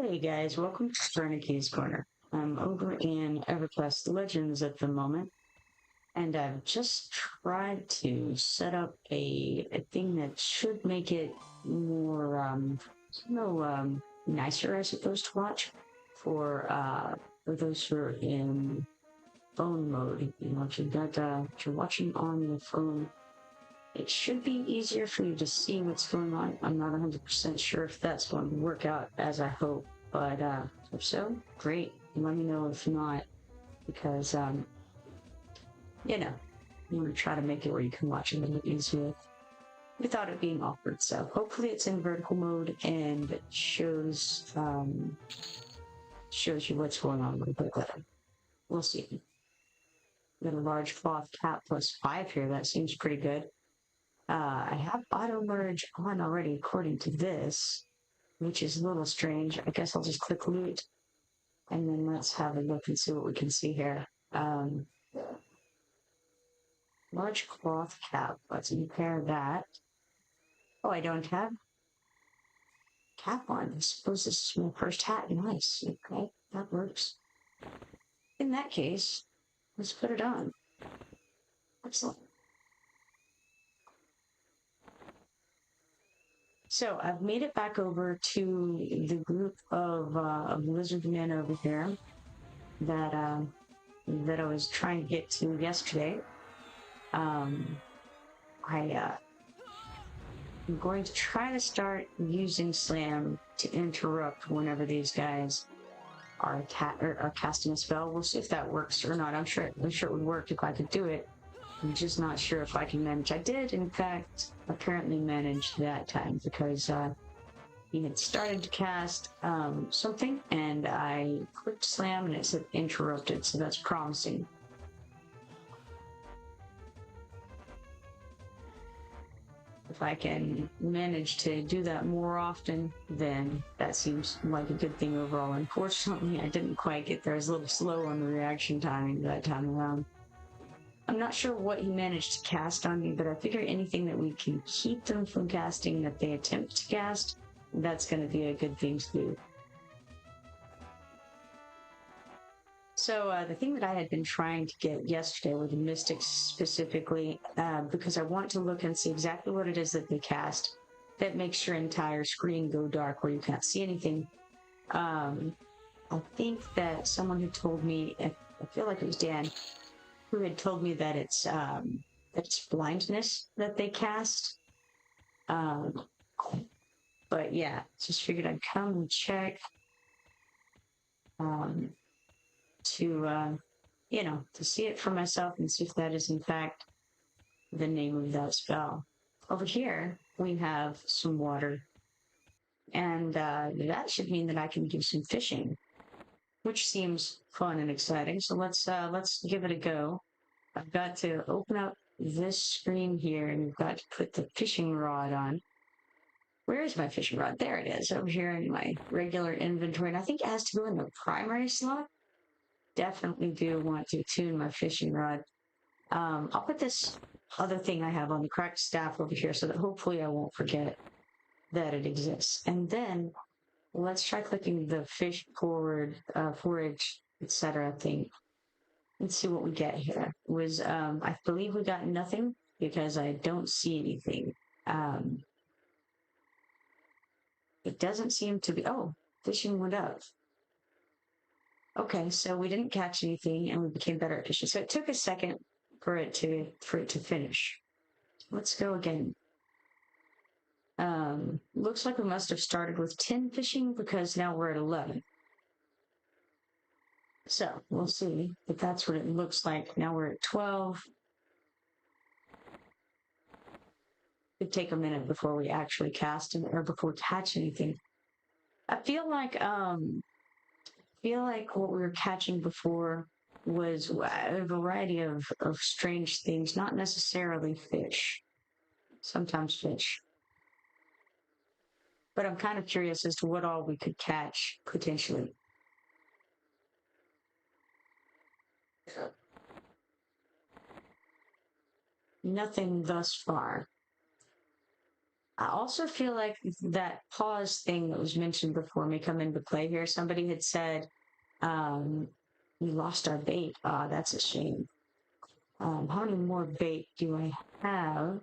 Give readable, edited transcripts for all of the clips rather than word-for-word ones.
Hey guys, welcome to Kipoerneke's Corner. I'm over in Everquest Legends at the moment, and I've just tried to set up a thing that should make it more, nicer, I suppose, to watch for those who are in phone mode. You know, if you're watching on your phone, it should be easier for you to see what's going on. I'm not 100% sure if that's going to work out as I hope, but if so, great. Let me know if not, because you know, you want to try to make it where you can watch it a little easier without it being awkward. So hopefully it's in vertical mode and it shows you what's going on a little bit better. We'll see. Got a large cloth cap +5 here. That seems pretty good. I have auto merge on already according to this, which is a little strange. I guess I'll just click loot and then let's have a look and see what we can see here. Large cloth cap. Let's compare that. Oh, I don't have cap on. I suppose this is my first hat. Nice. Okay, that works. In that case, let's put it on. Excellent. So I've made it back over to the group of lizard men over here that I was trying to get to yesterday. I'm going to try to start using Slam to interrupt whenever these guys are casting a spell. We'll see if that works or not. I'm sure it would work if I could do it. I'm just not sure if I can manage. I did, in fact, apparently manage that time because he had started to cast something, and I clicked Slam, and it said interrupted, so that's promising. If I can manage to do that more often, then that seems like a good thing overall. Unfortunately, I didn't quite get there. I was a little slow on the reaction timing that time around. I'm not sure what he managed to cast on me, but I figure anything that we can keep them from casting that they attempt to cast, that's going to be a good thing to do. So the thing that I had been trying to get yesterday were the Mystics specifically, because I want to look and see exactly what it is that they cast that makes your entire screen go dark where you can't see anything. I think that someone had told me, I feel like it was Dan, who had told me that it's blindness that they cast. But yeah, just figured I'd come and check to see it for myself and see if that is in fact the name of that spell. Over here we have some water, and that should mean that I can do some fishing, which seems fun and exciting. So let's give it a go. I've got to open up this screen here, and we've got to put the fishing rod on. Where is my fishing rod? There it is, over here in my regular inventory. And I think it has to go in the primary slot. Definitely do want to tune my fishing rod. I'll put this other thing I have on the correct staff over here so that hopefully I won't forget that it exists. And then let's try clicking the fish forward, forage, etc. thing. Let's see what we get here. I believe we got nothing because I don't see anything. It doesn't seem to be, oh, fishing went up. Okay, so we didn't catch anything and we became better at fishing. So it took a second for it to finish. Let's go again. Looks like we must have started with 10 fishing because now we're at 11. So we'll see if that's what it looks like. Now we're at 12. It'd take a minute before we actually cast or before we catch anything. I feel like what we were catching before was a variety of strange things, not necessarily fish. Sometimes fish. But I'm kind of curious as to what all we could catch, potentially. Nothing thus far. I also feel like that pause thing that was mentioned before may come into play here. Somebody had said, we lost our bait. Ah, that's a shame. How many more bait do I have?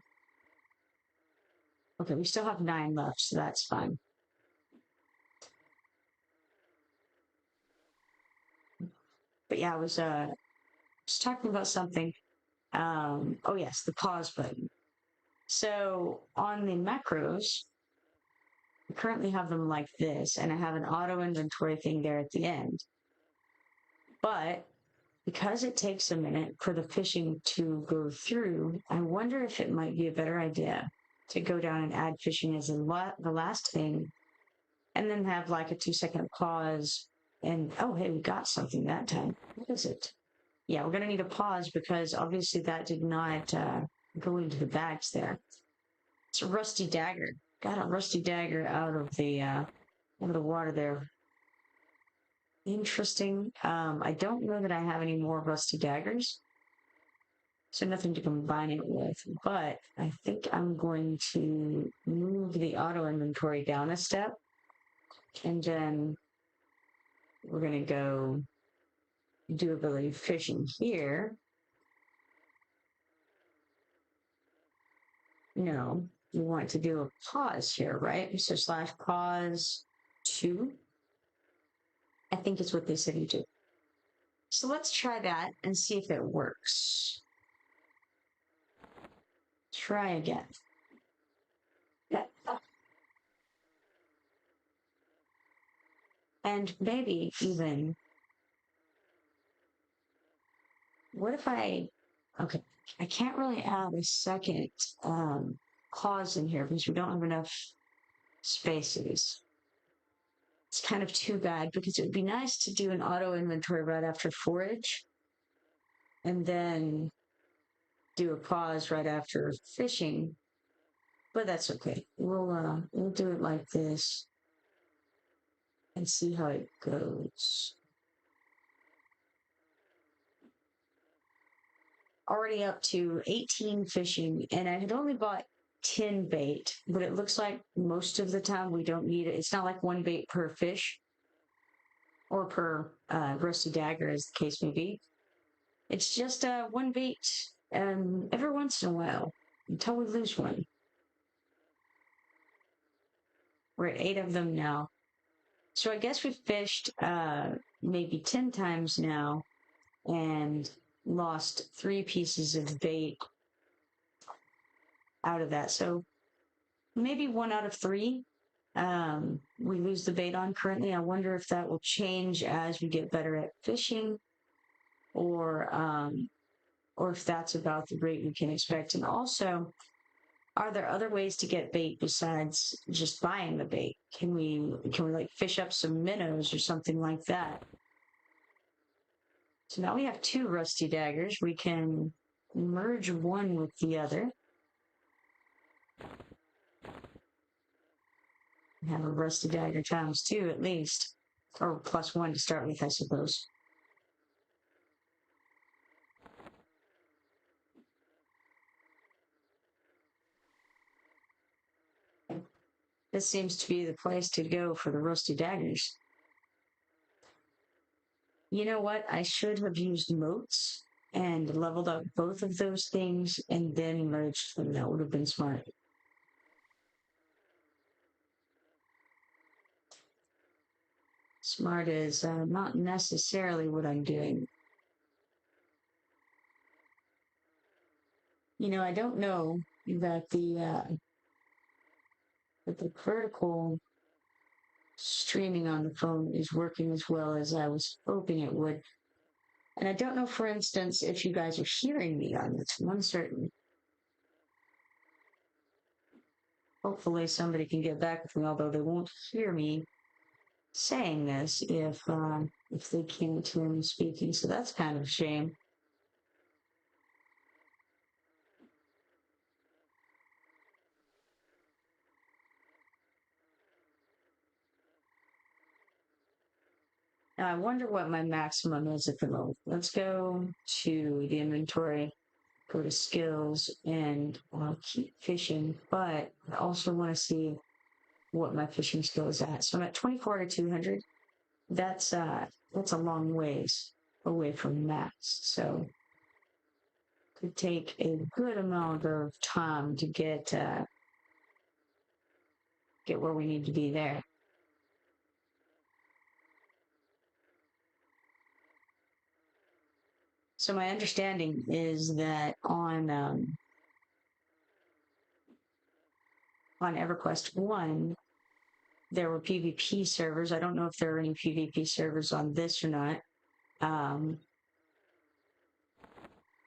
Okay, we still have 9 left, so that's fine. But yeah, I was talking about something. Oh yes, the pause button. So on the macros, I currently have them like this, and I have an auto inventory thing there at the end. But because it takes a minute for the fishing to go through, I wonder if it might be a better idea to go down and add fishing as the last thing, and then have like a 2-second pause. And oh, hey, we got something that time. What is it? Yeah, we're going to need a pause because obviously that did not go into the bags there. It's a rusty dagger. Got a rusty dagger out of the water there. Interesting. I don't know that I have any more rusty daggers, so nothing to combine it with, but I think I'm going to move the auto inventory down a step, and then we're going to go do ability fishing here. No, you want to do a pause here, right? So /pause 2. I think it's what they said you do. So let's try that and see if it works. Try again. And maybe even, what if okay, I can't really add a second pause in here because we don't have enough spaces. It's kind of too bad because it would be nice to do an auto inventory right after forage and then do a pause right after fishing, but that's okay. We'll do it like this and see how it goes. Already up to 18 fishing, and I had only bought 10 bait, but it looks like most of the time we don't need it. It's not like 1 bait per fish or per rusty dagger, as the case may be. It's just 1 bait every once in a while until we lose one. We're at 8 of them now. So I guess we've fished maybe 10 times now and lost 3 pieces of bait out of that. So maybe 1 out of 3 we lose the bait on currently. I wonder if that will change as we get better at fishing, or if that's about the rate we can expect. And also, are there other ways to get bait besides just buying the bait? Can we like fish up some minnows or something like that? So now we have 2 rusty daggers. We can merge one with the other. Have a rusty dagger times 2 at least, or +1 to start with, I suppose. This seems to be the place to go for the rusty daggers. You know what? I should have used moats and leveled up both of those things and then merged them. That would have been smart. Smart is not necessarily what I'm doing. You know, I don't know that the vertical streaming on the phone is working as well as I was hoping it would. And I don't know, for instance, if you guys are hearing me on this. I'm uncertain. Hopefully somebody can get back with me, although they won't hear me saying this if they can't hear me speaking. So that's kind of a shame. Now I wonder what my maximum is at the moment. Let's go to the inventory, go to skills, and I'll keep fishing, but I also want to see what my fishing skill is at. So I'm at 24 to 200. That's a long ways away from max. So could take a good amount of time to get where we need to be there. So my understanding is that on EverQuest 1, there were PvP servers. I don't know if there are any PvP servers on this or not.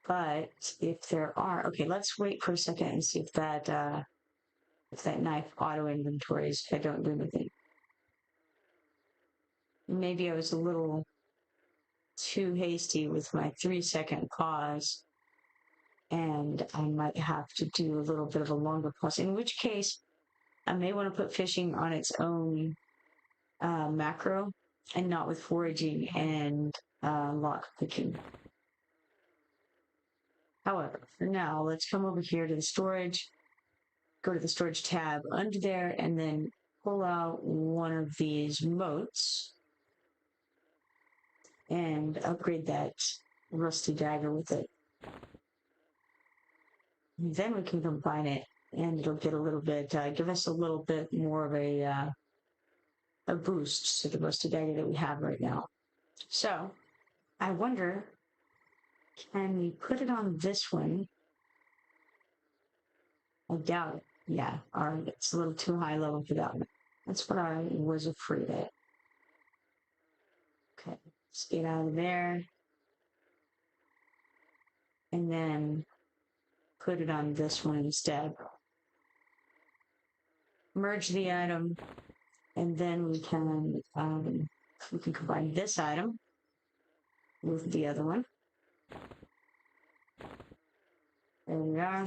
But if there are, okay, let's wait for a second and see if that knife auto inventories if I don't do anything. Maybe I was a little too hasty with my 3-second pause, and I might have to do a little bit of a longer pause, in which case I may want to put fishing on its own macro and not with foraging and lock picking. However, for now, let's come over here to the storage, go to the storage tab under there, and then pull out one of these moats and upgrade that rusty dagger with it. Then we can combine it, and it'll get a little bit, give us a little bit more of a boost to the rusty dagger that we have right now. So, I wonder, can we put it on this one? I doubt it. Yeah, all right, it's a little too high level for that one. That's what I was afraid of. Okay, let's get out of there. And then put it on this one instead. Merge the item, and then we can combine this item with the other one. There we are.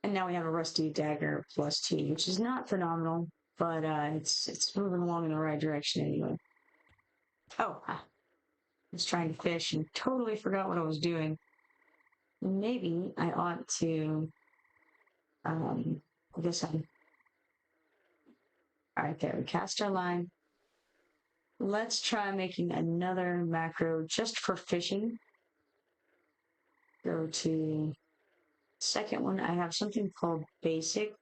And now we have a rusty dagger +2, which is not phenomenal, but it's moving along in the right direction anyway. Oh, I was trying to fish and totally forgot what I was doing. Maybe I ought to, I guess all right, there, we cast our line. Let's try making another macro just for fishing. Go to second one. I have something called basic.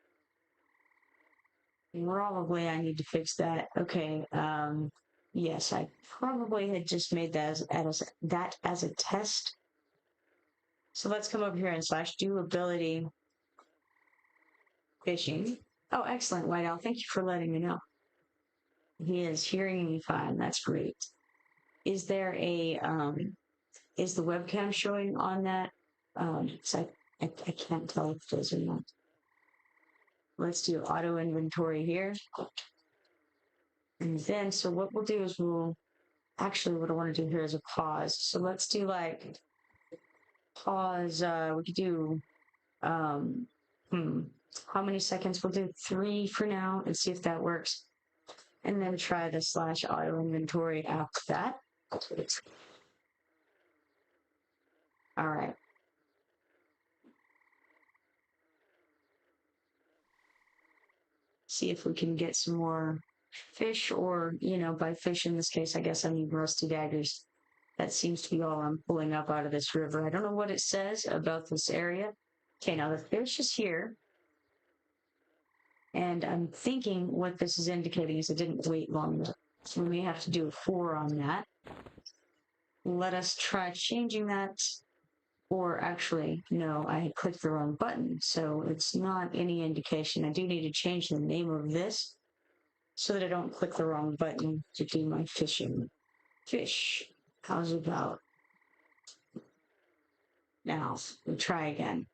Probably I need to fix that. Okay, yes, I probably had just made that as a test. So let's come over here and /do ability fishing. Oh, excellent, White Owl. Thank you for letting me know. He is hearing me fine. That's great. Is there a is the webcam showing on that? So I can't tell if it is or not. Let's do auto inventory here. And then, so what we'll do is actually what I want to do here is a pause. So let's do like pause, we could do, how many seconds? We'll do 3 for now and see if that works. And then try the /auto inventory after that. All right. See if we can get some more fish, or, by fish in this case, I guess I need rusty daggers. That seems to be all I'm pulling up out of this river. I don't know what it says about this area. Okay, now the fish is here. And I'm thinking what this is indicating is it didn't wait long enough. So we may have to do a 4 on that. Let us try changing that. Or actually, no, I clicked the wrong button. So it's not any indication. I do need to change the name of this so that I don't click the wrong button to do my fishing. Fish. How's it about? Now, we'll try again.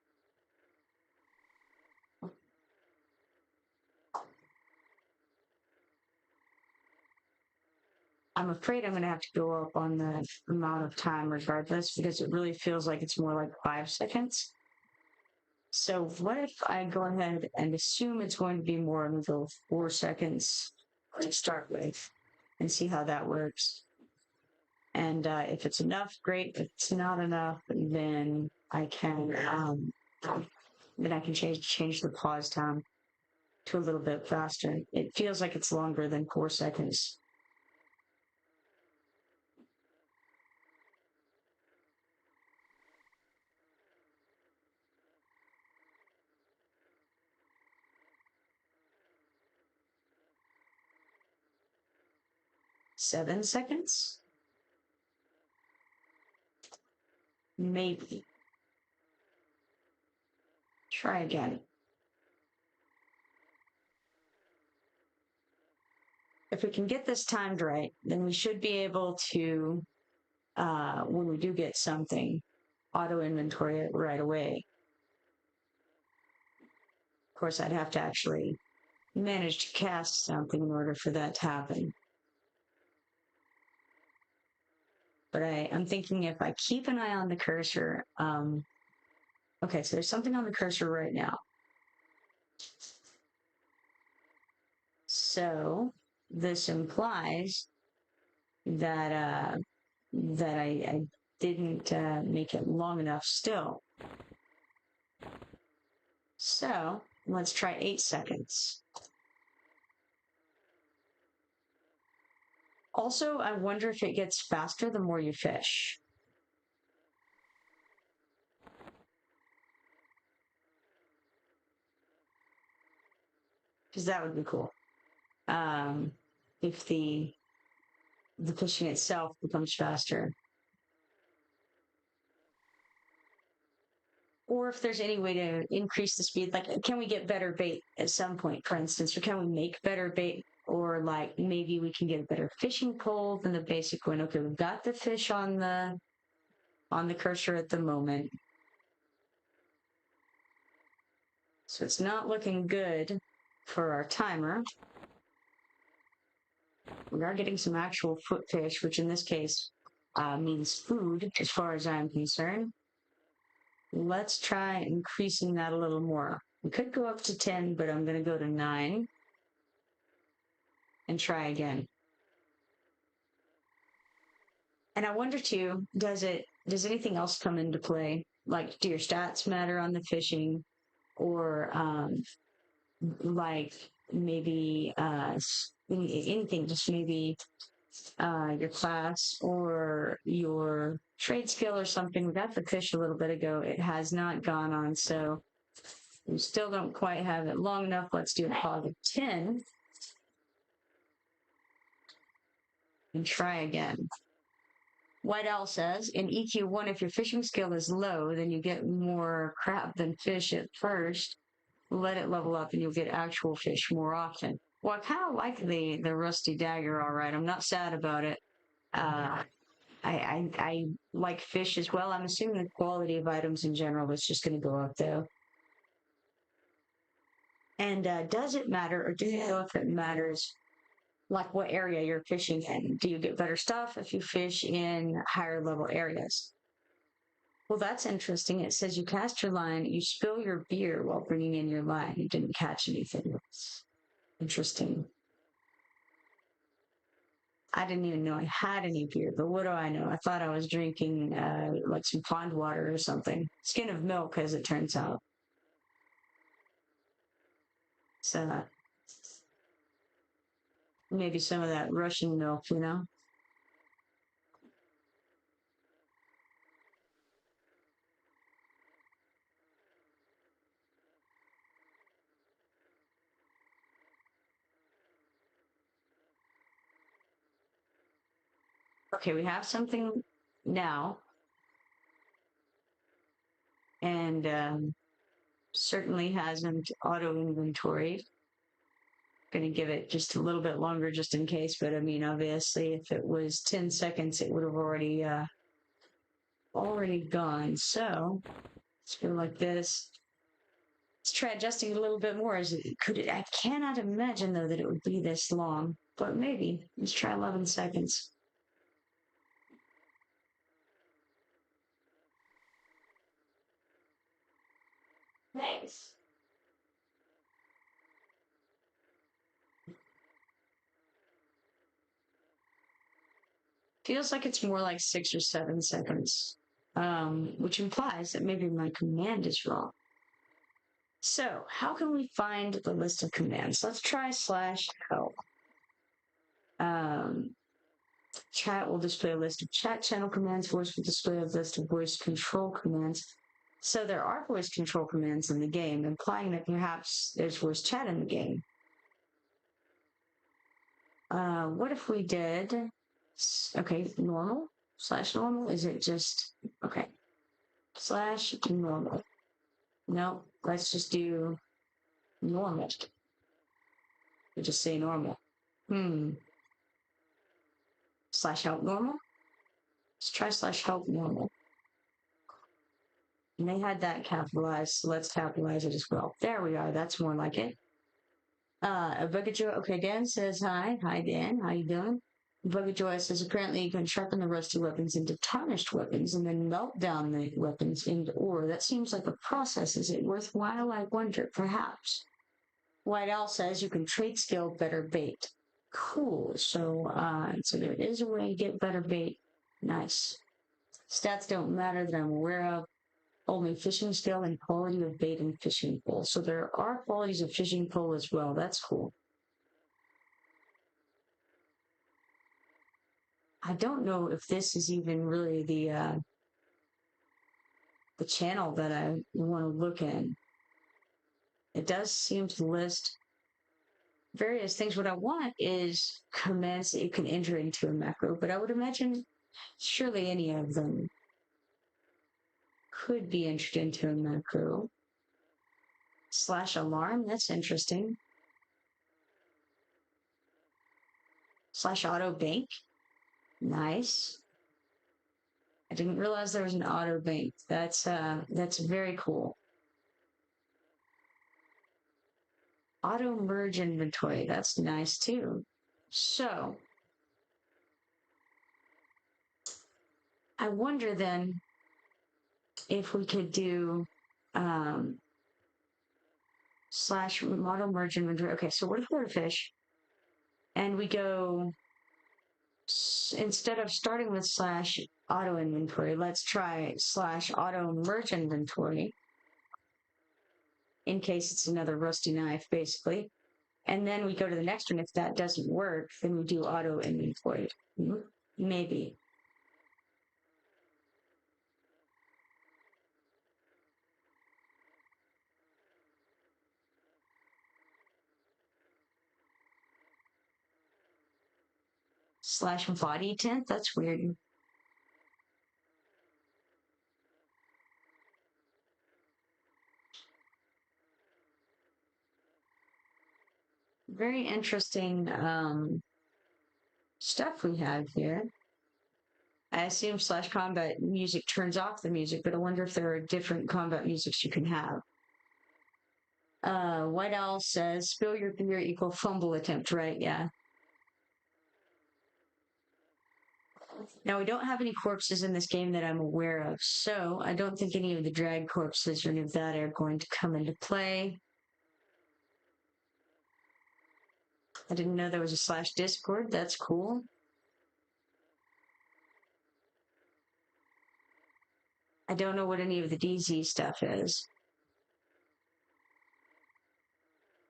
I'm afraid I'm going to have to go up on the amount of time regardless, because it really feels like it's more like 5 seconds. So what if I go ahead and assume it's going to be more than 4 seconds to start with and see how that works. And if it's enough, great. If it's not enough, then I can change the pause time to a little bit faster. It feels like it's longer than 4 seconds. Seven seconds? Maybe. Try again. If we can get this timed right, then we should be able to, when we do get something, auto inventory it right away. Of course, I'd have to actually manage to cast something in order for that to happen. But I'm thinking if I keep an eye on the cursor, okay, so there's something on the cursor right now. So this implies that I didn't make it long enough still. So let's try 8 seconds. Also, I wonder if it gets faster the more you fish. Because that would be cool. If the fishing itself becomes faster. Or if there's any way to increase the speed, like can we get better bait at some point, for instance, or can we make better bait? Or like maybe we can get a better fishing pole than the basic one. Okay, we've got the fish on the cursor at the moment. So it's not looking good for our timer. We are getting some actual foot fish, which in this case means food as far as I'm concerned. Let's try increasing that a little more. We could go up to 10, but I'm going to go to 9 and try again. And I wonder too, does anything else come into play? Like, do your stats matter on the fishing, or like maybe anything, just maybe your class or your trade skill or something? We got the fish a little bit ago. It has not gone on, so we still don't quite have it long enough. Let's do a pause of 10 and try again. Whiteowl says, in EQ1, if your fishing skill is low, then you get more crab than fish at first. Let it level up and you'll get actual fish more often. Well, I kind of like the rusty dagger, all right. I'm not sad about it. I like fish as well. I'm assuming the quality of items in general is just going to go up, though. And does it matter, or do you know if it matters, like what area you're fishing in? Do you get better stuff if you fish in higher level areas? Well, that's interesting. It says you cast your line, you spill your beer while bringing in your line. You didn't catch anything. Interesting. I didn't even know I had any beer, but what do I know? I thought I was drinking like some pond water or something. Skin of milk, as it turns out. So maybe some of that Russian milk, you know? Okay, we have something now. And certainly hasn't auto-inventoried. Going to give it just a little bit longer just in case, but I mean, obviously, if it was 10 seconds, it would have already gone. So let's go like this. Let's try adjusting it a little bit more. I cannot imagine though that it would be this long, but maybe. Let's try 11 seconds. Thanks. Feels like it's more like 6 or 7 seconds, which implies that maybe my command is wrong. So, how can we find the list of commands? Let's try /help. Chat will display a list of chat channel commands. Voice will display a list of voice control commands. So there are voice control commands in the game, implying that perhaps there's voice chat in the game. What if we did, okay, normal, /normal, is it just, okay, /normal. No, let's just do normal. We just say normal. /help normal? Let's try /help normal. And they had that capitalized, so let's capitalize it as well. There we are, that's more like it. Bugajoy, okay, Dan says hi. Hi, Dan, how you doing? Bugajoy says apparently you can sharpen the rusty weapons into tarnished weapons and then melt down the weapons into ore. That seems like a process. Is it worthwhile? I wonder, perhaps. White Owl says you can trade skill better bait. Cool. So there is a way to get better bait. Nice. Stats don't matter that I'm aware of. Only fishing skill and quality of bait and fishing pole. So there are qualities of fishing pole as well. That's cool. I don't know if this is even really the channel that I want to look in. It does seem to list various things. What I want is commands that you can enter into a macro, but I would imagine surely any of them could be entered into a macro. /alarm, that's interesting. /auto bank, nice. I didn't realize there was an auto bank. That's very cool. Auto merge inventory, that's nice too. So I wonder then if we could do /auto merge inventory. Okay, so what if we're a fish and we go, instead of starting with /auto inventory, let's try /auto merge inventory, in case it's another rusty knife, basically. And then we go to the next one. If that doesn't work, then we do auto inventory. Maybe. /body tint, that's weird. Very interesting stuff we have here. I assume /combat music turns off the music, but I wonder if there are different combat musics you can have. White Owl says, spill your beer equal fumble attempt, right? Yeah. Now, we don't have any corpses in this game that I'm aware of, so I don't think any of the drag corpses or any of that are going to come into play. I didn't know there was a /Discord. That's cool. I don't know what any of the DZ stuff is.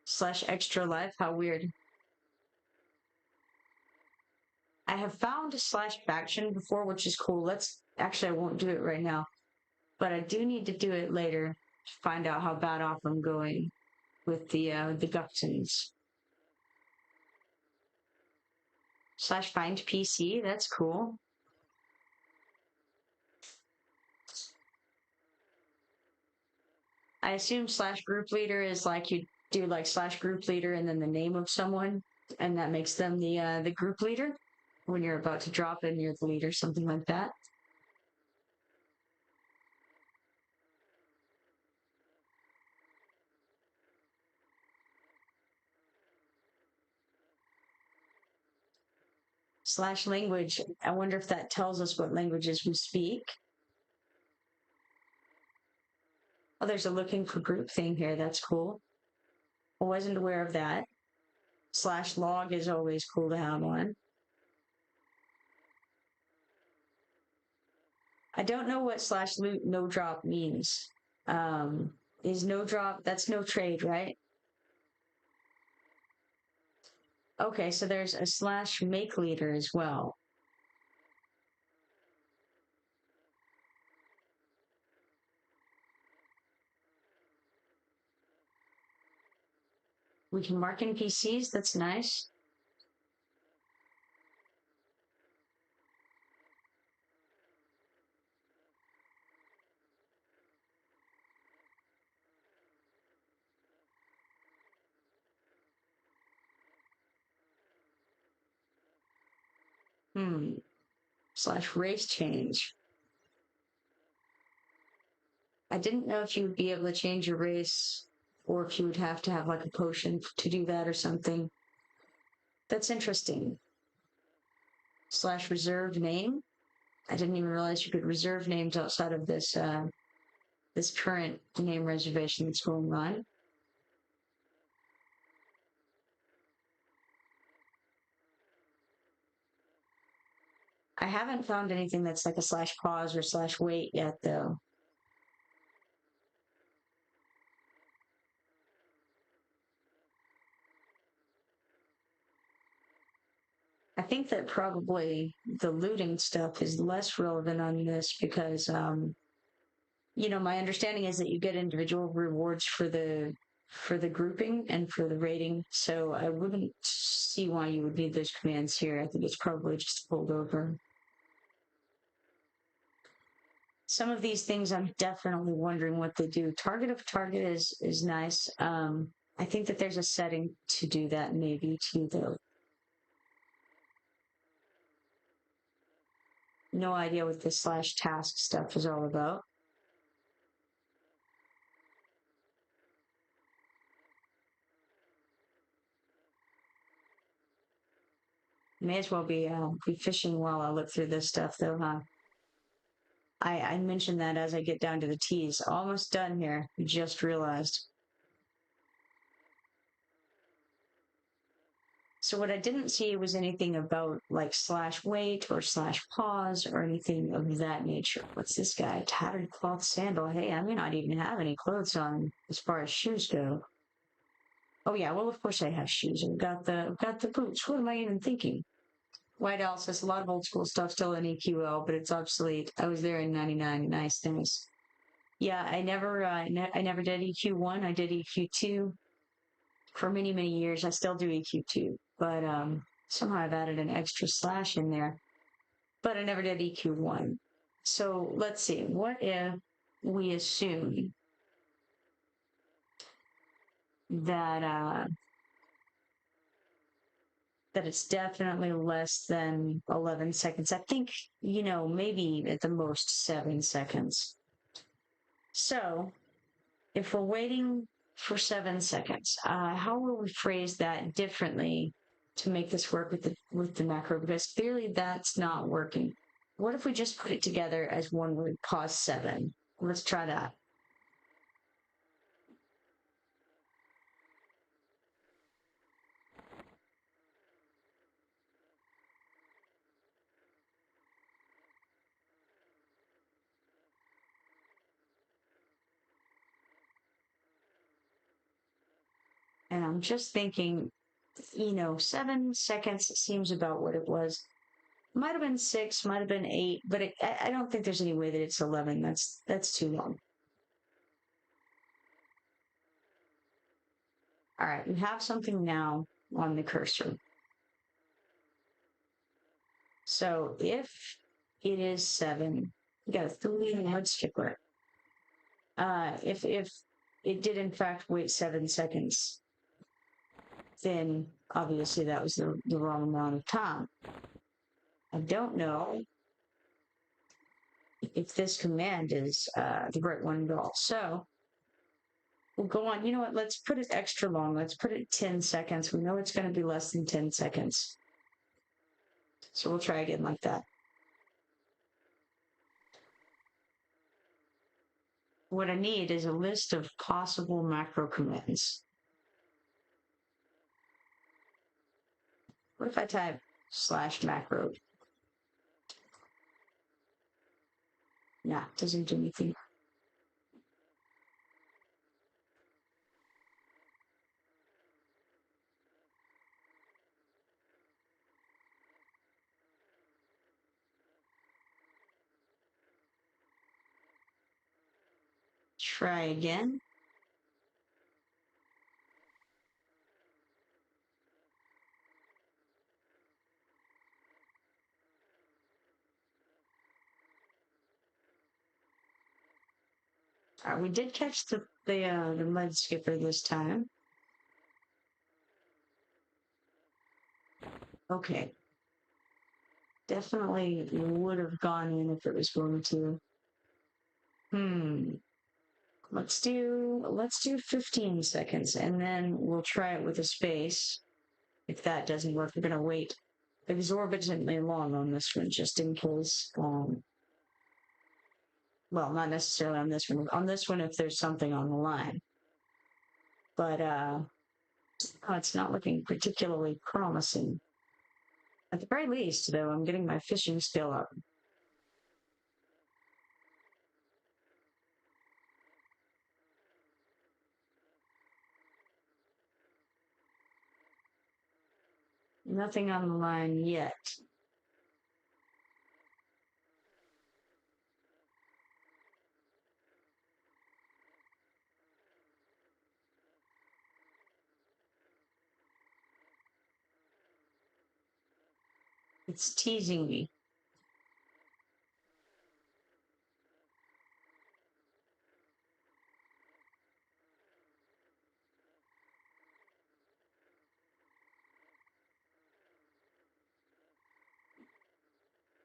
/extra life, how weird. I have found /faction before, which is cool. Actually, I won't do it right now, but I do need to do it later to find out how bad off I'm going with the Guxons. /find PC, that's cool. I assume /group leader is like you do like /group leader and then the name of someone, and that makes them the group leader. When you're about to drop in, you're the leader, something like that. /language, I wonder if that tells us what languages we speak. Oh, there's a looking for group thing here. That's cool. I wasn't aware of that. /log is always cool to have on. I don't know what slash loot no drop means. Is no drop, that's no trade, right? Okay, so there's a slash make leader as well. We can mark NPCs, that's nice. Slash race change. I didn't know if you would be able to change your race or if you would have to have like a potion to do that or something. That's interesting. Slash reserved name. I didn't even realize you could reserve names outside of this this current name reservation that's going on. I haven't found anything that's like a slash pause or slash wait yet, though. I think that probably the looting stuff is less relevant on this because, you know, my understanding is that you get individual rewards for the grouping and for the rating. So I wouldn't see why you would need those commands here. I think it's probably just pulled over. Some of these things I'm definitely wondering what they do. Target of target is nice. I think that there's a setting to do that maybe too, though. No idea what this slash task stuff is all about. May as well be fishing while I look through this stuff, though, huh? I mentioned that as I get down to the T's. Almost done here. Just realized. So what I didn't see was anything about like slash wait or slash pause or anything of that nature. What's this guy? Tattered cloth sandal. Hey, I may not even have any clothes on as far as shoes go. Oh yeah, well of course I have shoes. I've got the boots. What am I even thinking? White Owl says a lot of old school stuff still in EQL, but it's obsolete. I was there in '99. Nice, nice. Yeah, I never did EQ1. I did EQ2 for many, many years. I still do EQ2, but somehow I've added an extra slash in there. But I never did EQ1. So let's see. What if we assume that that it's definitely less than 11 seconds? I think, you know, maybe at the most 7 seconds. So if we're waiting for 7 seconds, how will we phrase that differently to make this work with the macro? Because clearly that's not working. What if we just put it together as one word, pause 7? Let's try that. And I'm just thinking, you know, 7 seconds seems about what it was. Might have been 6, might have been 8, but I don't think there's any way that it's 11. That's too long. All right, we have something now on the cursor. So if it is 7, we got a 3-yard skipper. If it did in fact wait 7 seconds, then obviously that was the wrong amount of time. I don't know if this command is the right one at all. So we'll go on. You know what? Let's put it extra long. Let's put it 10 seconds. We know it's going to be less than 10 seconds. So we'll try again like that. What I need is a list of possible macro commands. What if I type slash macro? Nah, doesn't do anything. Try again. We did catch the mud skipper this time. Okay. Definitely would have gone in if it was going to. Hmm. Let's do 15 seconds and then we'll try it with a space. If that doesn't work, we're gonna wait exorbitantly long on this one just in case. Well, not necessarily on this one. On this one, if there's something on the line. But oh, it's not looking particularly promising. At the very least, though, I'm getting my fishing skill up. Nothing on the line yet. It's teasing me.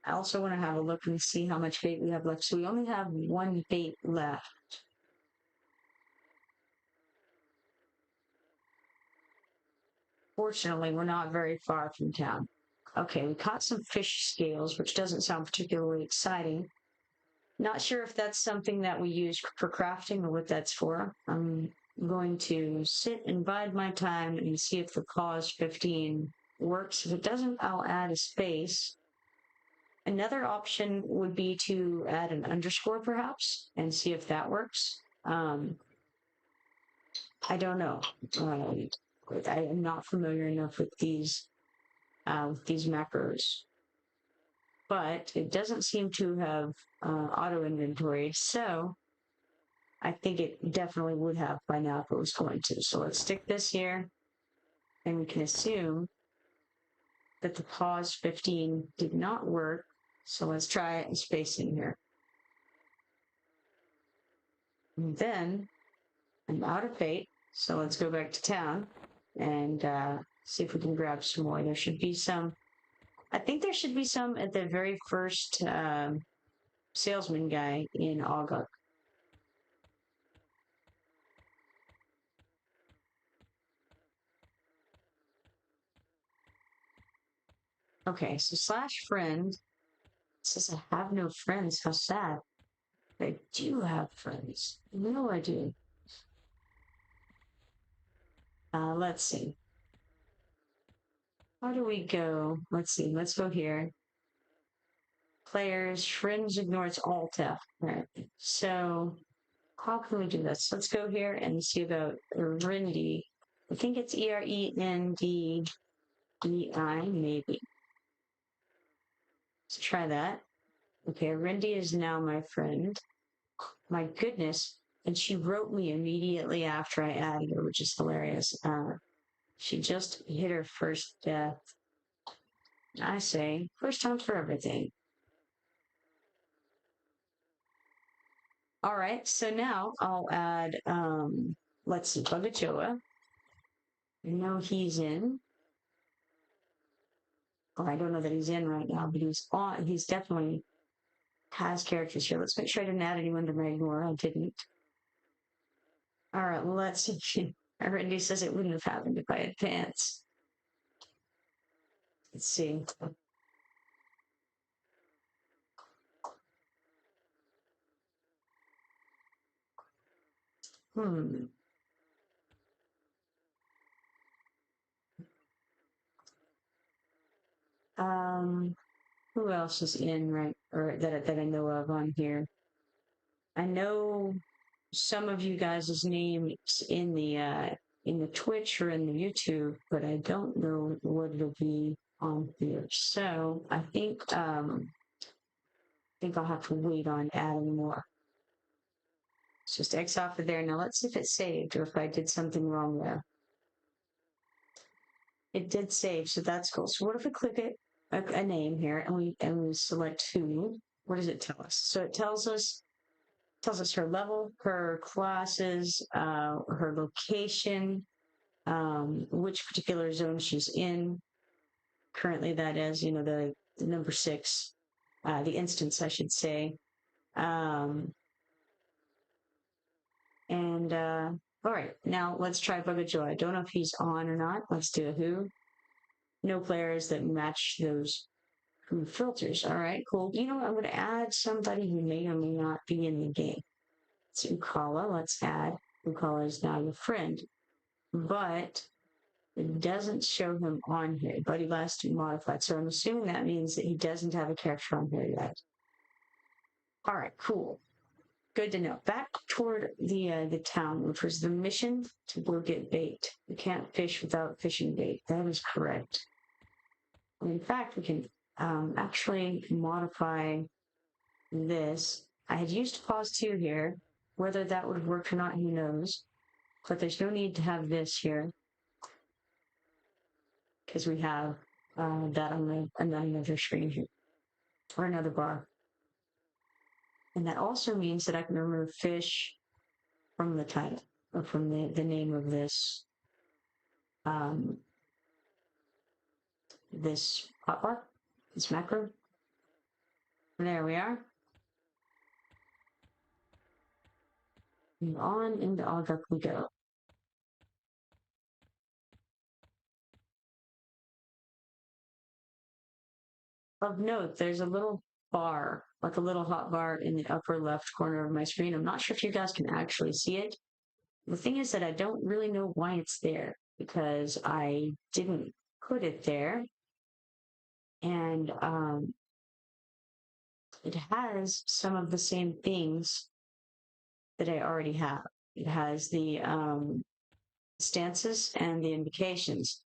I also want to have a look and see how much bait we have left. So we only have one bait left. Fortunately, we're not very far from town. Okay, we caught some fish scales, which doesn't sound particularly exciting. Not sure if that's something that we use for crafting or what that's for. I'm going to sit and bide my time and see if the pause 15 works. If it doesn't, I'll add a space. Another option would be to add an underscore perhaps and see if that works. I don't know. I am not familiar enough with these macros, but it doesn't seem to have auto inventoried. So I think it definitely would have by now if it was going to. So let's stick this here, and we can assume that the pause 15 did not work. So let's try it and space in here. And then I'm out of bait, so let's go back to town and see if we can grab some more. There should be some. I think there should be some at the very first salesman guy in Ogre. Okay, so slash friend says I have no friends. How sad. I do have friends. No, I do. Let's see. How do we go? Let's see. Let's go here. Players, friends ignores alt F. Right. So how can we do this? Let's go here and see about Rendy. I think it's ERENDEI, maybe. Let's try that. Okay, Rendy is now my friend. My goodness. And she wrote me immediately after I added her, which is hilarious. She just hit her first death. I say, first time for everything. All right, so now I'll add, let's see, Bugatoa. I know he's in. Or I don't know that he's in right now, but he's on. He's definitely has characters here. Let's make sure I didn't add anyone to my ignore. I didn't. All right, let's see. Randy says it wouldn't have happened if I had pants. Let's see. Hmm. Um, who else is in right or that I know of on here? I know some of you guys' names in the Twitch or in the YouTube, but I don't know what it'll be on here. So I think I'll have to wait on adding more. It's just X off of there. Now let's see if it saved or if I did something wrong there. It did save, so that's cool. So what if we click it a name here and we select who? What does it tell us? So it tells us her level, her classes, her location, which particular zone she's in. Currently, that is, the number 6, the instance, I should say. And all right, now let's try Bug of Joy. I don't know if he's on or not. Let's do a who. No players that match those who filters. All right, cool. You know what? I'm going to add somebody who may or may not be in the game. It's Ukala. Let's add. Ukala is now your friend, but it doesn't show him on here. Buddy last to modified. So I'm assuming that means that he doesn't have a character on here yet. All right, cool. Good to know. Back toward the town, which was the mission to go get bait. You can't fish without fishing bait. That is correct. And in fact, we can actually modify this. I had used pause 2 here. Whether that would work or not, who knows. But there's no need to have this here because we have that on another screen here or another bar. And that also means that I can remove fish from the title or from the name of this this hotbar, this macro. And there we are. And on into Ogre we go. Of note, there's a little bar, like a little hot bar in the upper left corner of my screen. I'm not sure if you guys can actually see it. The thing is that I don't really know why it's there because I didn't put it there. And it has some of the same things that I already have. It has the stances and the invocations,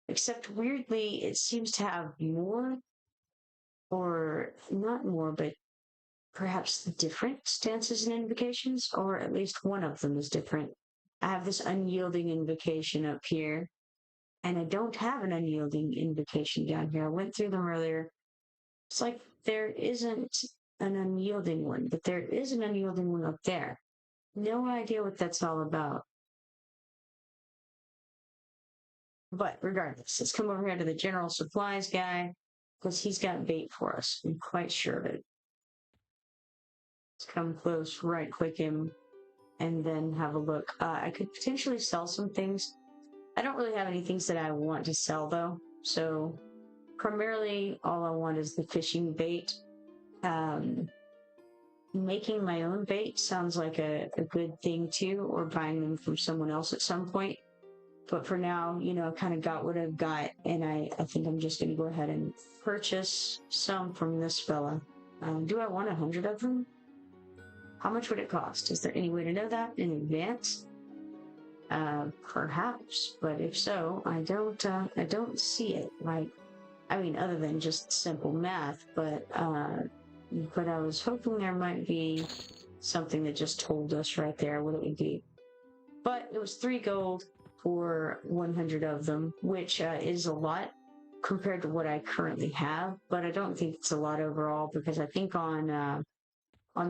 except weirdly, it seems to have more, or not more, but perhaps different stances and invocations, or at least one of them is different. I have this unyielding invocation up here, and I don't have an unyielding invocation down here. I went through them earlier. It's like there isn't an unyielding one, but there is an unyielding one up there. No idea what that's all about. But regardless, let's come over here to the general supplies guy because he's got bait for us. I'm quite sure of it. Let's come close, right click him, and then have a look. I could potentially sell some things. I don't really have any things that I want to sell though. So primarily all I want is the fishing bait. Making my own bait sounds like a good thing too, or buying them from someone else at some point. But for now, I kind of got what I've got, and I think I'm just going to go ahead and purchase some from this fella. Do I want 100 of them? How much would it cost? Is there any way to know that in advance? Perhaps, but if so, I don't see it. Like, I mean, other than just simple math, but I was hoping there might be something that just told us right there what it would be. But it was 3 gold for 100 of them, which is a lot compared to what I currently have, but I don't think it's a lot overall because I think on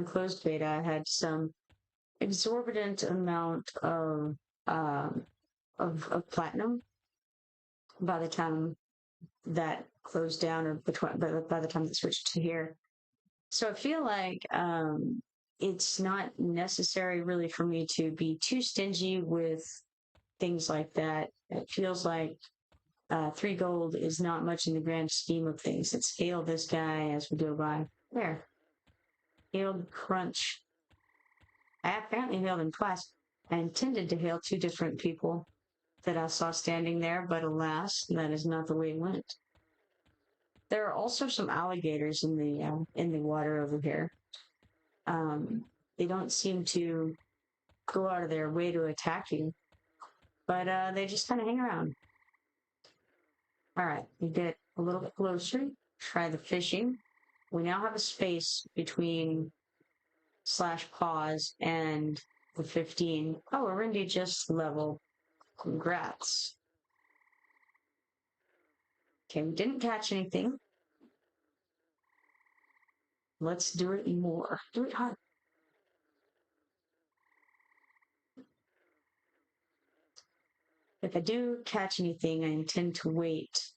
closed beta I had some exorbitant amount of platinum by the time that closed down, or by the time that switched to here. So I feel like it's not necessary really for me to be too stingy with things like that. It feels like 3 gold is not much in the grand scheme of things. Let's hail this guy as we go by. There. Hailed Crunch. I apparently hailed him twice. I intended to hail 2 different people that I saw standing there, but alas, that is not the way it went. There are also some alligators in the water over here. They don't seem to go out of their way to attack you, but they just kind of hang around. All right, we get a little bit closer. Try the fishing. We now have a space between /pause and the 15. Oh, Arindy just leveled. Congrats. Okay, we didn't catch anything. Let's do it more. Do it hard. If I do catch anything, I intend to wait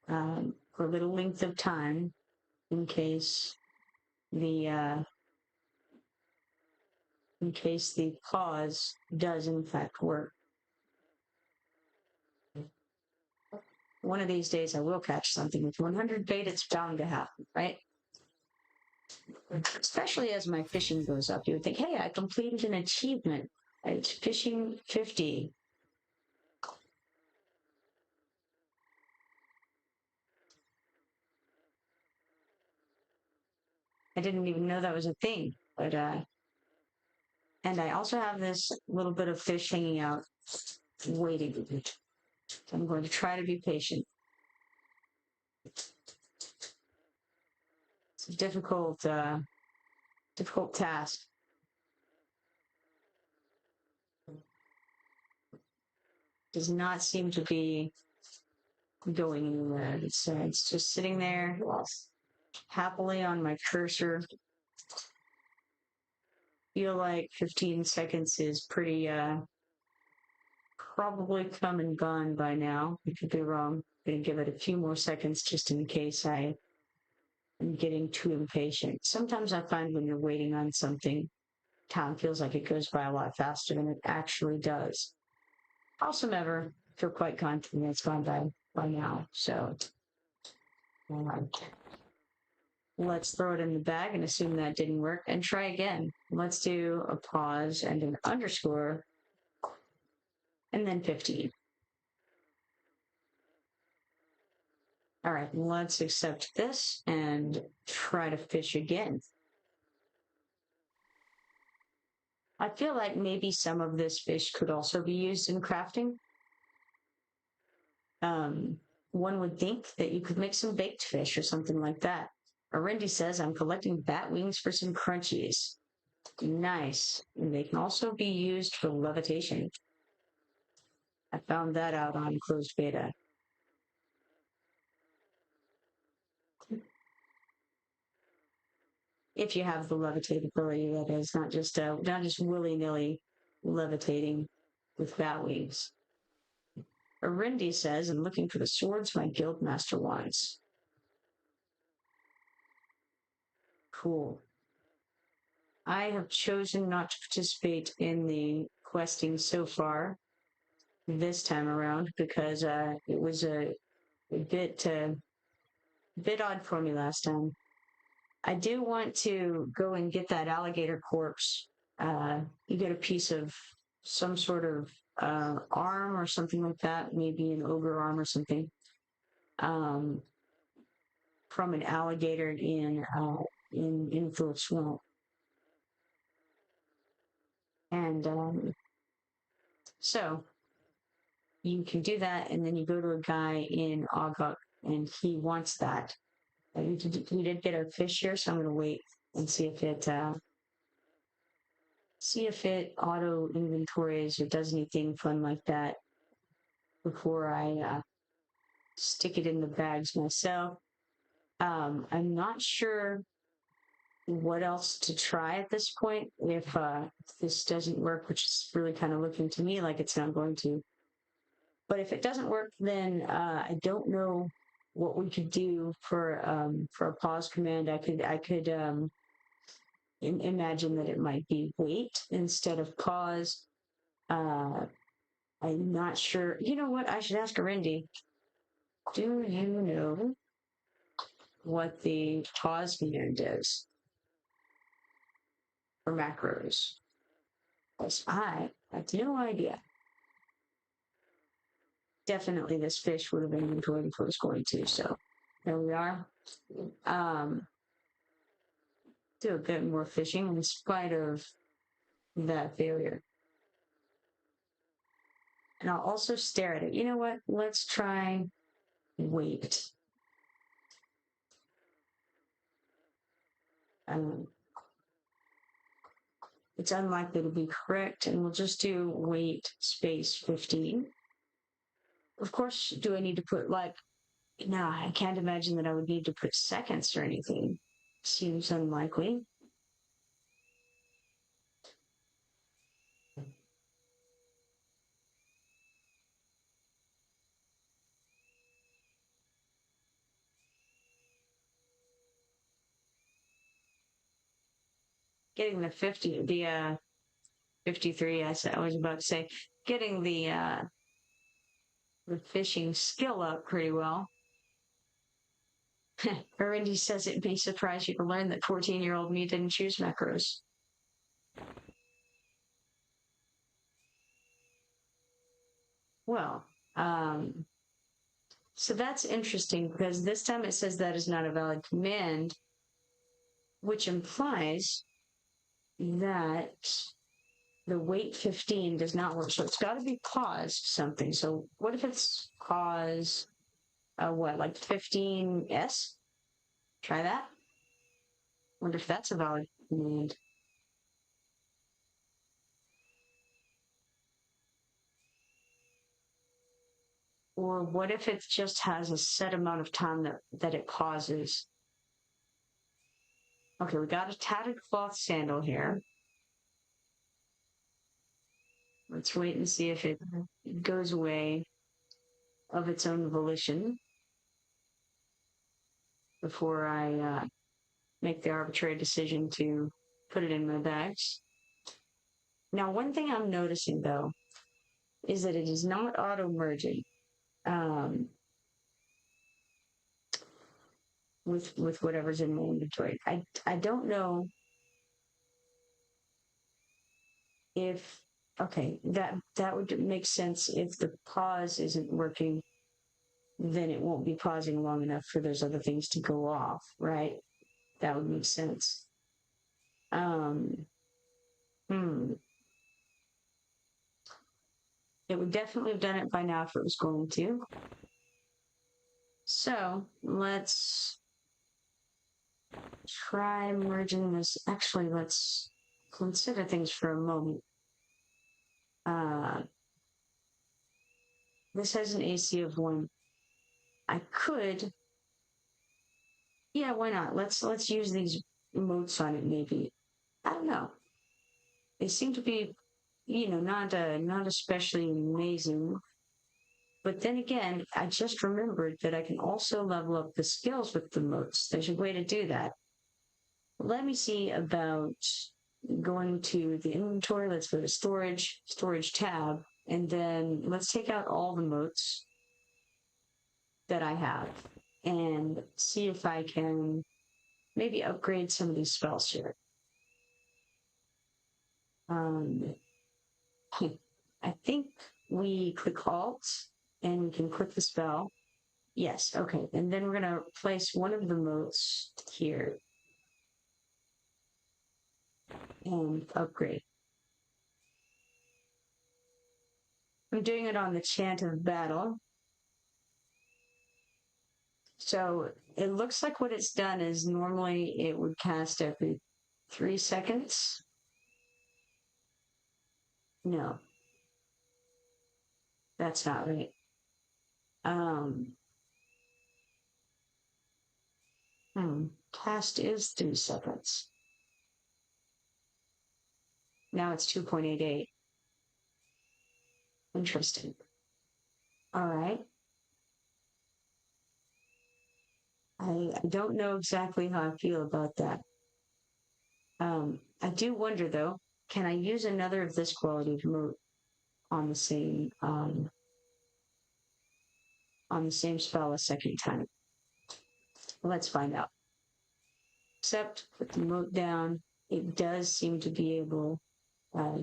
for a little length of time in case the pause does in fact work. One of these days I will catch something. With 100 bait, it's bound to happen, right? Especially as my fishing goes up, you would think, hey, I completed an achievement. It's fishing 50. I didn't even know that was a thing, but and I also have this little bit of fish hanging out, waiting. So I'm going to try to be patient. It's a difficult task. Does not seem to be going anywhere. It's just sitting there happily on my cursor. Feel like 15 seconds is pretty probably come and gone by now. I could be wrong. I'm gonna give it a few more seconds just in case I am getting too impatient. Sometimes I find when you're waiting on something, time feels like it goes by a lot faster than it actually does. Howsoever, feel quite confident it's gone by now. So let's throw it in the bag and assume that didn't work and try again. Let's do a pause and an underscore and then 15. All right, let's accept this and try to fish again. I feel like maybe some of this fish could also be used in crafting. One would think that you could make some baked fish or something like that. Arindy says, I'm collecting bat wings for some crunchies. Nice. And they can also be used for levitation. I found that out on closed beta. If you have the levitate ability, that is, not just willy-nilly levitating with bat wings. Arindy says, I'm looking for the swords my guildmaster wants. Cool. I have chosen not to participate in the questing so far this time around because it was a bit odd for me last time. I do want to go and get that alligator corpse. You get a piece of some sort of arm or something like that, maybe an ogre arm or something, from an alligator in Philip Swamp. And so you can do that, and then you go to a guy in Ogre, and he wants that. We did get a fish here, so I'm going to wait and see if it auto inventories or does anything fun like that before I stick it in the bags myself. I'm not sure what else to try at this point if this doesn't work, which is really kind of looking to me like it's not going to. But if it doesn't work, then I don't know what we could do for a pause command. I could imagine that it might be wait instead of pause. I'm not sure. You know what? I should ask Arindy. Do you know what the pause command is for macros? Because I have no idea. Definitely this fish would have been inventoried if it was going to, so there we are. do a bit more fishing in spite of that failure. And I'll also stare at it. You know what? Let's try weight. It's unlikely to be correct, and we'll just do weight space 15. Of course, do I need to put like, no, I can't imagine that I would need to put seconds or anything. Seems unlikely. Getting the 53, I was about to say, getting the fishing skill up pretty well. Randy says it may surprise you to learn that 14-year-old me didn't choose macros. Well, so that's interesting because this time it says that is not a valid command, which implies that the weight 15 does not work. So it's got to be paused something. So what if it's pause, what, like 15s? Try that. Wonder if that's a valid command. Or what if it just has a set amount of time that it pauses? Okay, we got a tattered cloth sandal here. Let's wait and see if it goes away of its own volition before I make the arbitrary decision to put it in my bags. Now, one thing I'm noticing, though, is that it is not auto-merging with whatever's in my inventory. I don't know if, okay, that would make sense. If the pause isn't working, then it won't be pausing long enough for those other things to go off, right? That would make sense. It would definitely have done it by now if it was going to. So let's try merging this. Actually, let's consider things for a moment. This has an AC of 1. I could, yeah, why not? Let's use these emotes on it. Maybe, I don't know. They seem to be, not especially amazing. But then again, I just remembered that I can also level up the skills with the emotes. There's a way to do that. Let me see about going to the inventory. Let's go to storage tab, and then let's take out all the motes that I have and see if I can maybe upgrade some of these spells here. I think we click Alt and we can click the spell. Yes, okay. And then we're going to place one of the motes here and upgrade. I'm doing it on the Chant of Battle. So it looks like what it's done is normally it would cast every 3 seconds. No, that's not right. Cast is 3 seconds. Now it's 2.88. Interesting. All right. I don't know exactly how I feel about that. I do wonder though, can I use another of this quality to move on the same spell a second time? Let's find out. Except put the mote down, it does seem to be able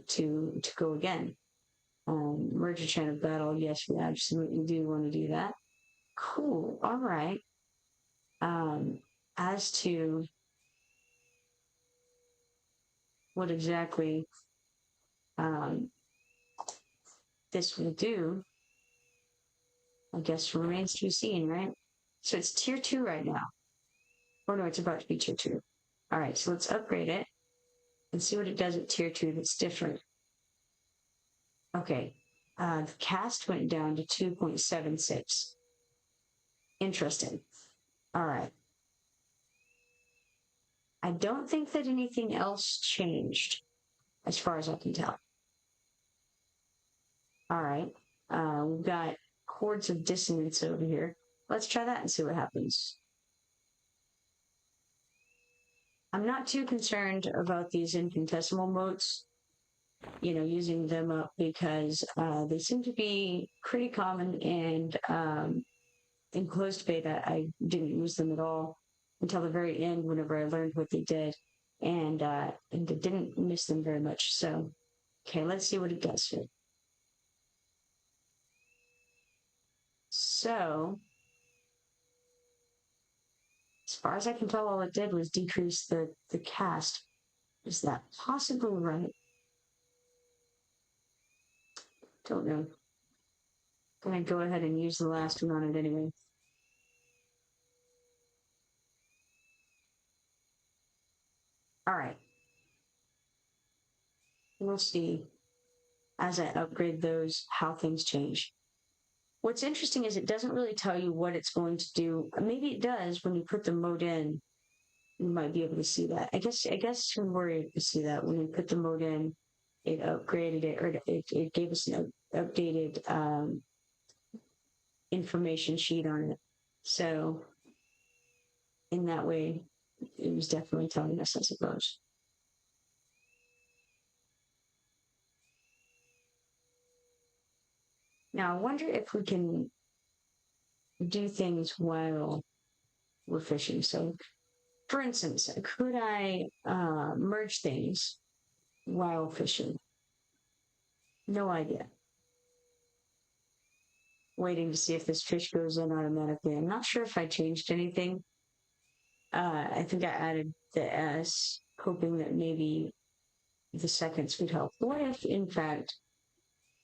to go again. Merge a Chant of Battle, yes, we absolutely do want to do that. Cool, all right. As to what exactly this will do, I guess, remains to be seen, right? So it's tier 2 right now. Oh no, it's about to be tier 2. All right, so let's upgrade it and see what it does at tier 2 that's different. Okay, the cast went down to 2.76. Interesting. All right. I don't think that anything else changed, as far as I can tell. All right. We've got chords of dissonance over here. Let's try that and see what happens. I'm not too concerned about these infinitesimal modes, using them up because they seem to be pretty common, and in closed beta, I didn't use them at all until the very end whenever I learned what they did, and I didn't miss them very much. So, okay, let's see what it does here. So, as far as I can tell, all it did was decrease the cast. Is that possibly right? Don't know. Gonna go ahead and use the last one on it anyway. All right. We'll see as I upgrade those how things change. What's interesting is it doesn't really tell you what it's going to do. Maybe it does when you put the mode in. You might be able to see that. I guess we were able to see that when we put the mode in. It upgraded it, or it gave us an updated information sheet on it. So in that way, it was definitely telling us, I suppose. Now, I wonder if we can do things while we're fishing. So, for instance, could I merge things while fishing? No idea. Waiting to see if this fish goes in automatically. I'm not sure if I changed anything. I think I added the S, hoping that maybe the seconds would help. What if, in fact,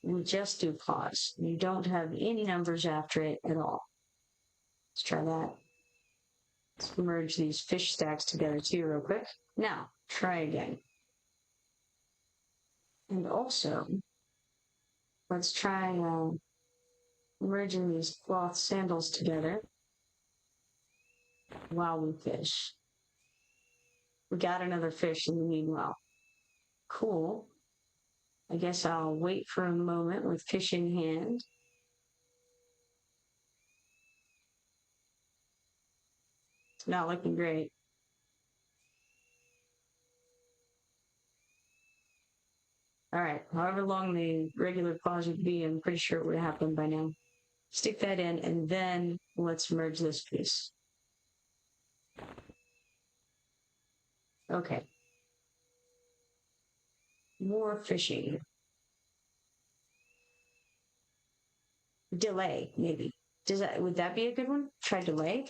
we just do pause? You don't have any numbers after it at all. Let's try that. Let's merge these fish stacks together too real quick. Now, try again. And also, let's try merging these cloth sandals together while we fish. We got another fish in the meanwhile. Cool. I guess I'll wait for a moment with fish in hand. It's not looking great. All right, however long the regular pause would be, I'm pretty sure it would happen by now. Stick that in, and then let's merge this piece. Okay. More fishing. Delay, maybe. Would that be a good one? Try delay?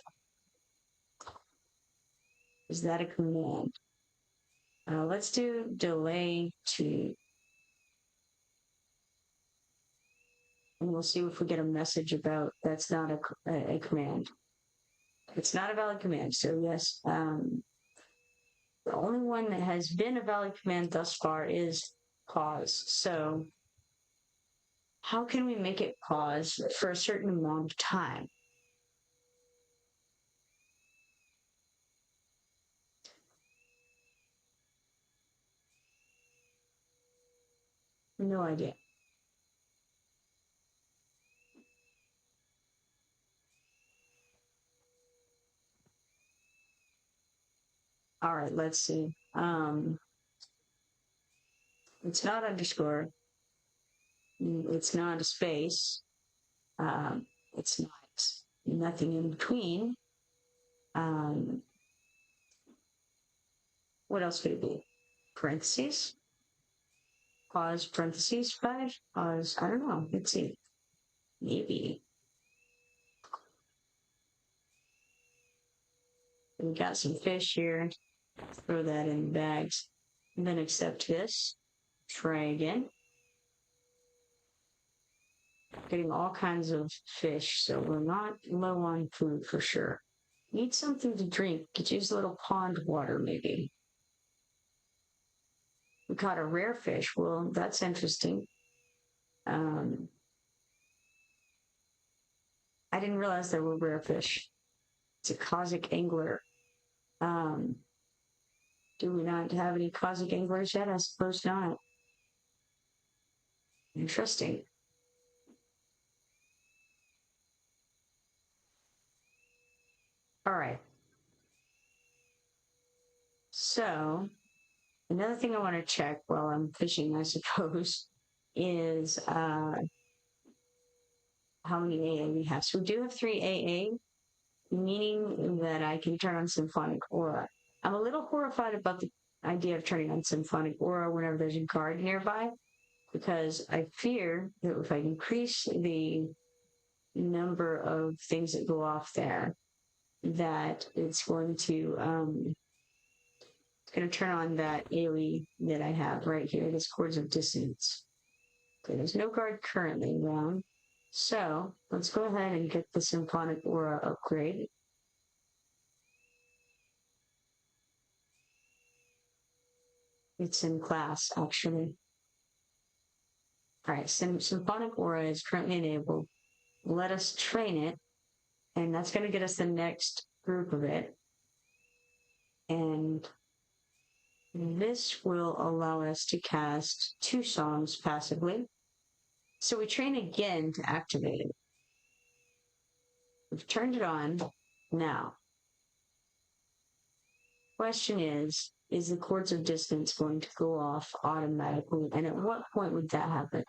Is that a command? Let's do delay to, and we'll see if we get a message about that's not a command. It's not a valid command, so yes. The only one that has been a valid command thus far is pause. So how can we make it pause for a certain amount of time? No idea. All right, let's see. It's not underscore. It's not a space. It's not nothing in between. What else could it be? Parentheses? Pause, parentheses, 5? Pause, I don't know. Let's see. Maybe. We got some fish here. Throw that in the bags. And then accept this. Try again. Getting all kinds of fish, so we're not low on food for sure. Need something to drink. Could use a little pond water, maybe. We caught a rare fish. Well, that's interesting. I didn't realize there were rare fish. It's a Cossack angler. Do we not have any Cossack anglers yet? I suppose not. Interesting. All right. So, another thing I want to check while I'm fishing, I suppose, is how many AA we have. So we do have 3 AA, meaning that I can turn on Symphonic Aura. I'm a little horrified about the idea of turning on Symphonic Aura whenever there's a guard nearby, because I fear that if I increase the number of things that go off there, that it's going to turn on that AoE that I have right here, this Chords of Dissonance. Okay, there's no guard currently around. So let's go ahead and get the Symphonic Aura upgrade. It's in class, actually. All right, Symphonic Aura is currently enabled. Let us train it, and that's going to get us the next group of it. And this will allow us to cast 2 songs passively. So we train again to activate it. We've turned it on. Now, question is the Chords of Distance going to go off automatically? And at what point would that happen?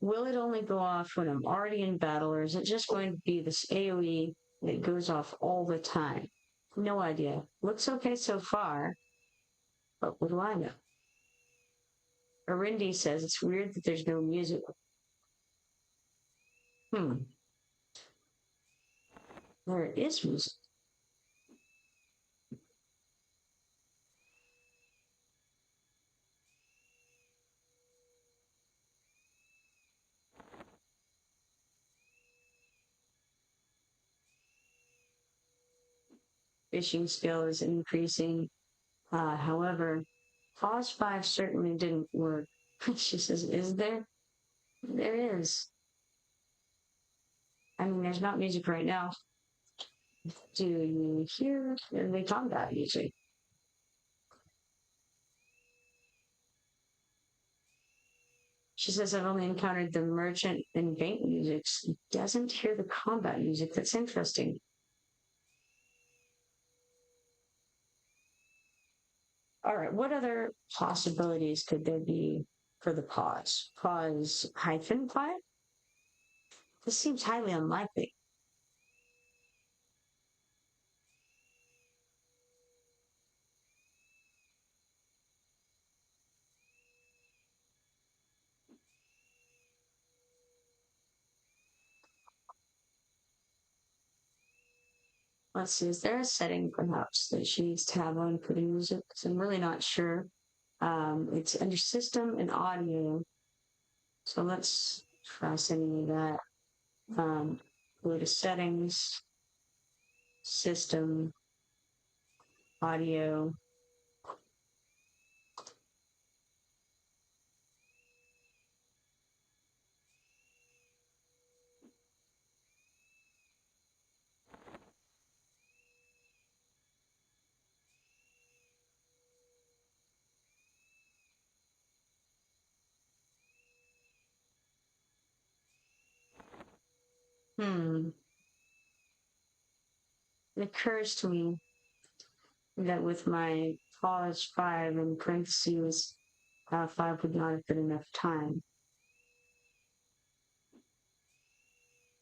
Will it only go off when I'm already in battle, or is it just going to be this AoE that goes off all the time? No idea. Looks okay so far, but what do I know? Arindi says it's weird that there's no music. There is music. Fishing skill is increasing. However, Pause 5 certainly didn't work. She says, is there? There is. I mean, there's not music right now. Do you hear the combat music? She says, I've only encountered the merchant and bank music. Doesn't hear the combat music. That's interesting. All right, what other possibilities could there be for the pause? Pause hyphen 5? This seems highly unlikely. Let's see, is there a setting perhaps that she needs to have on for the music? Because I'm really not sure. It's under system and audio. So let's try sending that. Go to settings, system, audio. It occurs to me that with my pause 5 in parentheses, 5 would not have been enough time.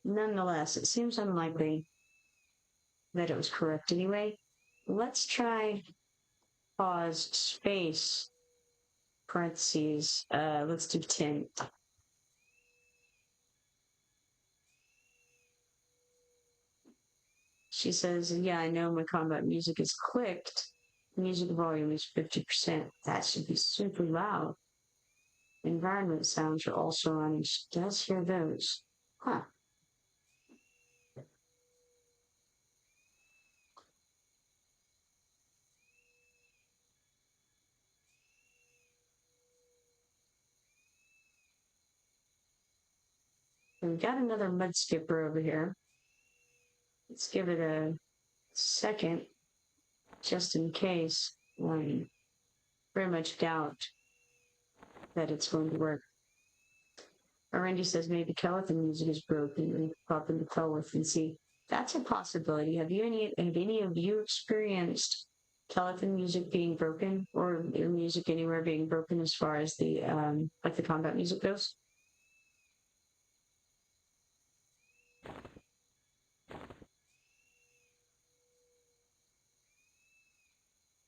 Nonetheless, it seems unlikely that it was correct anyway. Let's try pause space parentheses. Let's do 10. She says, yeah, I know my combat music is clicked, Music volume is 50%. That should be super loud. Environment sounds are also on, and she does hear those. Huh. We've got another mud skipper over here. Let's give it a second, just in case. I very much doubt that it's going to work. Randy says maybe Caliphate music is broken and pop into Colworth and see. That's a possibility. Have any of you experienced Caliphate music being broken, or your music anywhere being broken as far as the like the combat music goes?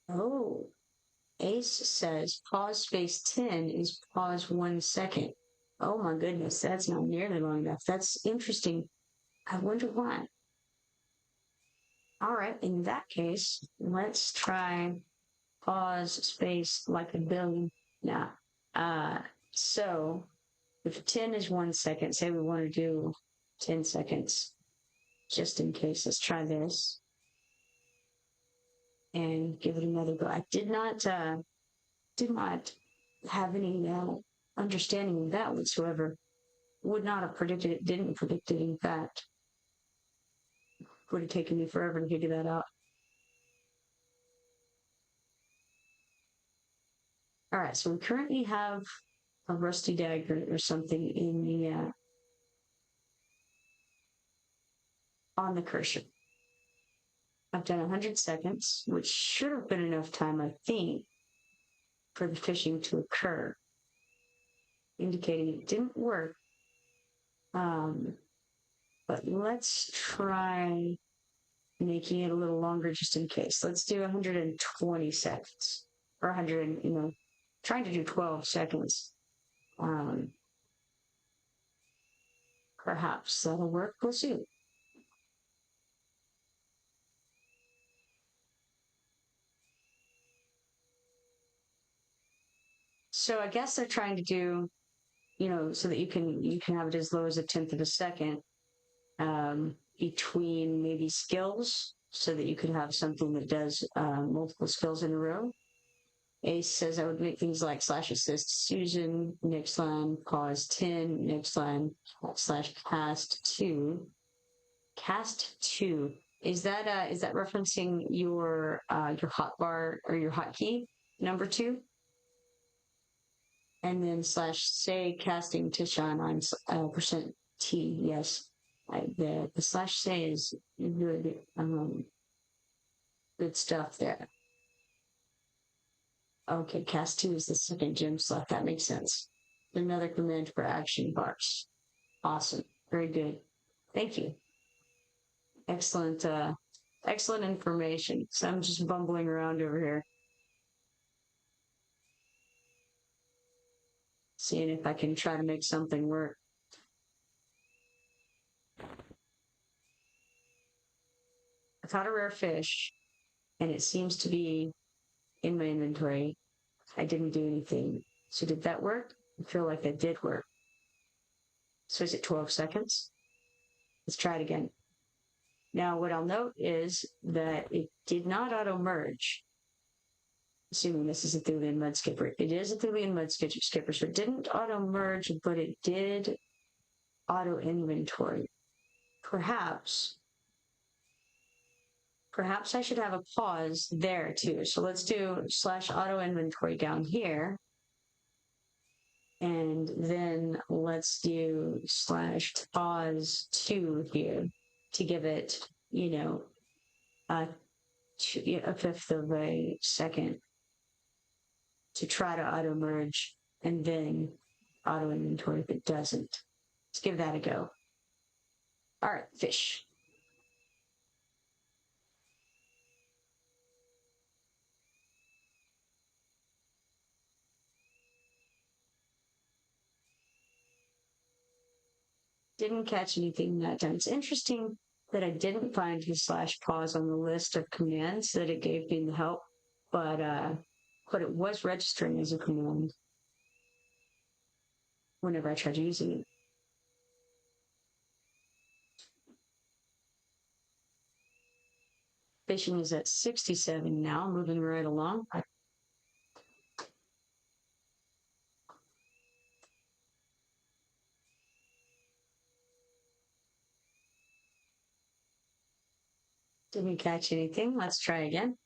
Oh, Ace says pause space 10 is pause 1 second. Oh my goodness, that's not nearly long enough. That's interesting. I wonder why. All right, in that case, let's try pause space like a billion. Now, so if 10 is 1 second, say we want to do 10 seconds, just in case, let's try this and give it another go. I did not have any understanding of that whatsoever. Would not have predicted it, didn't predict it, in fact. Would have taken me forever to figure that out. All right, so we currently have a rusty dagger or something in the on the cursor. I've done 100 seconds, which should have been enough time, I think, for the phishing to occur, indicating it didn't work. But let's try making it a little longer just in case. Let's do 120 seconds, or 100, trying to do 12 seconds. Perhaps that'll work. We'll see. So I guess they're trying to do, so that you can have it as low as a tenth of a second between maybe skills, so that you could have something that does multiple skills in a row. Ace says I would make things like slash assist Susan, next line, pause 10, next line, slash cast 2. Cast 2. Is that referencing your hotbar or your hotkey number 2? And then slash say casting Tishan on percent T, yes. The slash say is good, good stuff there. Okay, cast 2 is the second gem slot. That makes sense. Another command for action bars. Awesome. Very good. Thank you. Excellent, excellent information. So I'm just bumbling around over here, seeing if I can try to make something work. I caught a rare fish, and it seems to be in my inventory. I didn't do anything. So did that work? I feel like that did work. So is it 12 seconds? Let's try it again. Now, what I'll note is that it did not auto-merge, assuming this is a Thulian Mud Skipper. It is a Thulian Mud Skipper, so it didn't auto-merge, but it did auto-inventory. Perhaps I should have a pause there too. So let's do slash auto-inventory down here. And then let's do slash pause 2 here to give it, a fifth of a second to try to auto merge, and then auto inventory if it doesn't. Let's give that a go. All right, fish. Didn't catch anything that time. It's interesting that I didn't find his slash pause on the list of commands that it gave me in the help. but it was registering as a command whenever I tried using it. Fishing is at 67 now, moving right along. Didn't catch anything. Let's try again.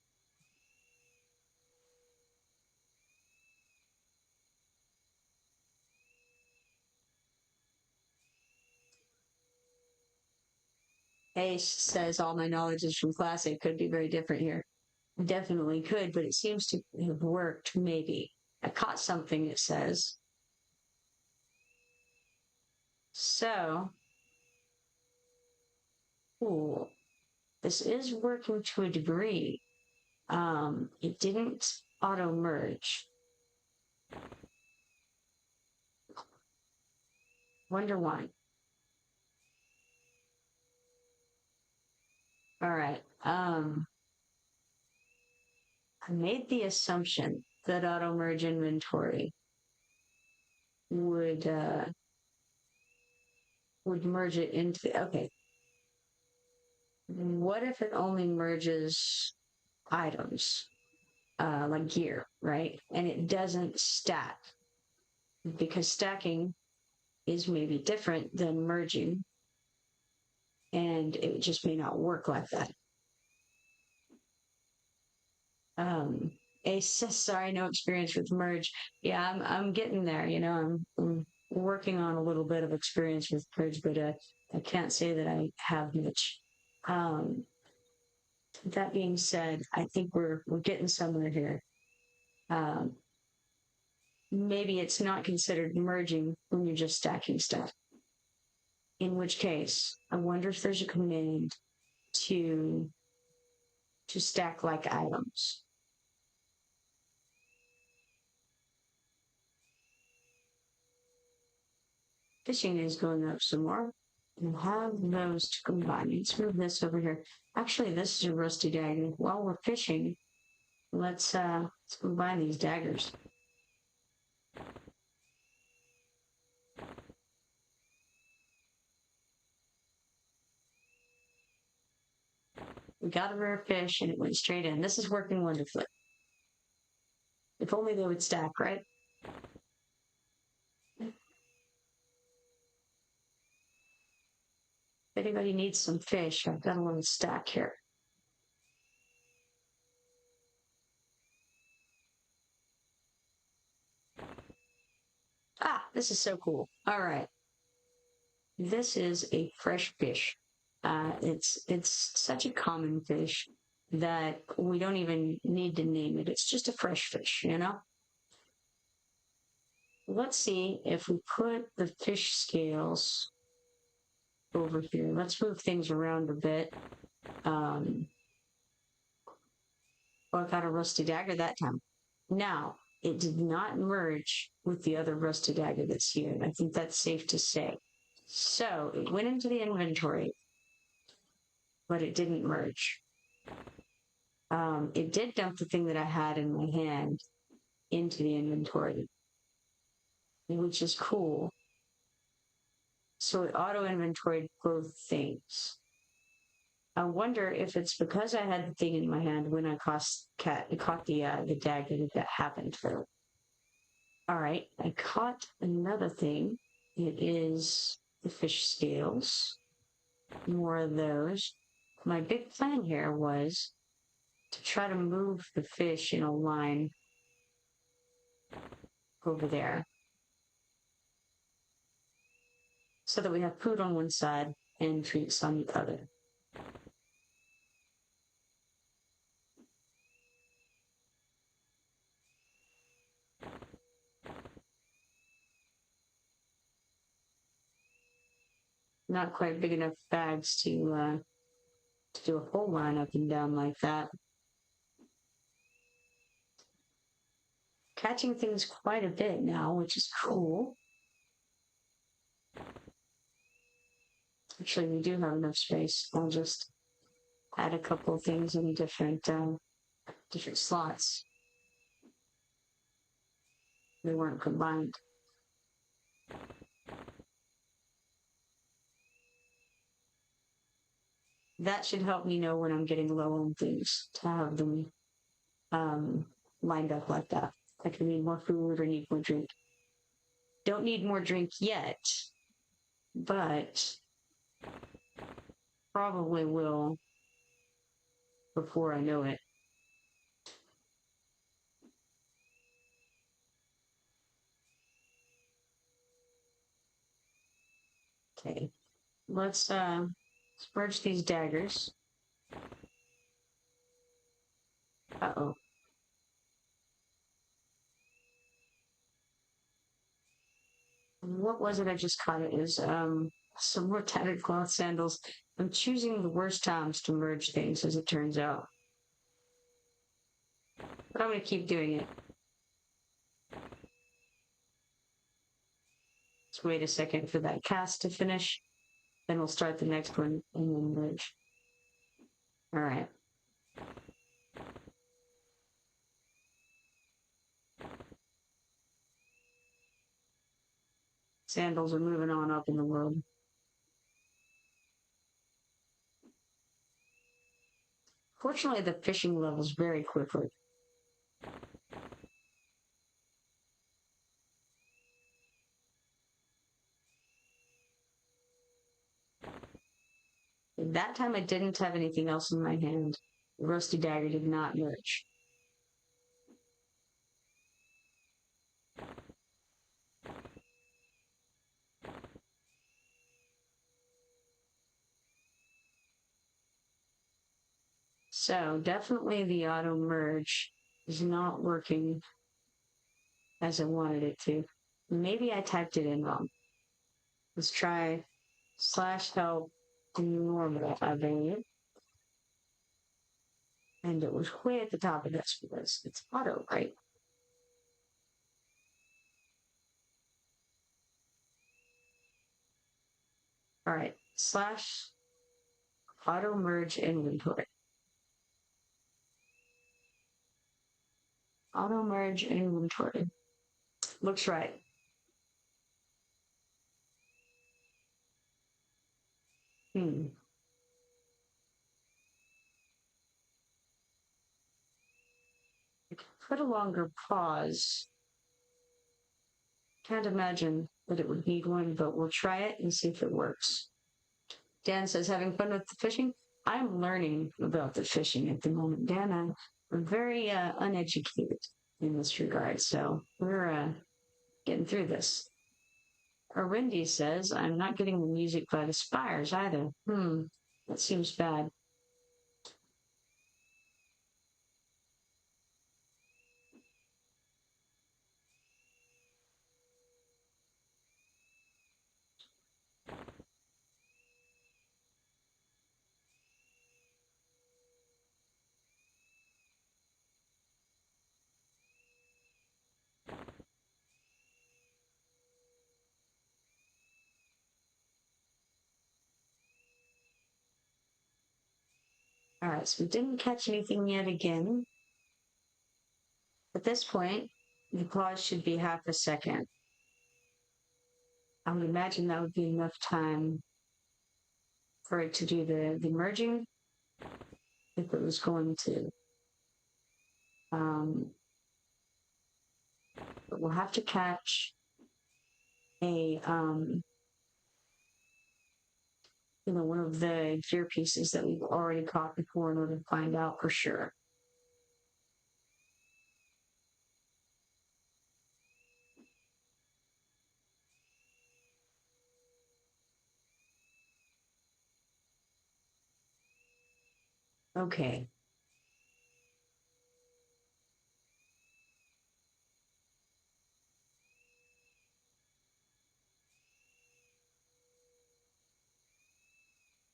Ace says all my knowledge is from Classic. Could be very different here. Definitely could, but it seems to have worked, maybe. I caught something, it says. So, cool. This is working to a degree. It didn't auto merge. Wonder why. All right. I made the assumption that auto merge inventory would merge it into, okay. What if it only merges items, like gear, right? And it doesn't stack, because stacking is maybe different than merging, and it just may not work like that. Ace says, sorry, no experience with merge. Yeah, I'm getting there. You know, I'm working on a little bit of experience with merge, but I can't say that I have much. That being said, I think we're getting somewhere here. Maybe it's not considered merging when you're just stacking stuff. In which case, I wonder if there's a command to stack like items. Fishing is going up some more. And have those to combine. Let's move this over here. Actually, this is a rusty dagger. While we're fishing, let's combine these daggers. We got a rare fish and it went straight in. This is working wonderfully. If only they would stack, right? If anybody needs some fish, I've got a little stack here. Ah, this is so cool. All right. This is a fresh fish. It's such a common fish that we don't even need to name it. It's just a fresh fish, you know? Let's see if we put the fish scales over here. Let's move things around a bit. Oh, I got a rusty dagger that time. Now, it did not merge with the other rusty dagger that's here. I think that's safe to say. So it went into the inventory, but it didn't merge. It did dump the thing that I had in my hand into the inventory, which is cool. So it auto-inventoried both things. I wonder if it's because I had the thing in my hand when I caught the dagger that happened to. All right, I caught another thing. It is the fish scales. More of those. My big plan here was to try to move the fish in a line over there, so that we have food on one side and treats on the other. Not quite big enough bags to do a whole line up and down like that. Catching things quite a bit now, which is cool. Actually, we do have enough space. I'll just add a couple of things in different different slots. They weren't combined. That should help me know when I'm getting low on things to have them lined up like that. I can need more food or need more drink. Don't need more drink yet, but probably will before I know it. Okay, let's merge these daggers. Uh-oh. What was it I just caught? It was some more tattered cloth sandals. I'm choosing the worst times to merge things, as it turns out. But I'm going to keep doing it. Let's wait a second for that cast to finish. Then we'll start the next one and then merge. All right. Sandals are moving on up in the world. Fortunately, the fishing levels very quickly. That time I didn't have anything else in my hand. The rusty dagger did not merge. So definitely the auto merge is not working as I wanted it to. Maybe I typed it in wrong. Let's try /help normal, I believe. And it was way at the top of this because it's auto, right? All right, /auto merge inventory. Auto merge inventory. Looks right. I put a longer pause. Can't imagine that it would need one, but we'll try it and see if it works. Dan says, having fun with the fishing? I'm learning about the fishing at the moment, Dan. I'm very uneducated in this regard, so we're getting through this. Arindy says, I'm not getting the music by the spires either. That seems bad. All right, so we didn't catch anything yet again. At this point, the pause should be half a second. I would imagine that would be enough time for it to do the merging if it was going to. But we'll have to catch a, one of the gear pieces that we've already caught before in order to find out for sure. Okay.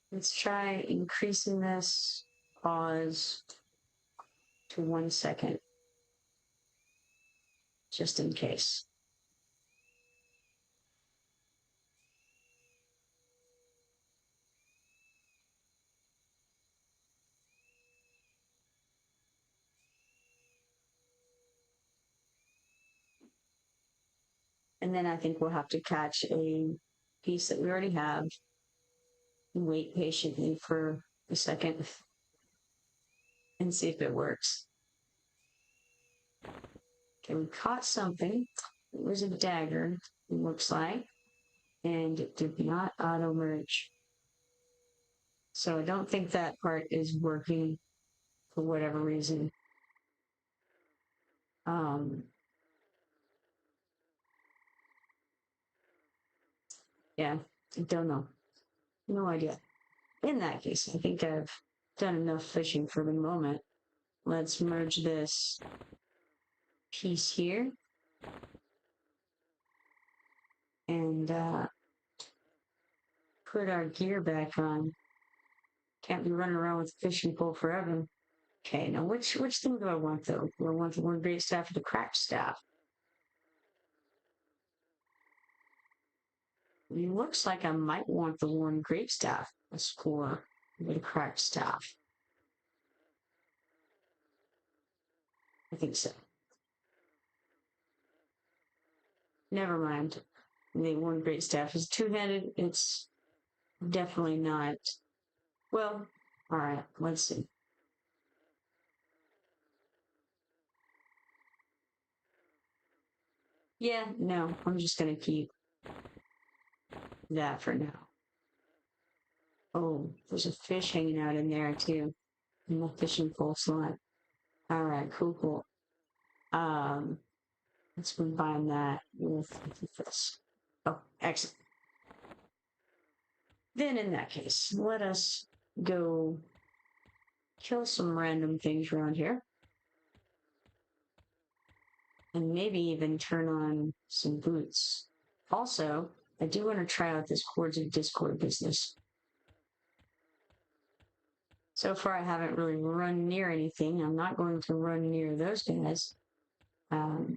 Let's try increasing this pause to 1 second, just in case. And then I think we'll have to catch a piece that we already have and wait patiently for a second and see if it works. Okay, we caught something. It was a dagger, it looks like, and it did not auto merge. So I don't think that part is working for whatever reason. Yeah, I don't know. No idea. In that case, I think I've done enough fishing for the moment. Let's merge this piece here. And put our gear back on. Can't be running around with a fishing pole forever. Okay, now which thing do I want though? Do I want the one great staff or the cracked staff? It looks like I might want the one great staff. Let's score the cracked staff. I think so. Never mind. The one great staff is two-handed. It's definitely not. Well, all right. Let's see. Yeah, no, I'm just gonna keep that for now. Oh, there's a fish hanging out in there too. In the fishing pole slot. All right, cool. Let's combine that with this. Oh, excellent. Then in that case, let us go kill some random things around here. And maybe even turn on some boots. Also, I do want to try out this Chords of Discord business. So far, I haven't really run near anything. I'm not going to run near those guys. Let's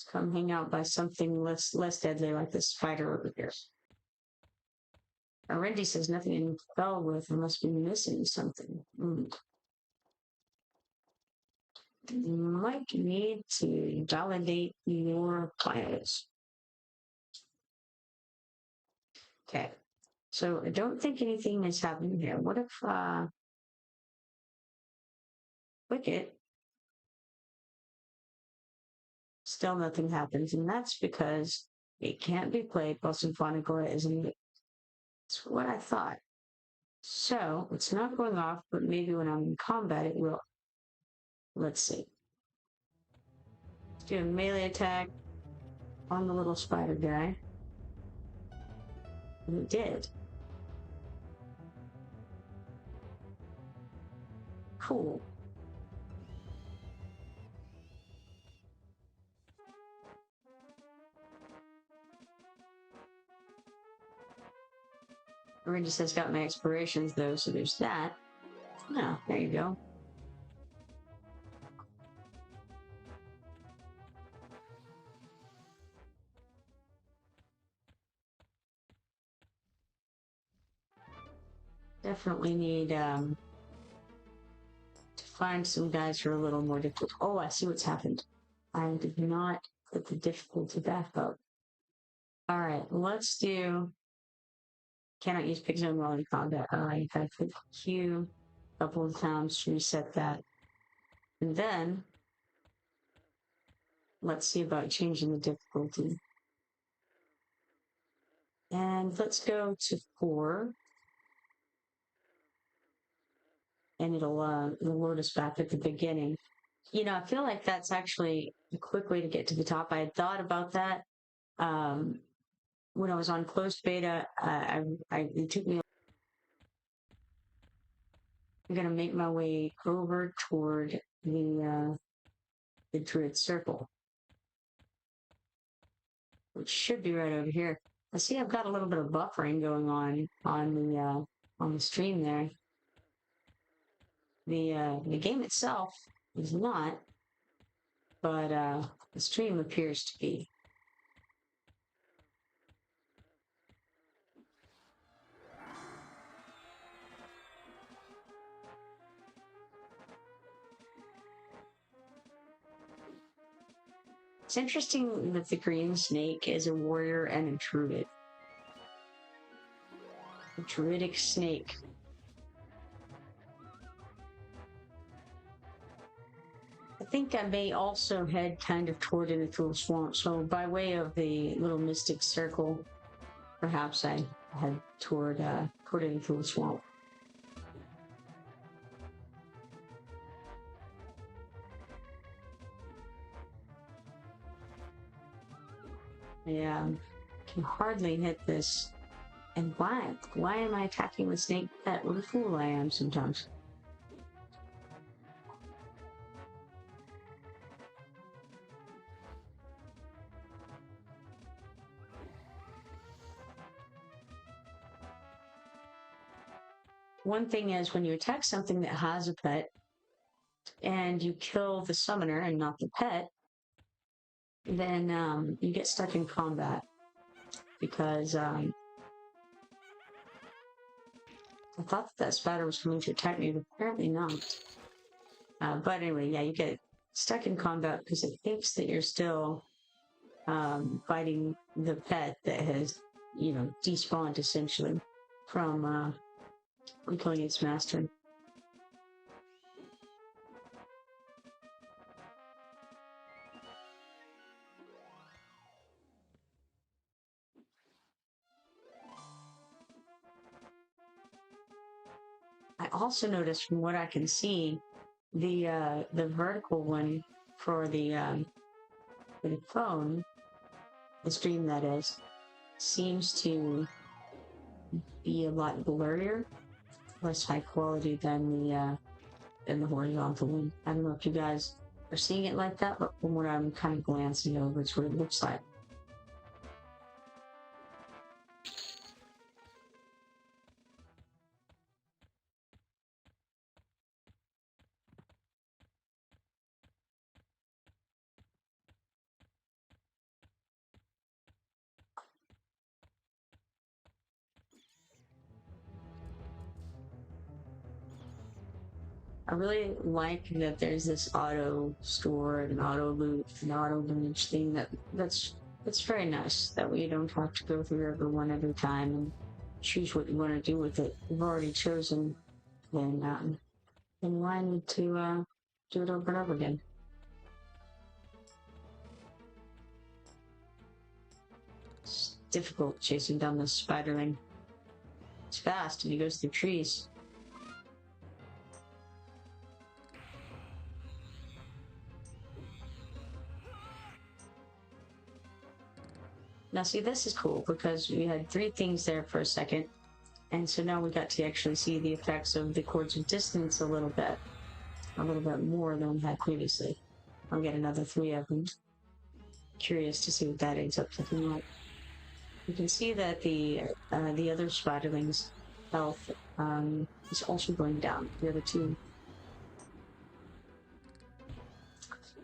come hang out by something less deadly like this spider over here. Randy says nothing in spell with. I must be missing something. You might need to validate your files. Okay. So I don't think anything is happening here. What if click it? Still nothing happens, and that's because it can't be played while Symphonic Aura isn't it? That's what I thought. So it's not going off, but maybe when I'm in combat it will. Let's see. Let's do a melee attack on the little spider guy. And it did. Cool. Randy says got my expirations though, so there's that. No, there you go. Definitely need to find some guys who are a little more difficult. Oh, I see what's happened. I did not put the difficulty back up. All right, let's do. Cannot use pick zone while in combat. I have to Q a couple of times to reset that. And then let's see about changing the difficulty. And let's go to 4. And it'll load us back at the beginning. You know, I feel like that's actually a quick way to get to the top. I had thought about that when I was on closed beta. It took me. I'm gonna make my way over toward the Druid Circle, which should be right over here. I see I've got a little bit of buffering going on the stream there. The game itself is not, but the stream appears to be. It's interesting that the green snake is a warrior and a druid. A druidic snake. I think I may also head kind of toward an Ithul swamp, so by way of the little mystic circle, perhaps I head toward an Ithul swamp. Yeah, can hardly hit this. And why? Why am I attacking the snake pet? What a fool I am sometimes. One thing is when you attack something that has a pet and you kill the summoner and not the pet, then you get stuck in combat because I thought that spider was coming to attack me, but apparently not. But anyway, yeah, you get stuck in combat because it thinks that you're still fighting the pet that has, despawned essentially from killing its master. I also noticed from what I can see, the vertical one for the phone, the stream that is, seems to be a lot blurrier, less high quality than the horizontal one. I don't know if you guys are seeing it like that, but from what I'm kind of glancing over, it's what it looks like. I really like that there's this auto store and auto loot and auto manage thing that's very nice. That way you don't have to go through every one every time and choose what you want to do with it. You've already chosen, then why need to do it over and over again? It's difficult chasing down this spiderling. It's fast and he goes through trees. Now see, this is cool because we had 3 things there for a second, and so now we got to actually see the effects of the chords of distance a little bit more than we had previously. I'll get another 3 of them. Curious to see what that ends up looking like. You can see that the other spiderling's health is also going down. The other 2.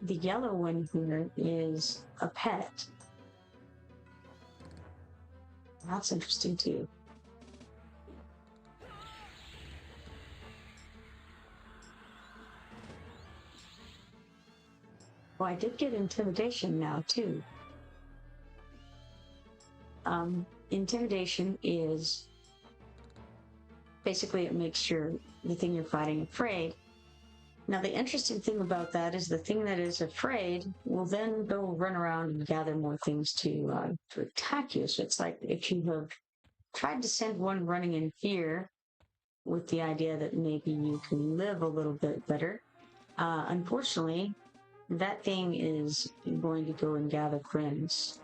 The yellow one here is a pet. That's interesting too. Well, I did get intimidation now too. Intimidation is basically it makes the thing you're fighting afraid. Now, the interesting thing about that is the thing that is afraid will then go run around and gather more things to attack you. So it's like if you have tried to send one running in fear with the idea that maybe you can live a little bit better, unfortunately, that thing is going to go and gather friends.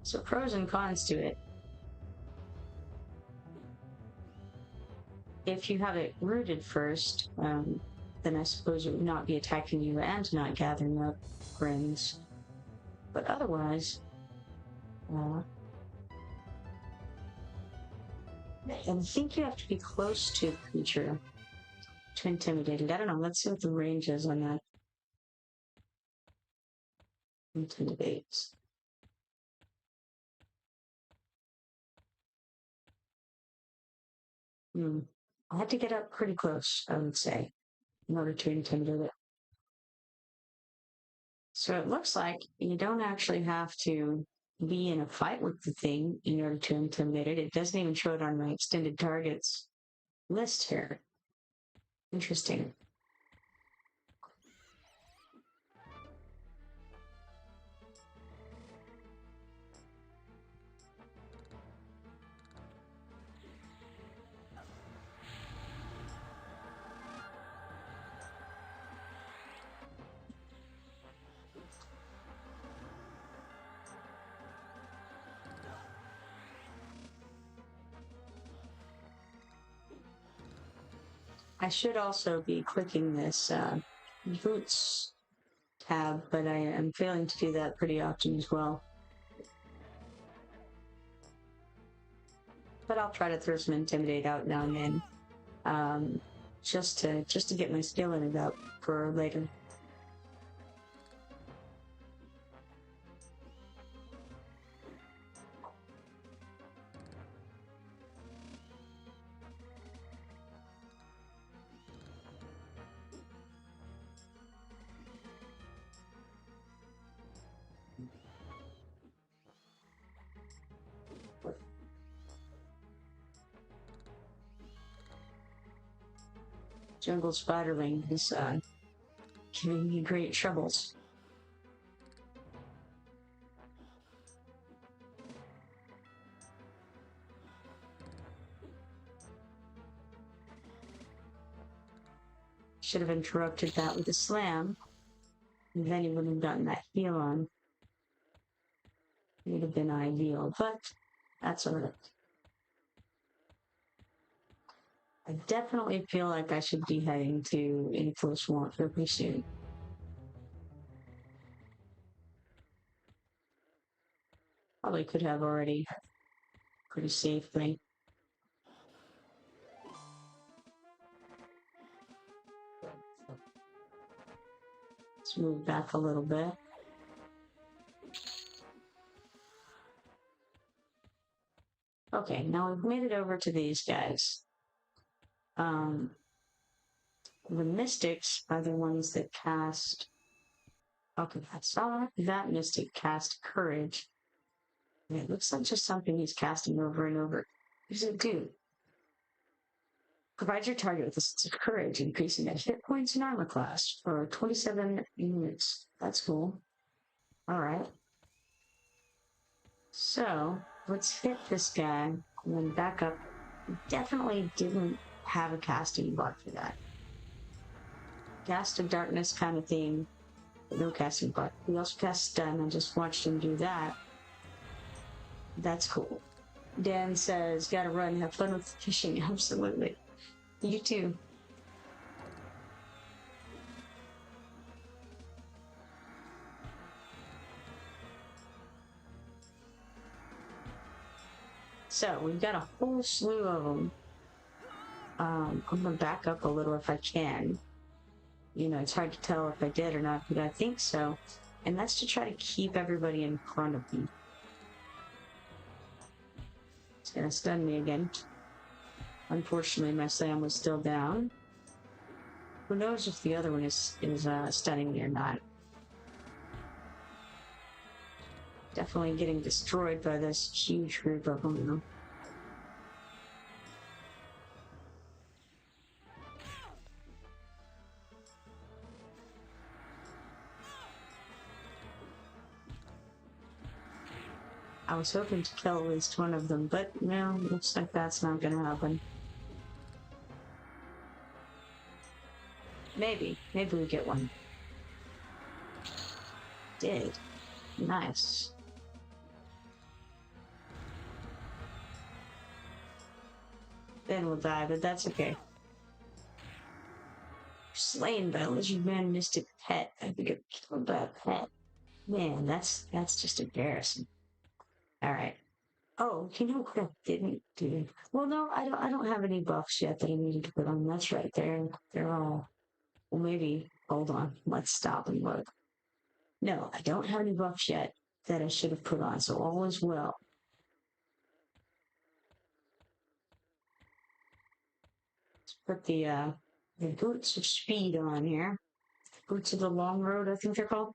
So pros and cons to it. If you have it rooted first, then I suppose it would not be attacking you and not gathering up friends. But otherwise, I think you have to be close to the creature to intimidate it. I don't know. Let's see what the range is on that. Intimidates. I had to get up pretty close, I would say, in order to intimidate it. So it looks like you don't actually have to be in a fight with the thing in order to intimidate it. It doesn't even show it on my extended targets list here. Interesting. I should also be clicking this boots tab, but I am failing to do that pretty often as well. But I'll try to throw some intimidate out now and then, just to get my skill in it up for later. Jungle Spiderling is giving me great troubles. Should have interrupted that with a slam, and then he wouldn't have gotten that heal on. It would have been ideal, but that's alright. I definitely feel like I should be heading to Inflow Swamp pretty soon. Probably could have already pretty safely. Let's move back a little bit. Okay, now we've made it over to these guys. The Mystics are the ones that cast... Okay, I saw that Mystic cast Courage. It looks like just something he's casting over and over. What does it do? Provide your target with a sense of courage, increasing their hit points and armor class for 27 units. That's cool. Alright. So, let's hit this guy and then back up. Definitely didn't have a casting bot for that. Cast of Darkness kind of thing. No casting bot. He also cast Stun. I just watched him do that. That's cool. Dan says, gotta run, have fun with fishing. Absolutely. You too. So, we've got a whole slew of them. I'm gonna back up a little if I can. You know, it's hard to tell if I did or not, but I think so. And that's to try to keep everybody in front of me. It's gonna stun me again. Unfortunately, my slam was still down. Who knows if the other one is stunning me or not. Definitely getting destroyed by this huge group of them, though. I was hoping to kill at least one of them, but no, looks like that's not gonna happen. Maybe we get one. Did. Nice. Then we'll die, but that's okay. Slain by a lizard man mystic pet. I think it killed by a pet. Man, that's just embarrassing. Alright. Oh, you know what I didn't do? Well, no, I don't have any buffs yet that I needed to put on. That's right. They're all... Well, maybe... Hold on. Let's stop and look. No, I don't have any buffs yet that I should have put on, so all is well. Put the boots of speed on here. Boots of the long road, I think they're called.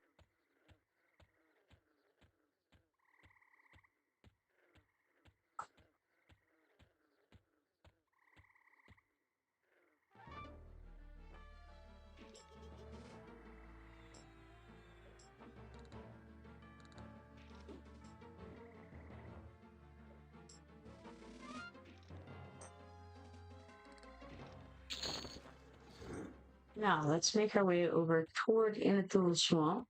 Now, let's make our way over toward Inatul Swamp.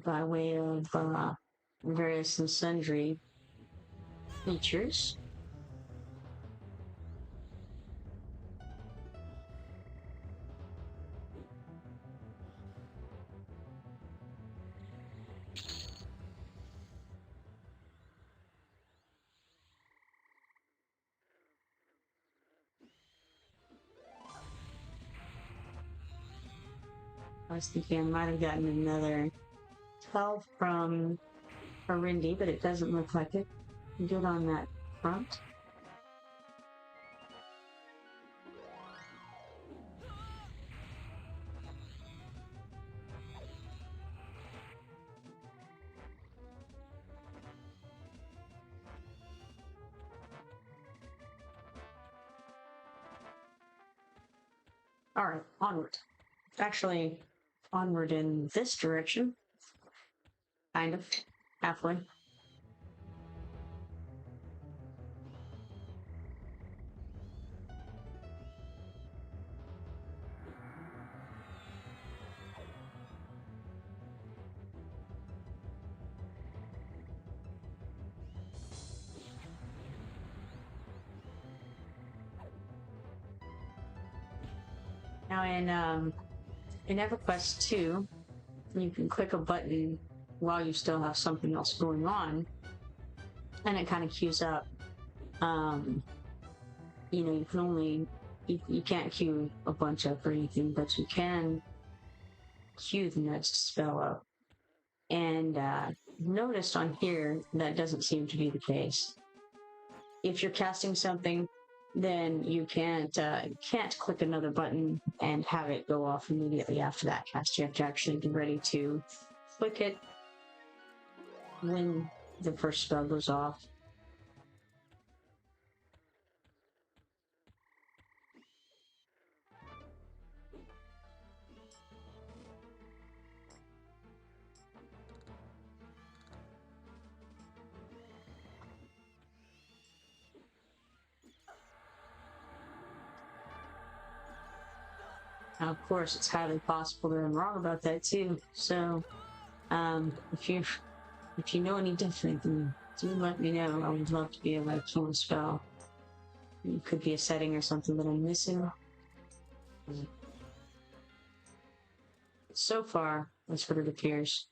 By way of various and sundry features. I was thinking I might have gotten another 12 from Harindi, but it doesn't look like it. Good on that front. All right, onward. Actually, onward in this direction. Kind of. Halfway. Now in Everquest 2, you can click a button while you still have something else going on, and it kind of queues up. You know, you can only you can't queue a bunch up or anything, but you can queue the next spell up. And noticed on here that doesn't seem to be the case. If you're casting something, then you can't click another button and have it go off immediately after that cast. You have to actually be ready to click it when the first spell goes off. Now, of course, it's highly possible that I'm wrong about that too. So, if you know any different, then do let me know. I would love to be able to kill a spell. It could be a setting or something that I'm missing. So far, that's what it appears.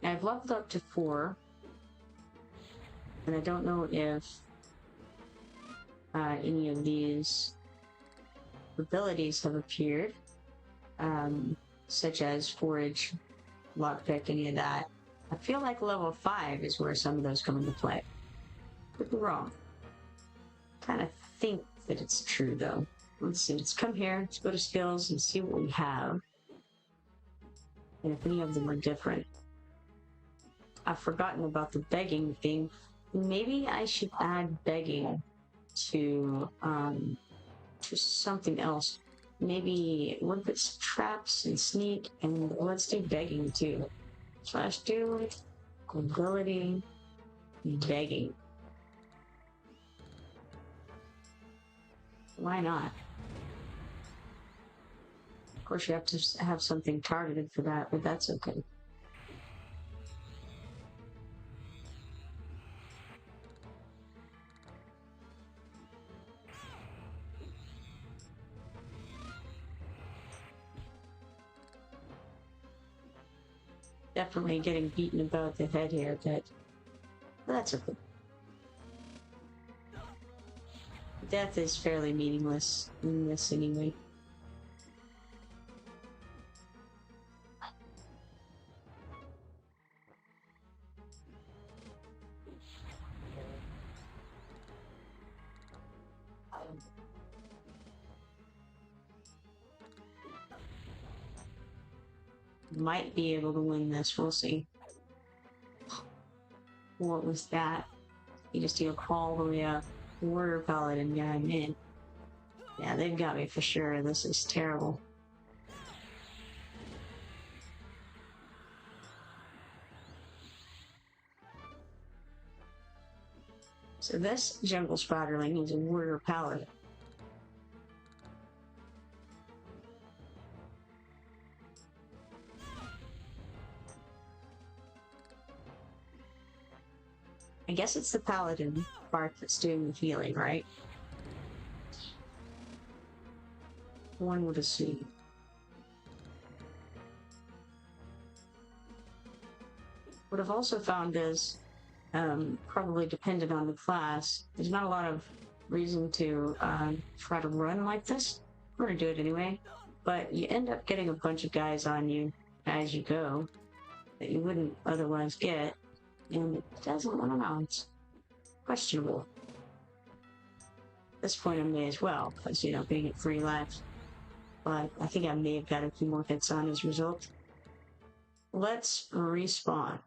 I've leveled up to 4, and I don't know if any of these abilities have appeared, such as forage, lockpick, any of that. I feel like level 5 is where some of those come into play. Could be wrong. Kind of think that it's true though. Let's see, let's come here, let's go to skills and see what we have. And if any of them are different. I've forgotten about the begging thing. Maybe I should add begging to something else. Maybe we'll put some traps and sneak, and let's do begging too. Slash do ability begging. Why not? Of course, you have to have something targeted for that, but that's okay. Definitely getting beaten about the head here, but that's okay. Death is fairly meaningless in this anyway. Might be able to win this, we'll see. What was that? You just do a call the way up. Warrior Paladin, yeah, I'm in. Yeah, they've got me for sure. This is terrible. So this jungle spiderling is a warrior paladin. I guess it's the paladin part that's doing the healing, right? One would assume. What I've also found is, probably dependent on the class, there's not a lot of reason to try to run like this. I'm gonna do it anyway, but you end up getting a bunch of guys on you as you go that you wouldn't otherwise get, and it doesn't, I don't know, it's questionable. At this point I may as well, because, you know, being at 3 lives. But I think I may have got a few more hits on as a result. Let's respawn.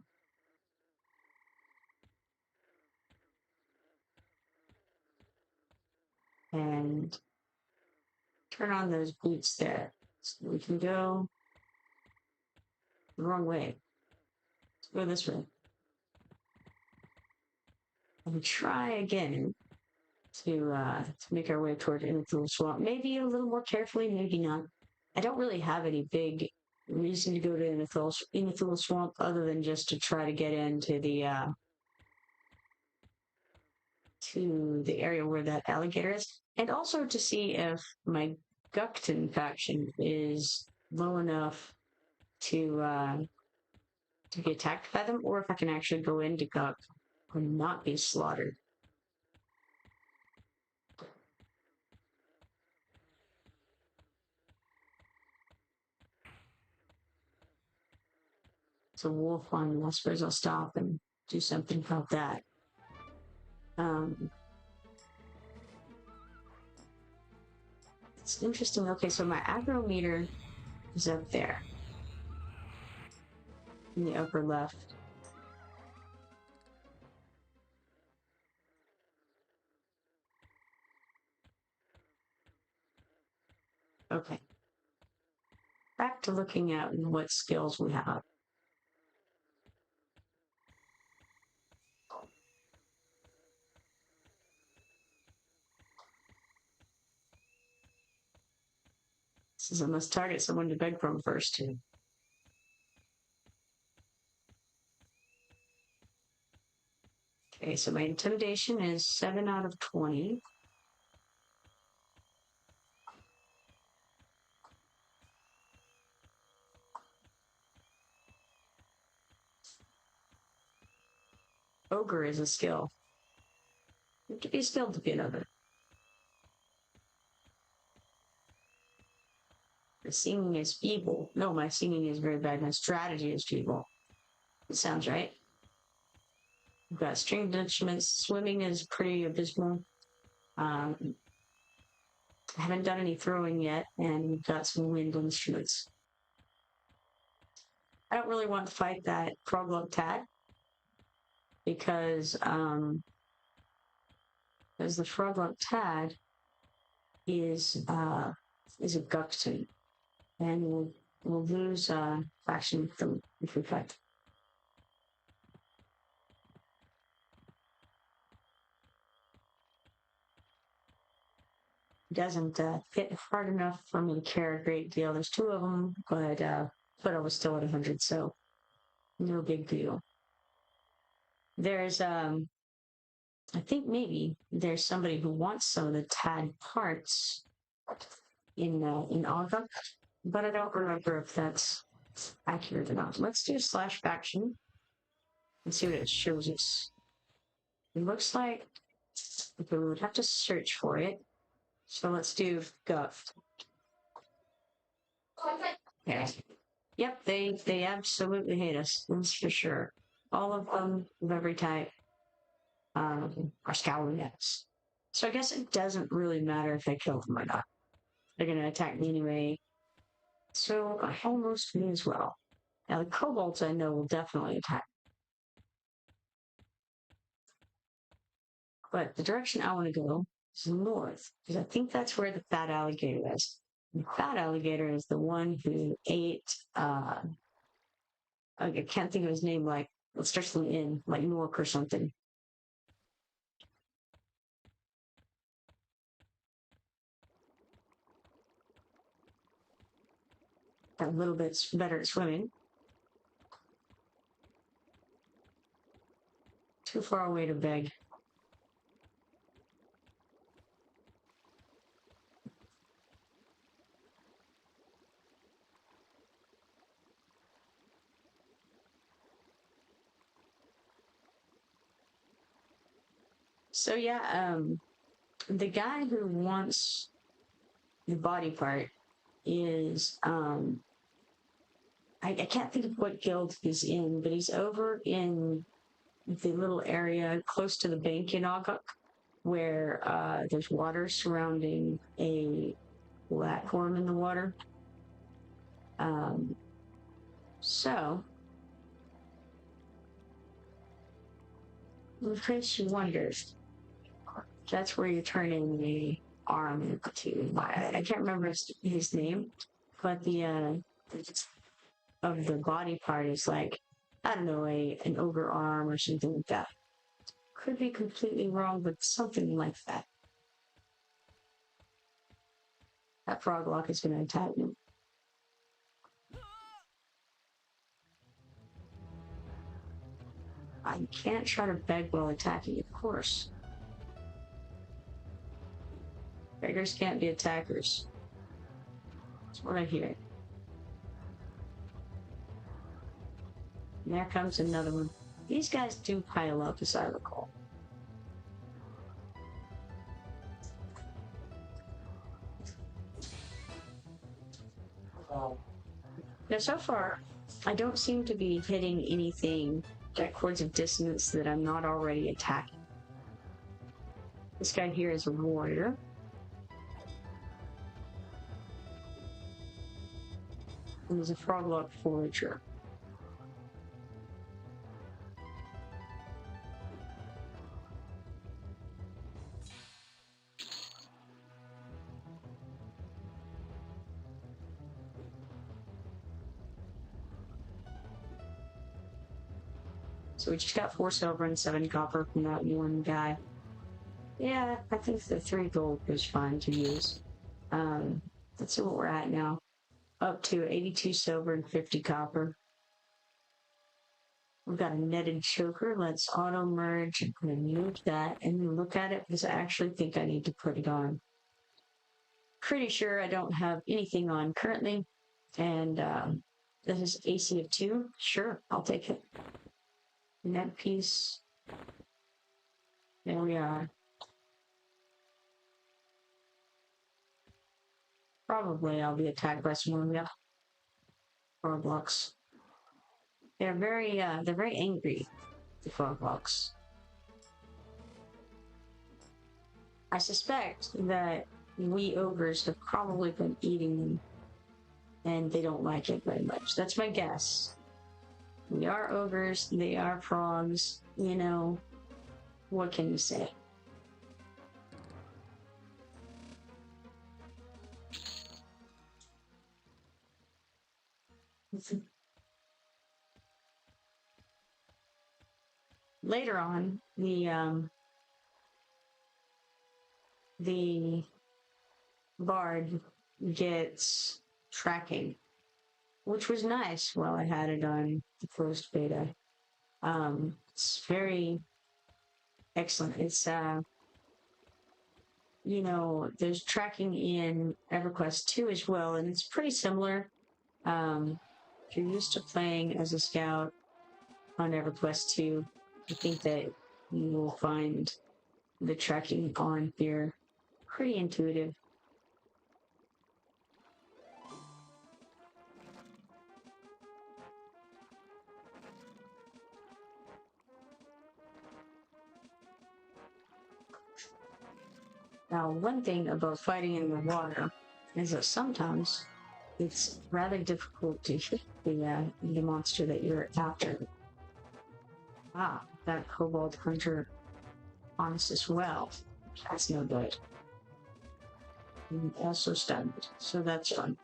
And turn on those boots there. So we can go the wrong way. Let's go this way. And try again to make our way toward Innital Swamp. Maybe a little more carefully, maybe not. I don't really have any big reason to go to Innital Swamp other than just to try to get into the area where that alligator is, and also to see if my Gukton faction is low enough to be attacked by them, or if I can actually go into Guk and not be slaughtered. It's a wolf one. I suppose I'll stop and do something about that. It's interesting. Okay, so my aggro meter is up there in the upper left. Okay. Back to looking at what skills we have. This is I must target someone to beg from first too. Okay, so my intimidation is 7 out of 20. Ogre is a skill. You have to be skilled to be an ogre. My singing is feeble. No, my singing is very bad. My strategy is feeble. It sounds right. I've got stringed instruments. Swimming is pretty abysmal. I haven't done any throwing yet, and we've got some wind instruments. I don't really want to fight that Froglock Tad because the Froglock Tad is a Gukton, and we'll lose faction with them if we fight. Doesn't hit hard enough for me to care a great deal. There's 2 of them, but I was still at 100, so no big deal. There's I think maybe there's somebody who wants some of the Tad parts in Ogre, but I don't remember if that's accurate or not. Let's do /faction and see what it shows us. It looks like but we would have to search for it. So let's do Guff. Yeah. Yep, they absolutely hate us. That's for sure. All of them of every type are scouring at us. So I guess it doesn't really matter if I kill them or not. They're gonna attack me anyway. So almost me as well. Now the kobolds I know will definitely attack. But the direction I want to go is north, because I think that's where the fat alligator is. The fat alligator is the one who ate I can't think of his name, like it starts with an N, like Nork or something. Got a little bit better at swimming. Too far away to beg. So yeah, the guy who wants the body part is I can't think of what guild he's in, but he's over in the little area close to the bank in Ogre, where there's water surrounding a platform in the water. So, in case you wondered, that's where you turn in the arm to. I can't remember his name, but the of the body part is like, I don't know, an ogre arm or something like that. Could be completely wrong, but something like that. That frog lock is going to attack me. I can't try to beg while attacking, of course. Beggars can't be attackers. That's what I hear. And there comes another one. These guys do pile up, as I recall. Now, so far, I don't seem to be hitting anything at chords of dissonance that I'm not already attacking. This guy here is a warrior. And he's a froglock forager. So we just got 4 silver and 7 copper from that one guy. Yeah, I think the 3 gold was fine to use. Let's see what we're at now. Up to 82 silver and 50 copper. We've got a netted choker. Let's auto merge and move that and look at it because I actually think I need to put it on. Pretty sure I don't have anything on currently. And this is AC of 2. Sure, I'll take it. Net piece. There we are. Probably I'll be attacked by some of them. Frog blocks. They're very angry, the frog blocks. I suspect that we ogres have probably been eating them, and they don't like it very much. That's my guess. We are ogres, they are frogs, you know, what can you say? Later on, the bard gets tracking, which was nice while I had it on the first beta. It's very excellent. It's you know, there's tracking in Everquest 2 as well, and it's pretty similar. If you're used to playing as a scout on Everquest 2, I think that you will find the trekking on here. Pretty intuitive. Now, one thing about fighting in the water is that sometimes it's rather difficult to hit the monster that you're after. Ah, that kobold hunter on us as well. That's no good. And also stunned, so that's fun.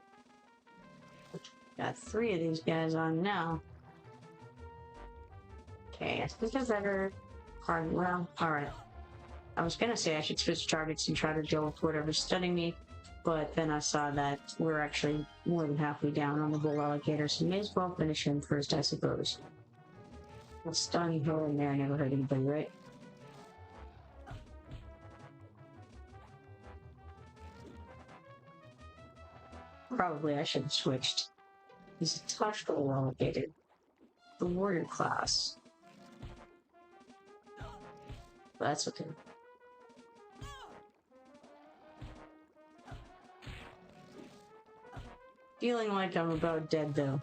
Got 3 of these guys on now. Okay, I think I better. Well, alright. I was gonna say I should switch targets and try to deal with whatever's stunning me, but then I saw that we're actually more than halfway down on the bull alligator, so may as well finish him first, I suppose. A stun here and there never hurt anybody, right? Probably I should have switched. He's a tough bull alligator. The warrior class. But that's okay. Feeling like I'm about dead, though.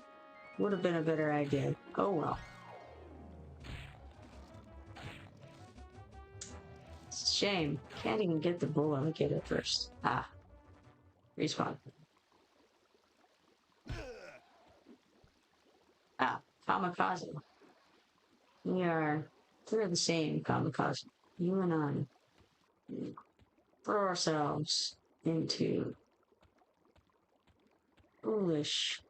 Would have been a better idea. Oh well. It's a shame. Can't even get the bull alligator first. Ah. Respawn. Ah. Kamikaze. We're the same, Kamikaze. You and I throw ourselves into foolish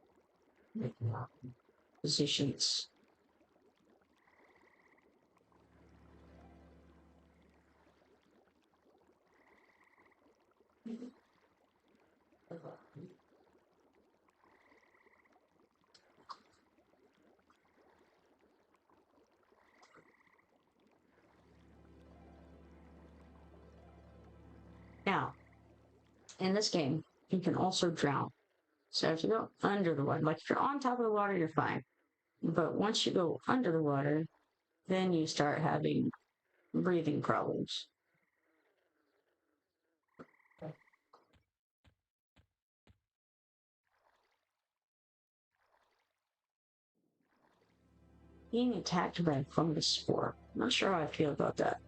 positions. Now, in this game, you can also drown. So if you go under the water, like if you're on top of the water, you're fine. But once you go under the water, then you start having breathing problems. Being attacked by a fungus spore. I'm not sure how I feel about that.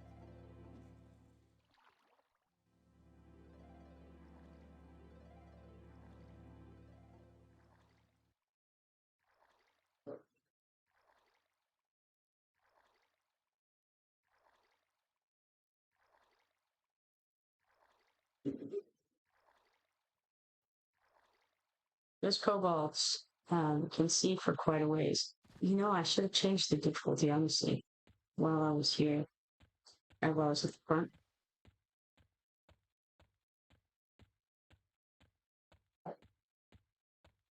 Those kobolds can see for quite a ways. You know, I should have changed the difficulty, honestly, while I was here, or while I was at the front.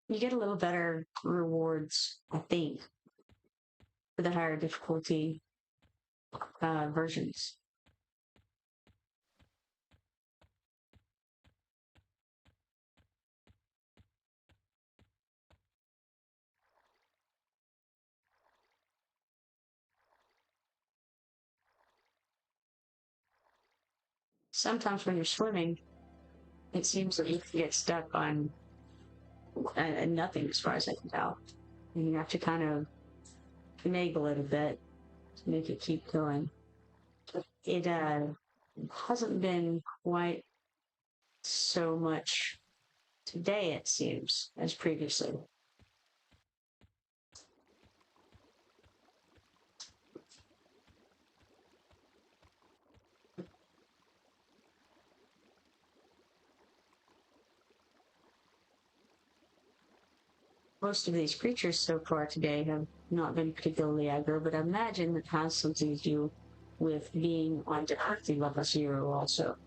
You get a little better rewards, I think, for the higher difficulty versions. Sometimes when you're swimming, it seems that you can get stuck on nothing as far as I can tell. And you have to kind of finagle it a bit to make it keep going. It hasn't been quite so much today, it seems, as previously. Most of these creatures so far today have not been particularly aggro, but I imagine it has something to do with being on difficulty level 0 also.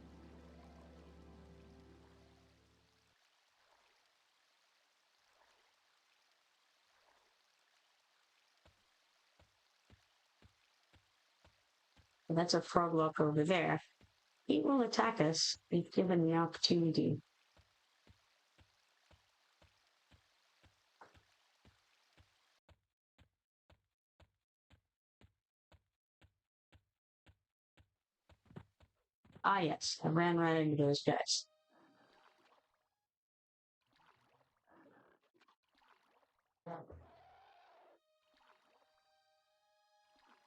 And that's a froglock over there. He will attack us if given the opportunity. Ah, yes, I ran right into those guys.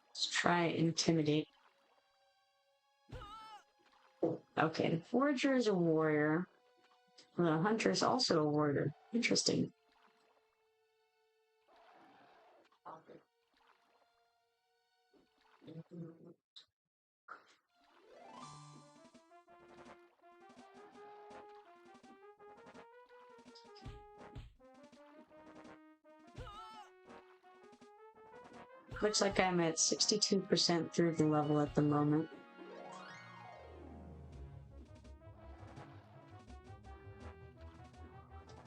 Let's try intimidate. Okay, the forager is a warrior. The hunter is also a warrior. Interesting. Looks like I'm at 62% through the level at the moment.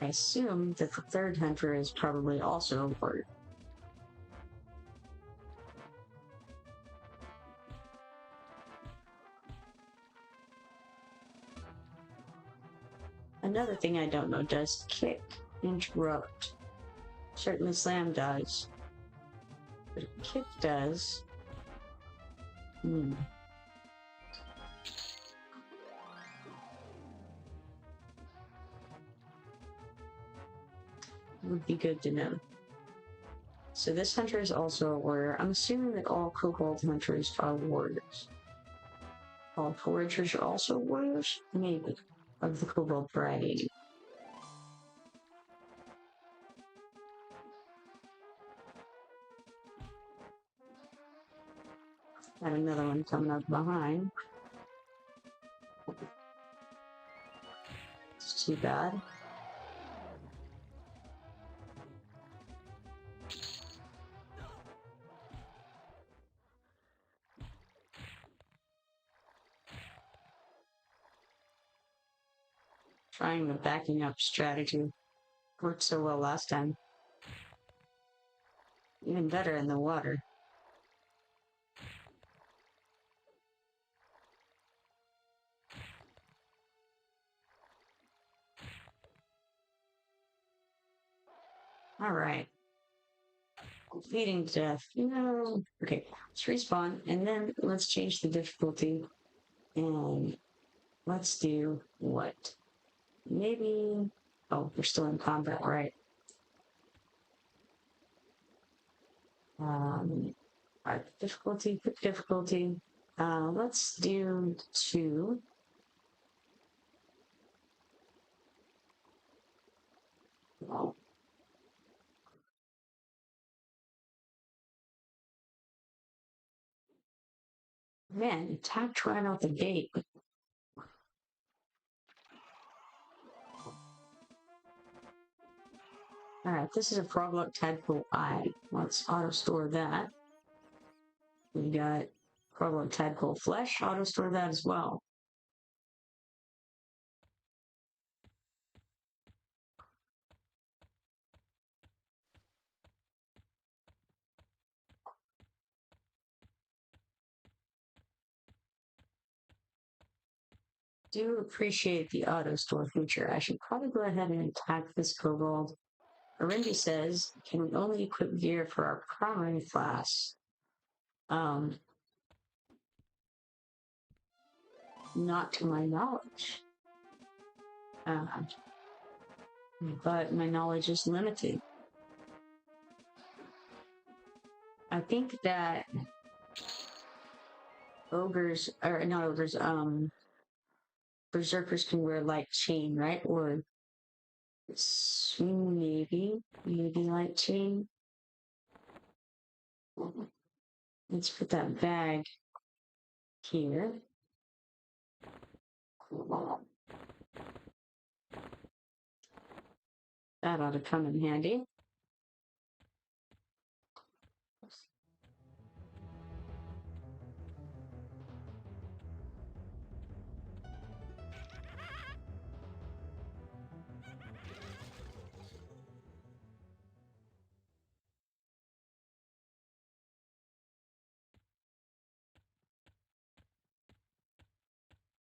I assume that the third hunter is probably also a warrior. Another thing I don't know, does kick interrupt? Certainly slam does. But kick does. Would be good to know. So this hunter is also a warrior. I'm assuming that all kobold hunters are warriors. All foragers are also warriors? Maybe. Of the kobold variety. Got another one coming up behind. It's too bad. Trying the backing up strategy. Worked so well last time. Even better in the water. Alright. Feeding to death. No. Okay, let's respawn, and then let's change the difficulty. And let's do what? Maybe... Oh, we're still in combat, right? Alright, difficulty, quick difficulty. Let's do 2. Oh. Man, attacked right out the gate. Alright, this is a Froglock Tadpole Eye. Let's auto-store that. We got Froglock Tadpole Flesh, auto-store that as well. Do appreciate the auto-store feature. I should probably go ahead and attack this kobold. Arendi says, can we only equip gear for our primary class? Not to my knowledge. But my knowledge is limited. I think that ogres, or not ogres, berserkers can wear light chain, right? Or maybe light chain. Let's put that bag here. That ought to come in handy.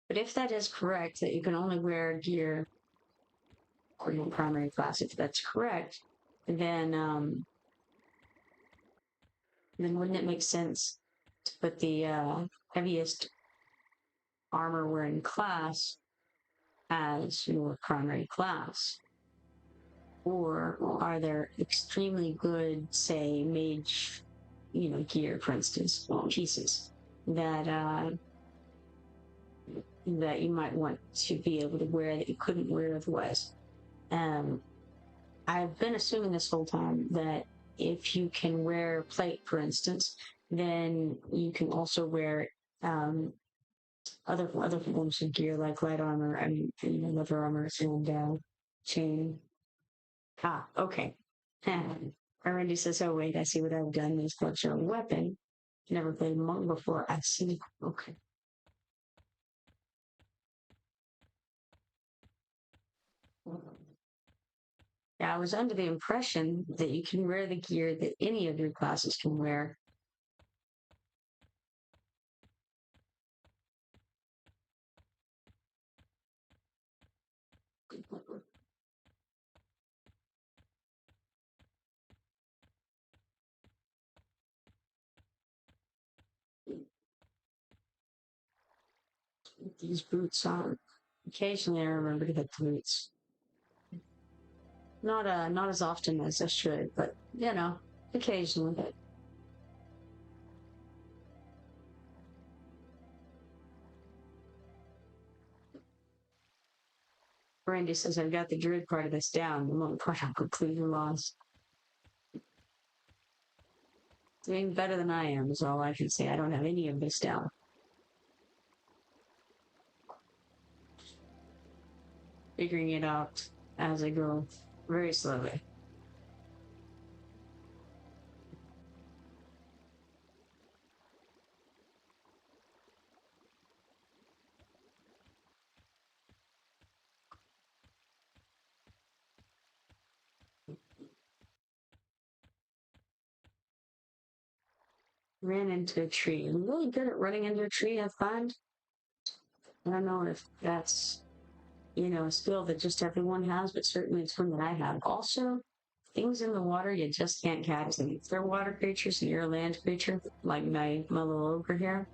But if that is correct, that you can only wear gear for your primary class, if that's correct, then wouldn't it make sense to put the heaviest armor wearing class as your primary class? Or are there extremely good, say, mage, gear, for instance, pieces that that you might want to be able to wear that you couldn't wear otherwise? I've been assuming this whole time that if you can wear plate, for instance, then you can also wear other forms of gear like light armor, leather armor, and chain. Ah, okay. Randy says, "Oh wait, I see what I've done. Is collection a weapon. Never played monk before. I see. Okay." Yeah, I was under the impression that you can wear the gear that any of your classes can wear. These boots on. Occasionally, I remember to hit the boots. Not as often as I should, but occasionally. Randy says, "I've got the druid part of this down. The monk part I'm completely lost." Doing better than I am is all I can say. I don't have any of this down. Figuring it out as I go, very slowly. Ran into a tree. I'm really good at running into a tree, I find. I don't know if that's, a skill that just everyone has, but certainly it's one that I have. Also, things in the water, you just can't catch them. If they're water creatures and you're a land creature, like my little ogre here,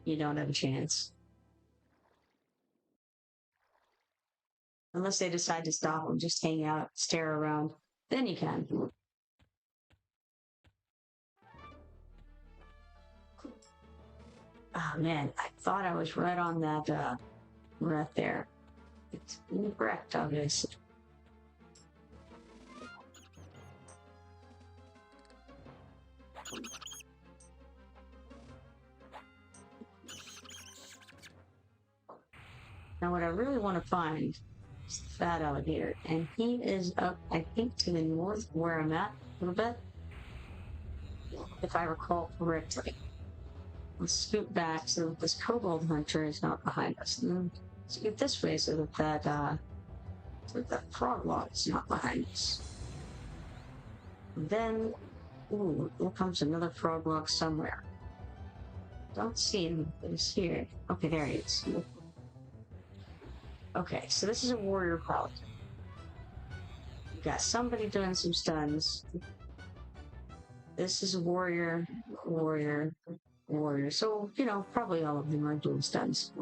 you don't have a chance. Unless they decide to stop and just hang out, stare around, then you can. Oh man, I thought I was right on that right there. It's incorrect, obviously. Now, what I really want to find is the fat alligator, and he is up, I think, to the north where I'm at a little bit, if I recall correctly. Let's scoot back so that this kobold hunter is not behind us. And then scoot this way so that frog log is not behind us. And then, ooh, here comes another frog log somewhere. Don't see him, but he's here. Okay, there he is. Okay, so this is a warrior paladin. We've got somebody doing some stuns. This is a warrior, warrior, warrior. So, probably all of them are doing stuns.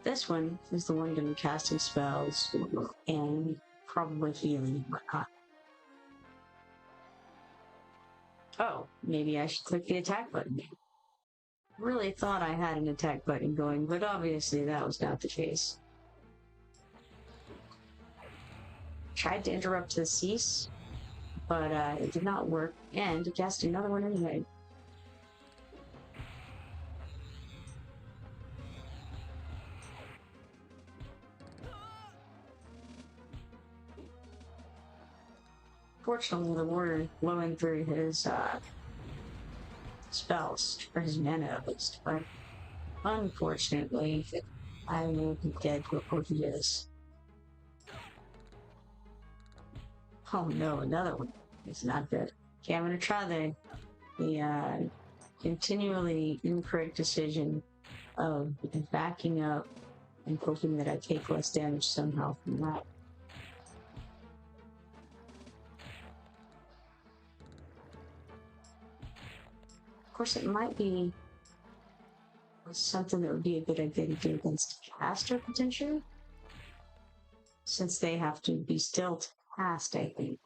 This one is the one doing casting spells and probably healing and whatnot. Oh, maybe I should click the attack button. Really thought I had an attack button going, but obviously that was not the case. Tried to interrupt the cease, but it did not work, and cast another one anyway. Fortunately, the warrior blowing through his spells, or his mana at least, but unfortunately, I will be dead before he is. Oh no, another one. It's not good. Okay, I'm gonna try the continually incorrect decision of backing up and hoping that I take less damage somehow from that. Of course, it might be something that would be a good idea to do against caster potentially, since they have to be still to cast, I think.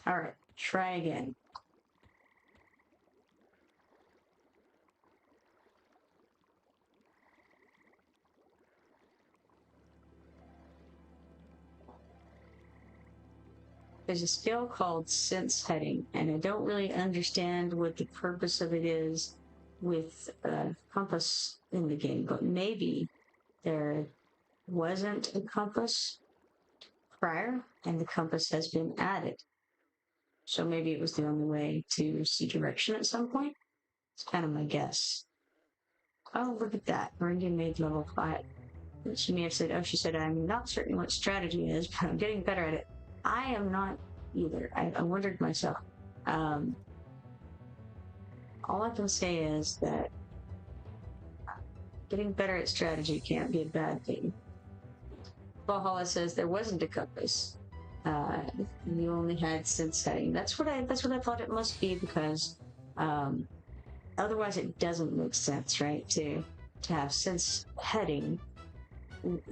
All right, try again. There's a skill called sense heading, and I don't really understand what the purpose of it is with compass in the game, but maybe there wasn't a compass prior and the compass has been added. So maybe it was the only way to see direction at some point. It's kind of my guess. Oh, look at that. Meridian made level 5. She may have said, oh, she said, I'm not certain what strategy is, but I'm getting better at it. I am not either. I wondered myself. All I can say is that getting better at strategy can't be a bad thing. Valhalla says there wasn't a compass. You only had sense setting. That's what I thought it must be, because otherwise it doesn't make sense, right? To have sense heading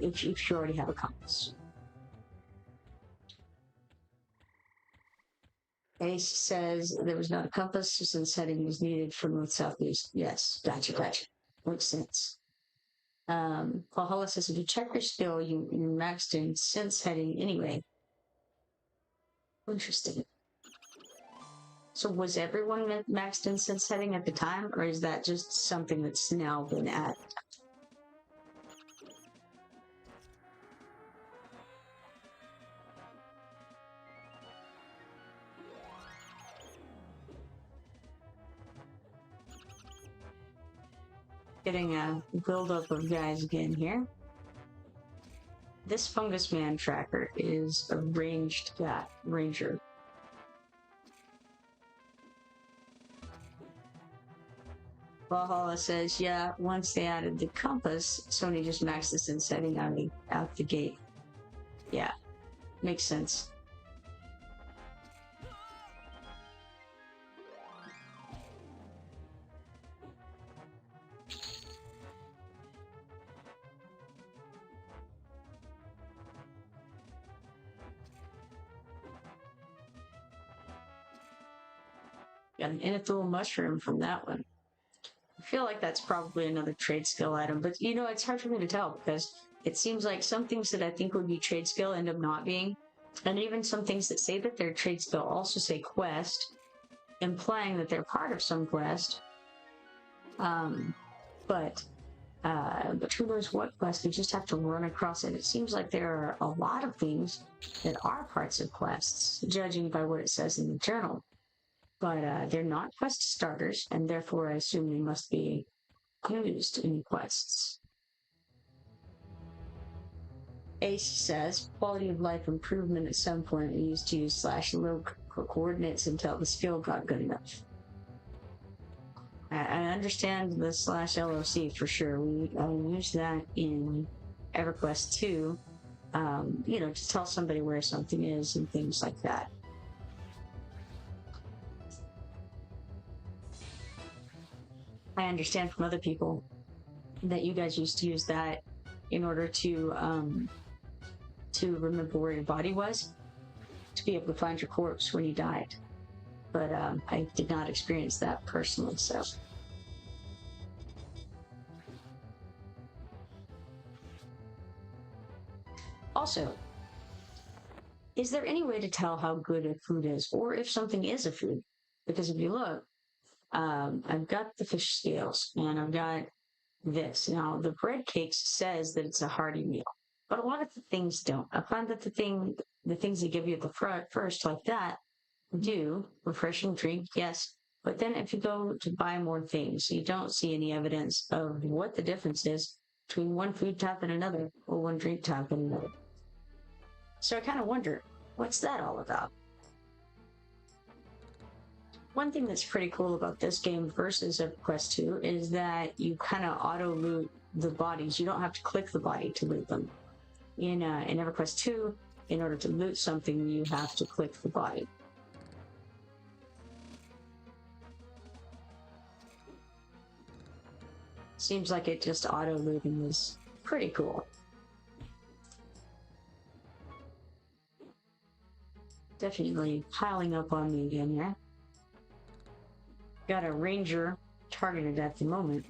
if you already have a compass. Ace says there was not a compass, sense heading was needed for north southeast. Yes, gotcha. Makes sense. Valhalla says if you check your skill, you maxed in sense heading anyway. Interesting. So was everyone maxed in sense heading at the time, or is that just something that's now been added? Getting a buildup of guys again here. This fungus man tracker is a ranged guy, ranger. Valhalla says, yeah, once they added the compass, Sony just maxed this in setting out the gate. Yeah, makes sense. Got an Inethul mushroom from that one. I feel like that's probably another trade skill item, but you know, it's hard for me to tell because it seems like some things that I think would be trade skill end up not being, and even some things that say that they're trade skill also say quest, implying that they're part of some quest. But who knows what quest? We just have to run across it. It seems like there are a lot of things that are parts of quests, judging by what it says in the journal. But they're not quest starters, and therefore I assume they must be used in quests. Ace says, quality of life improvement at some point we used to use /low coordinates until the skill got good enough. I understand the /LOC for sure. We use that in EverQuest 2, you know, to tell somebody where something is and things like that. I understand from other people that you guys used to use that in order to remember where your body was, to be able to find your corpse when you died. But I did not experience that personally, so. Also, is there any way to tell how good a food is, or if something is a food? Because if you look, I've got the fish scales, and I've got this. Now, the bread cakes says that it's a hearty meal, but a lot of the things don't. I find that the things they give you at the front first, like that, do refreshing drink, yes. But then if you go to buy more things, you don't see any evidence of what the difference is between one food type and another, or one drink type and another. So I kind of wonder, what's that all about? One thing that's pretty cool about this game versus EverQuest 2 is that you kind of auto-loot the bodies. You don't have to click the body to loot them. In EverQuest 2, in order to loot something, you have to click the body. Seems like it just auto-looting is pretty cool. Definitely piling up on me again here. Got a ranger targeted at the moment.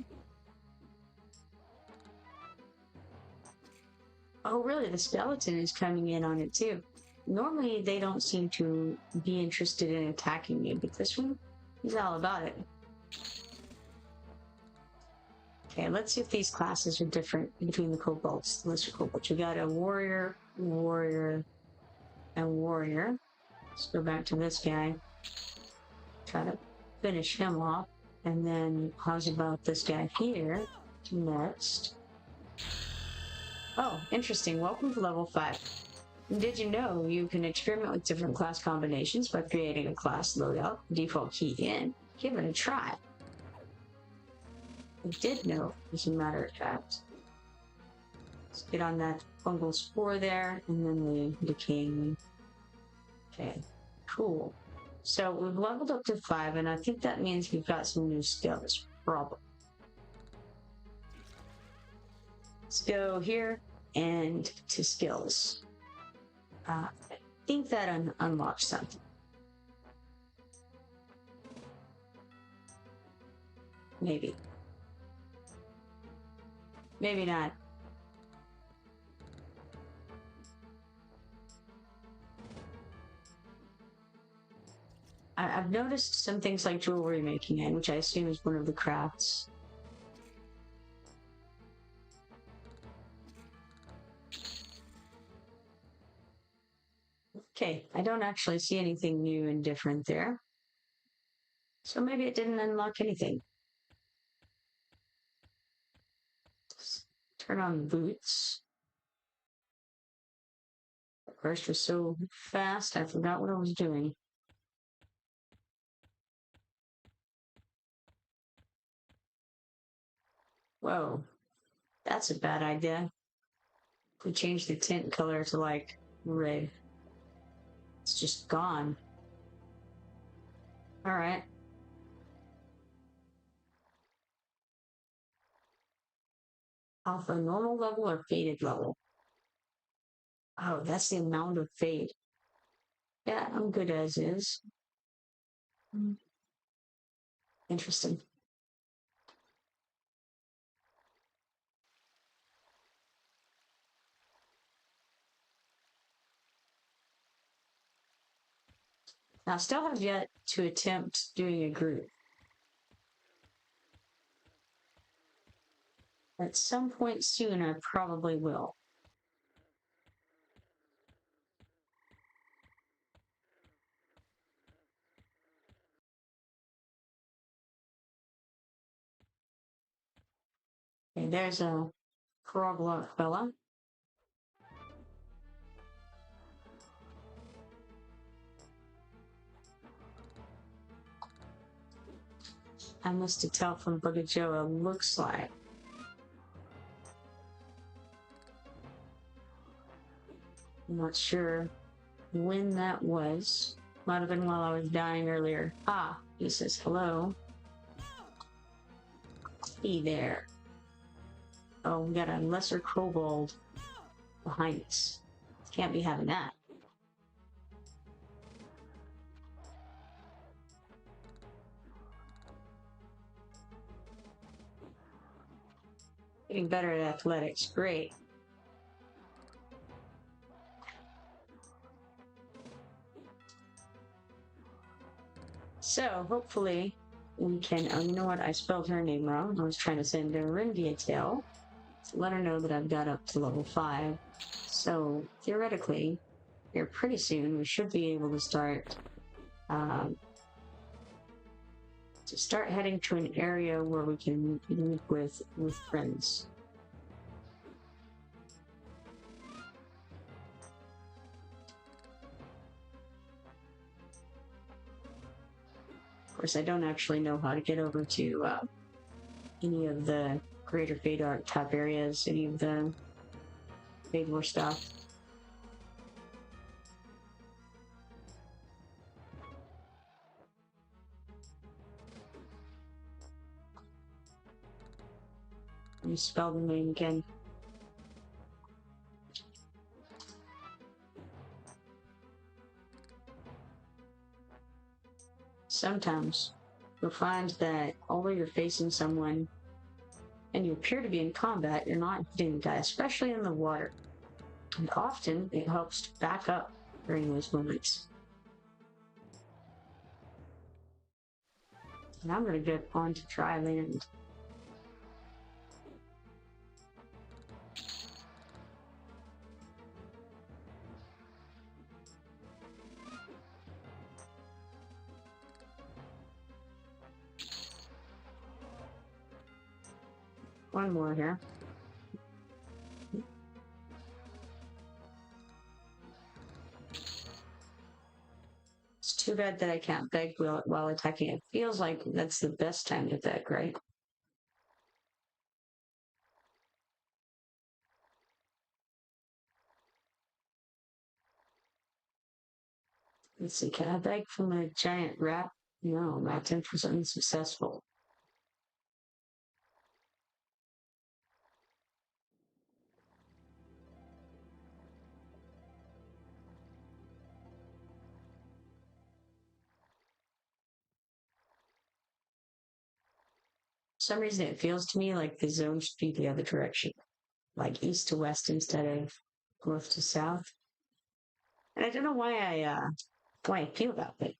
Oh, really? The skeleton is coming in on it too. Normally, they don't seem to be interested in attacking me, but this one, he's all about it. Okay, let's see if these classes are different between the kobolds, the lesser kobolds. We got a warrior, warrior, and warrior. Let's go back to this guy. Try to finish him off. And then, how's about this guy here? Next. Oh, interesting. Welcome to level 5. Did you know you can experiment with different class combinations by creating a class loadout, default key in? Give it a try. I did know, as a matter of fact. Let's get on that fungal spore there, and then the decaying. Okay, cool. So we've leveled up to 5, and I think that means we've got some new skills, probably. Let's go here and to skills. I think that unlocks something. Maybe. Maybe not. I've noticed some things like jewelry making, which I assume is one of the crafts. Okay, I don't actually see anything new and different there. So maybe it didn't unlock anything. Just turn on boots. The burst was so fast, I forgot what I was doing. Whoa, that's a bad idea. We change the tint color to like red. It's just gone. All right. Alpha normal level or faded level? Oh, that's the amount of fade. Yeah, I'm good as is. Interesting. Now, I still have yet to attempt doing a group. At some point soon, I probably will. Okay, there's a Kroglock fella. I must have tell from Bugajoa looks like. I'm not sure when that was. Might have been while I was dying earlier. Ah, he says hello. Be there. Oh, we got a lesser kobold behind us. Can't be having that. Getting better at athletics. Great. So, hopefully, we can... Oh, you know what? I spelled her name wrong. I was trying to send her Rindia Tail. To let her know that I've got up to level 5. So, theoretically, here pretty soon, we should be able to start... heading to an area where we can meet with friends. Of course, I don't actually know how to get over to any of the Greater Fade Arc type areas, any of the Fade War stuff. Let me spell the name again. Sometimes you'll find that although you're facing someone and you appear to be in combat, you're not hitting the guy, especially in the water. And often it helps to back up during those moments. And I'm going to get onto dry land. One more here. It's too bad that I can't beg while attacking. It feels like that's the best time to beg, right? Let's see, can I beg from a giant rat? No, my attempt was unsuccessful. For some reason, it feels to me like the zone should be the other direction, like east to west instead of north to south. And I don't know why I feel that way.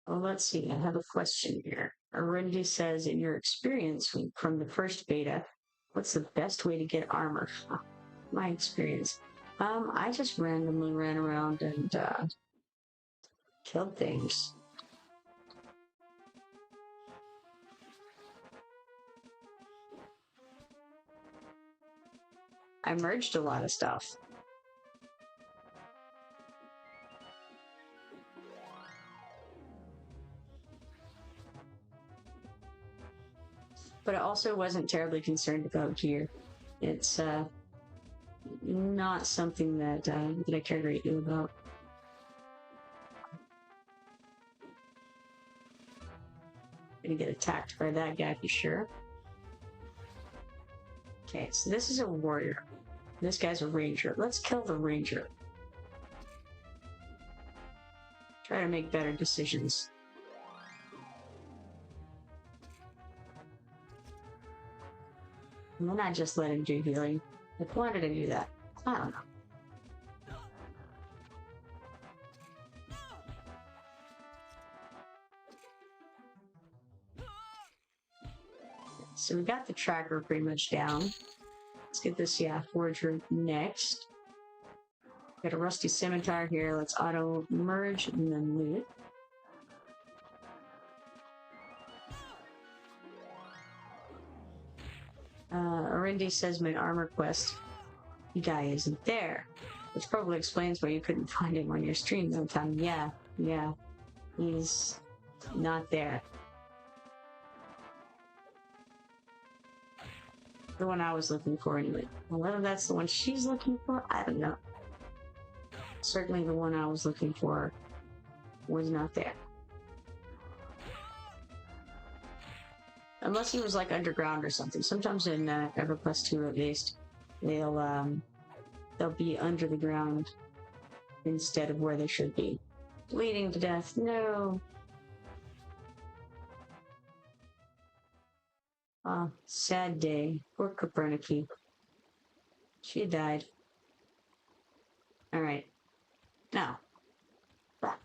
Well, let's see. I have a question here. Arundi says, in your experience from the first beta, what's the best way to get armor? My experience. I just randomly ran around and killed things. I merged a lot of stuff. But I also wasn't terribly concerned about gear. It's not something that I care greatly about. Gonna get attacked by that guy for sure. Okay, so this is a warrior. This guy's a ranger. Let's kill the ranger. Try to make better decisions. And then I just let him do healing. Like, why did I do that? I don't know. So we got the tracker pretty much down. Let's get this, forager next. Got a rusty scimitar here. Let's auto merge and then loot. Arundi says my armor quest guy isn't there, which probably explains why you couldn't find him on your stream that time. Yeah, he's not there. The one I was looking for anyway. Well, whether that's the one she's looking for, I don't know. Certainly the one I was looking for was not there. Unless he was like underground or something. Sometimes in Everquest 2 at least, they'll be under the ground instead of where they should be. Bleeding to death. No. Oh, sad day. Poor Kipoerneke. She died. Alright. Now. Back.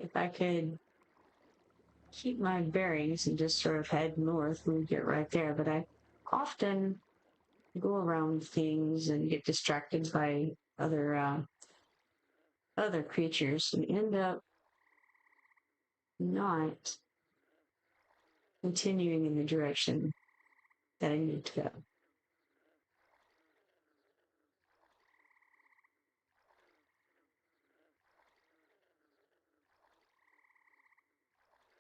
If I could keep my bearings and just sort of head north, we'd get right there. But I often go around things and get distracted by other creatures and end up not continuing in the direction that I need to go.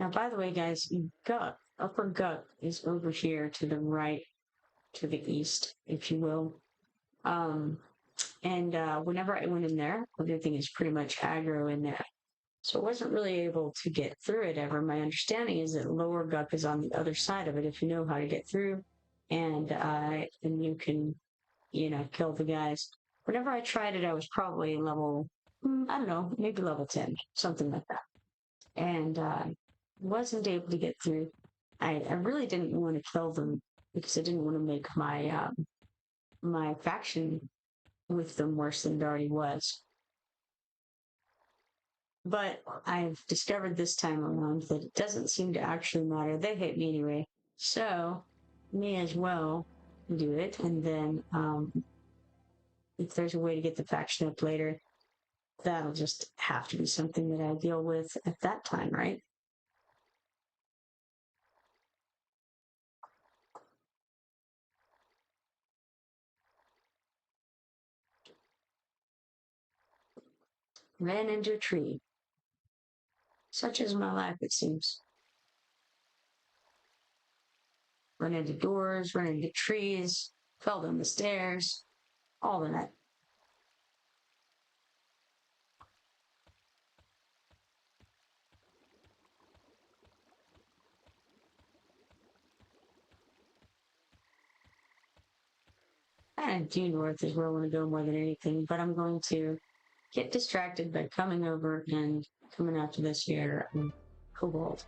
Now, by the way, guys, upper gut is over here to the right, to the east, if you will. Whenever I went in there, everything is pretty much aggro in there. So I wasn't really able to get through it ever. My understanding is that lower gut is on the other side of it if you know how to get through, and you can, kill the guys. Whenever I tried it, I was probably level, I don't know, maybe level 10, something like that. And wasn't able to get through. I really didn't want to kill them because I didn't want to make my my faction with them worse than it already was. But I've discovered this time around that it doesn't seem to actually matter. They hate me anyway. So, may as well do it. And then, if there's a way to get the faction up later, that'll just have to be something that I deal with at that time, right? Ran into a tree. Such is my life, it seems. Run into doors, run into trees, fell down the stairs, all of that. And due north is where I want to go more than anything, but I'm going to get distracted by coming over and coming after this here kobold.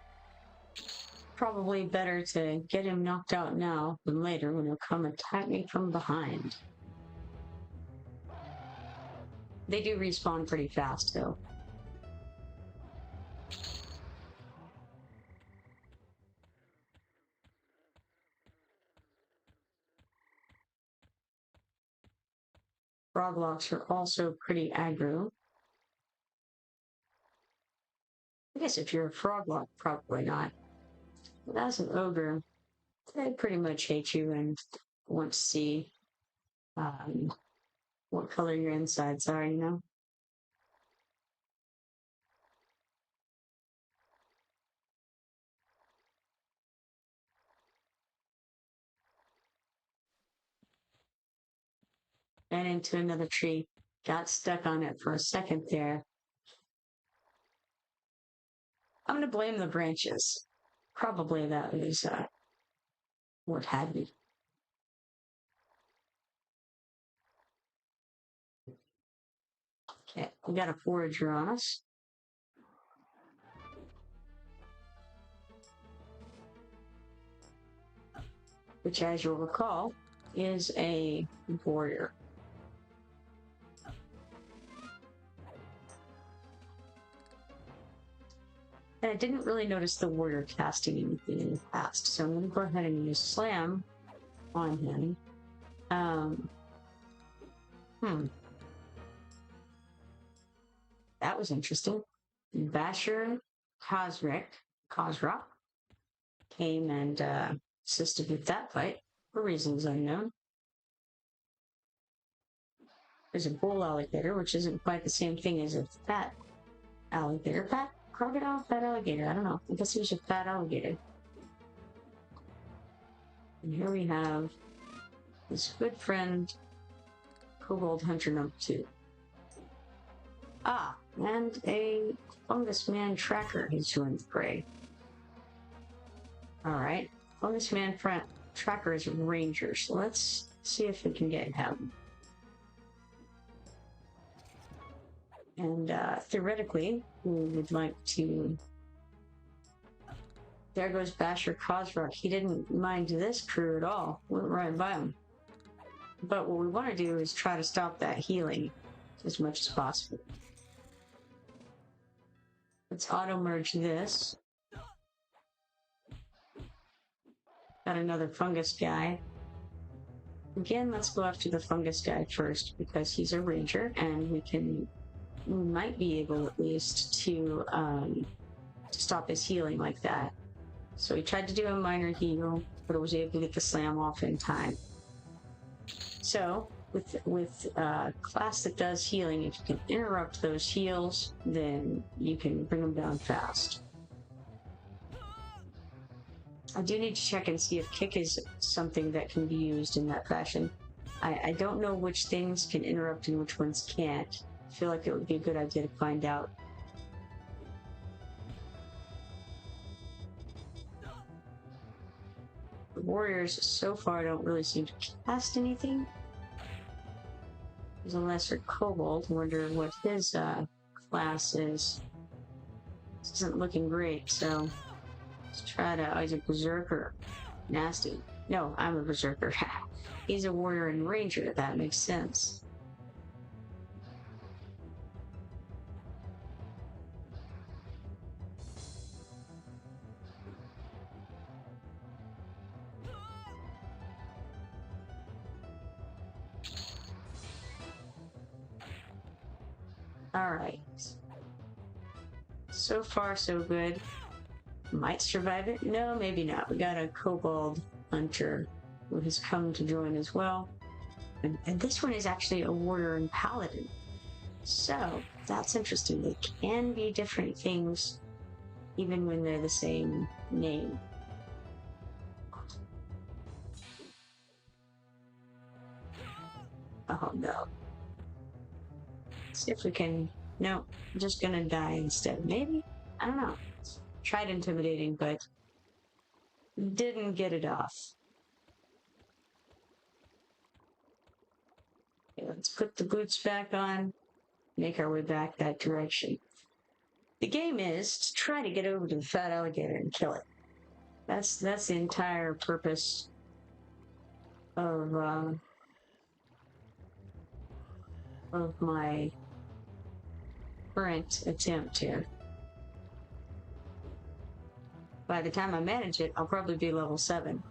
Probably better to get him knocked out now than later when he'll come attack me from behind. They do respawn pretty fast, though. Froglocks are also pretty aggro. I guess if you're a froglock, probably not. But as an ogre, they pretty much hate you and want to see what color your insides are, you know? And into another tree. Got stuck on it for a second there. I'm going to blame the branches. Probably that was what had me. Okay, we got a forager on us. Which, as you'll recall, is a warrior. And I didn't really notice the warrior casting anything in the past, so I'm going to go ahead and use Slam on him. That was interesting. Basher Kozrock came and assisted with that fight for reasons unknown. There's a bull alligator, which isn't quite the same thing as a fat alligator. Fat crocodile? Fat alligator? I don't know. I guess he was a fat alligator. And here we have his good friend, Kobold Hunter number 2. Ah, and a Fungus Man Tracker has joined the fray. Alright, Fungus Man Tracker is a ranger, so let's see if we can get him. And theoretically, we would like to... There goes Basher Kozrock. He didn't mind this crew at all. Went right by him. But what we want to do is try to stop that healing as much as possible. Let's auto-merge this. Got another fungus guy. Again, let's go after the fungus guy first, because he's a ranger, and we might be able at least to stop his healing like that. So we tried to do a minor heal, but I was able to get the slam off in time. So, with a class that does healing, if you can interrupt those heals, then you can bring them down fast. I do need to check and see if kick is something that can be used in that fashion. I don't know which things can interrupt and which ones can't. I feel like it would be a good idea to find out. The warriors so far don't really seem to cast anything. There's a lesser kobold. I wonder what his class is. This isn't looking great, so let's try to. Oh, he's a berserker. Nasty. No, I'm a berserker. He's a warrior and ranger. That makes sense. Alright. So far, so good. Might survive it? No, maybe not. We got a kobold hunter who has come to join as well. And this one is actually a warrior and paladin. So, that's interesting. They can be different things even when they're the same name. Oh no. See if we can... No, I'm just gonna die instead. Maybe? I don't know. Tried intimidating, but didn't get it off. Okay, let's put the boots back on, make our way back that direction. The game is to try to get over to the fat alligator and kill it. That's the entire purpose of my current attempt here. By the time I manage it, I'll probably be level 7.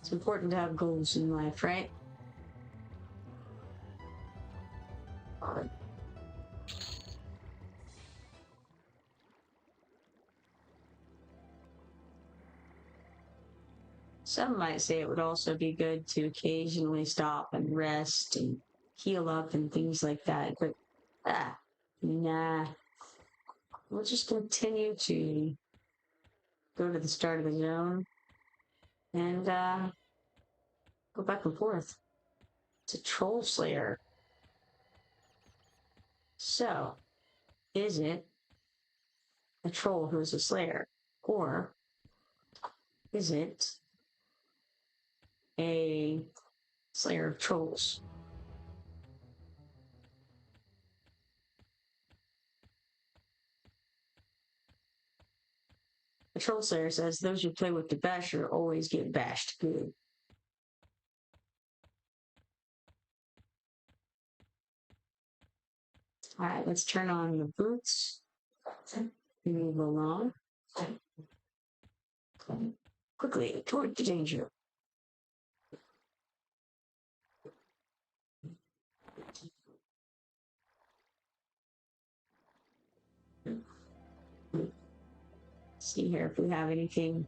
It's important to have goals in life, right? Some might say it would also be good to occasionally stop and rest and heal up and things like that, but nah. We'll just continue to go to the start of the zone and go back and forth. It's a troll slayer. So, is it a troll who's a slayer? Or is it a slayer of trolls? The troll slayer says those who play with the basher always get bashed good. Alright, let's turn on the boots. Move along. Quickly, toward the danger. See here if we have anything.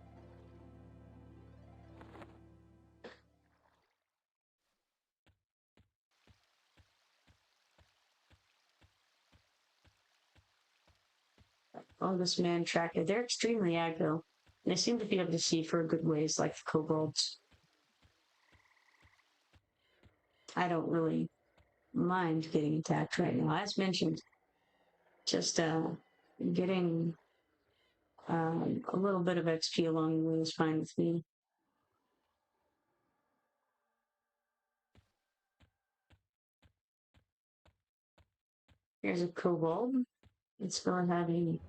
Oh, this man tracker. They're extremely aggro. And they seem to be able to see for a good ways, like the kobolds. I don't really mind getting attacked right now. As mentioned, just getting a little bit of XP along the way is fine with me. Here's a kobold. Let's go ahead and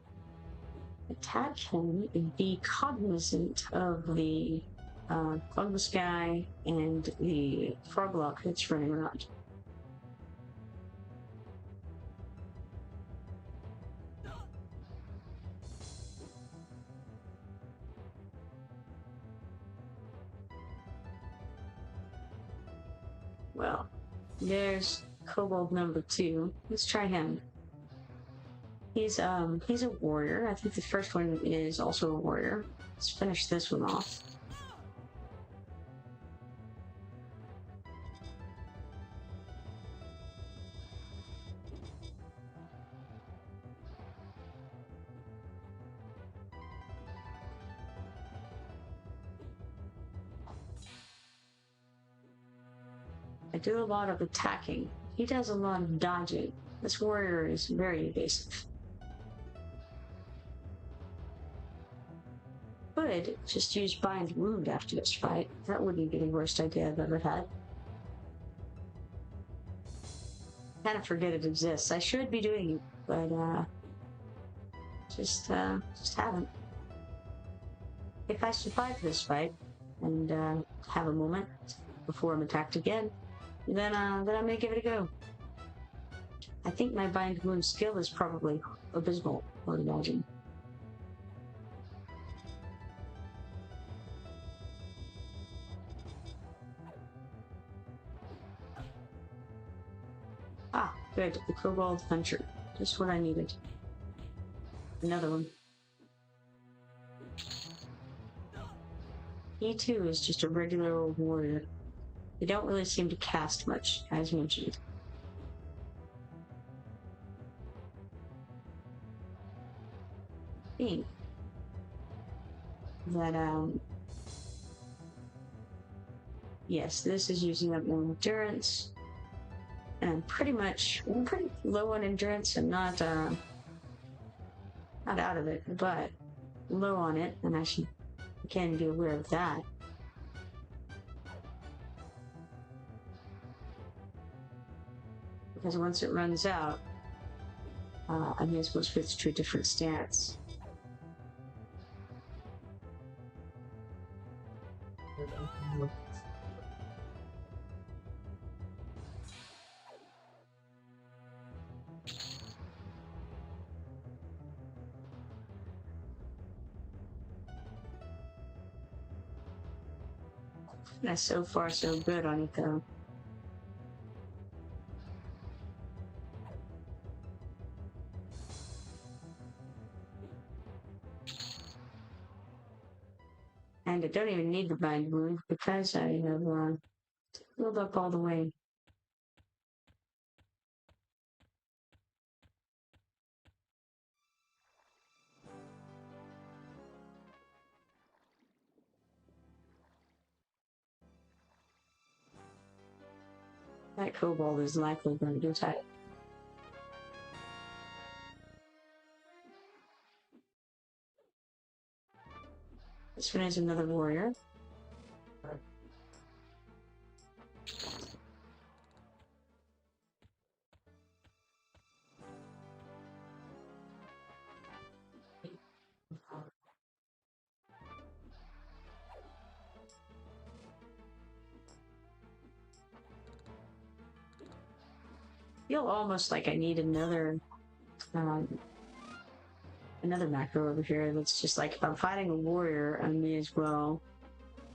attack him and be cognizant of the fungus guy and the froglock that's running around. Well, there's kobold number 2. Let's try him. He's a warrior. I think the first one is also a warrior. Let's finish this one off. I do a lot of attacking. He does a lot of dodging. This warrior is very evasive. Could just use Bind Wound after this fight. That wouldn't be the worst idea I've ever had. Kind of forget it exists. I should be doing it, but just haven't. If I survive this fight and have a moment before I'm attacked again, then I may give it a go. I think my Bind Wound skill is probably abysmal, I would imagine. Ah, good. The Kobold Hunter. Just what I needed. Another one. He too is just a regular warrior. They don't really seem to cast much, as mentioned. Think that yes, this is using up my endurance. And I'm pretty low on endurance and not out of it, but low on it, and I should again be aware of that. Because once it runs out, I may as well switch to a different stance. That's so far so good on it though. And I don't even need the Bind Wound because I have healed up all the way. That Kobold is likely going to get tight. This one is another warrior. Feel almost like I need another macro over here that's just like, if I'm fighting a warrior, I may as well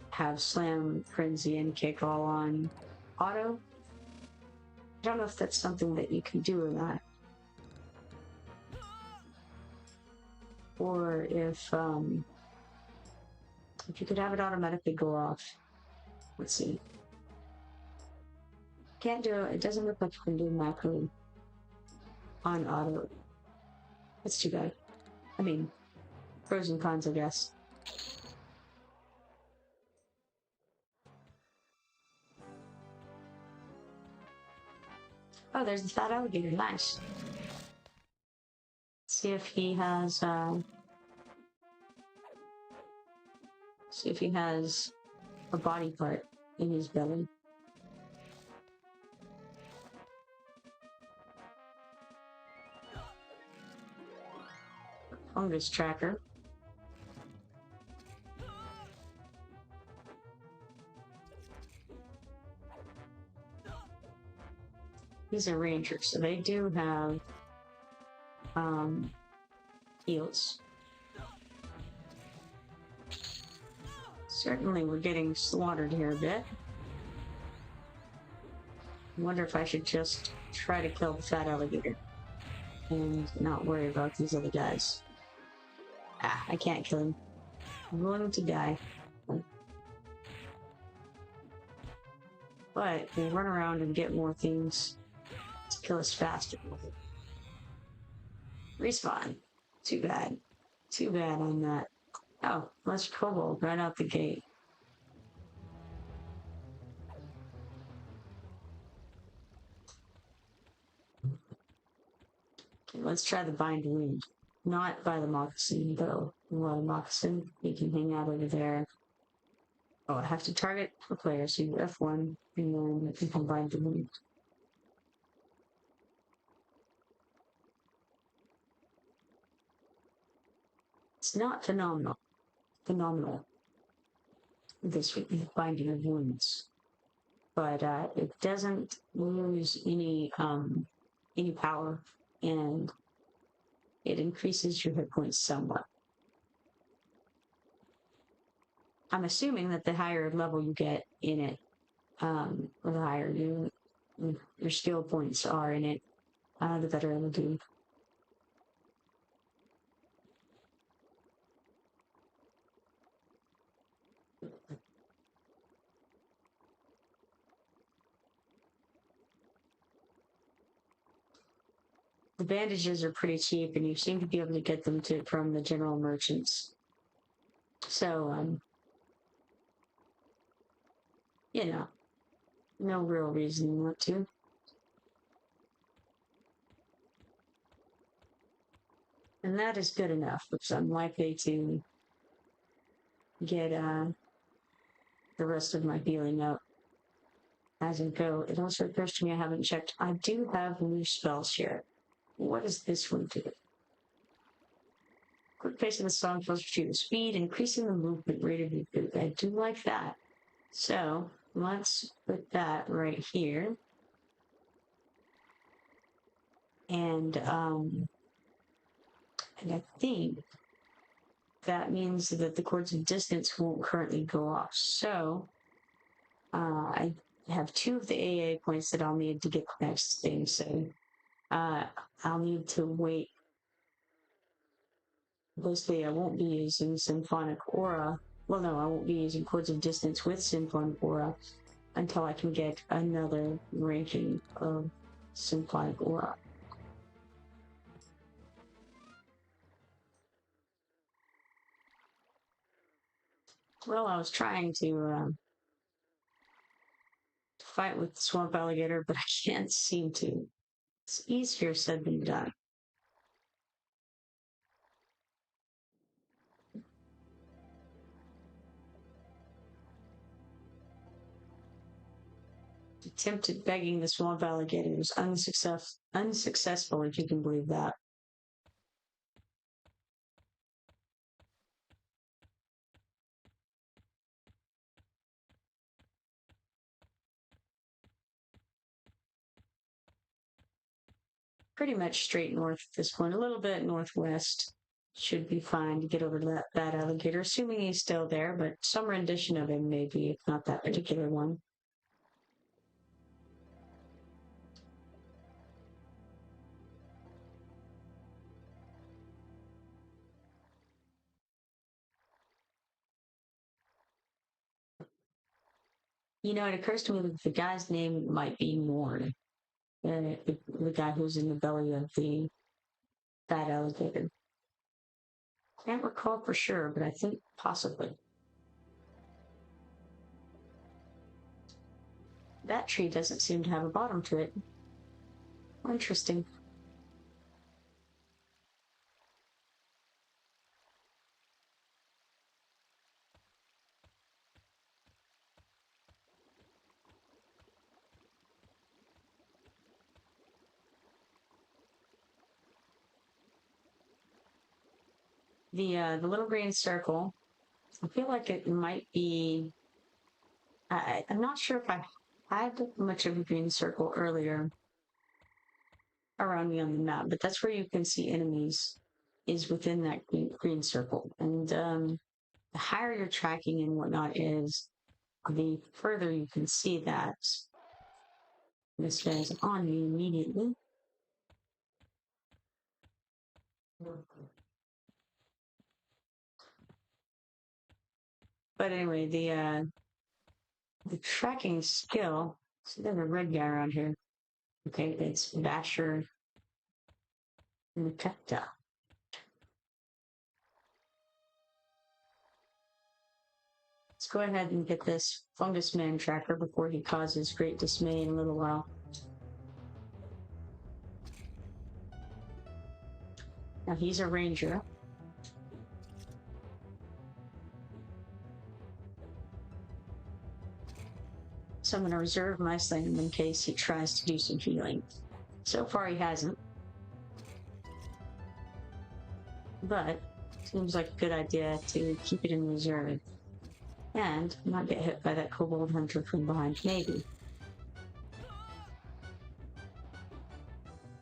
have Slam, Frenzy, and Kick all on auto. I don't know if that's something that you can do or not. Or if you could have it automatically go off. Let's see. Can't do it. It doesn't look like you can do macro on auto. That's too bad. I mean, pros and cons, I guess. Oh, there's the fat alligator. Nice. See if he has, see if he has a body part in his belly. Fungus tracker. He's a ranger, so they do have heals. Certainly we're getting slaughtered here a bit. I wonder if I should just try to kill the fat alligator. and not worry about these other guys. Ah, I can't kill him. I'm going to die. But we'll run around and get more things to kill us faster. Respawn. Too bad. Too bad on that. Oh, let's kobold right out the gate. Okay, let's try the bind wound. Not by the moccasin, though. By the moccasin, we can hang out over there. Oh, I have to target the player, so you F1, and then you can bind the wound. It's not phenomenal, this binding of wounds, but it doesn't lose any power, and it increases your hit points somewhat. I'm assuming that the higher level you get in it, or the higher your skill points are in it, the better it'll do. The bandages are pretty cheap, and you seem to be able to get them from the general merchants. So, you know, no real reason not to. And that is good enough, because I'm likely to get the rest of my healing up as I go. It also occurs to me I haven't checked. I do have new spells here. What does this one do? Quick pace of the song fills your speed, increasing the movement rate of your boot. I do like that. So let's put that right here. And I think that means that the cords of distance won't currently go off. So I have 2 of the AA points that I'll need to get the next thing. So I'll need to wait. Mostly I won't be using Symphonic Aura. Well, no, I won't be using Cords of Distance with Symphonic Aura until I can get another ranking of Symphonic Aura. Well, I was trying to fight with the Swamp Alligator, but I can't seem to. It's easier said than done. Attempted begging the Swamp Alligator was unsuccessful, if you can believe that. Pretty much straight north at this point, a little bit northwest. Should be fine to get over to that alligator, assuming he's still there, but some rendition of him maybe, if not that particular one. You know, it occurs to me that the guy's name might be Morn, the guy who's in the belly of that alligator. Can't recall for sure, but I think possibly. That tree doesn't seem to have a bottom to it. Interesting. The little green circle, I feel like it might be. I'm not sure if I had much of a green circle earlier around me on the map, but that's where you can see enemies, is within that green circle. And the higher your tracking and whatnot is, the further you can see that. This guy's on me immediately. But anyway, the tracking skill. So there's a red guy around here. Okay, it's Basher Niketa. Let's go ahead and get this fungus man tracker before he causes great dismay in a little while. Now he's a ranger. So I'm going to reserve my slam in case he tries to do some healing. So far he hasn't. But seems like a good idea to keep it in reserve. And not get hit by that kobold hunter from behind, maybe.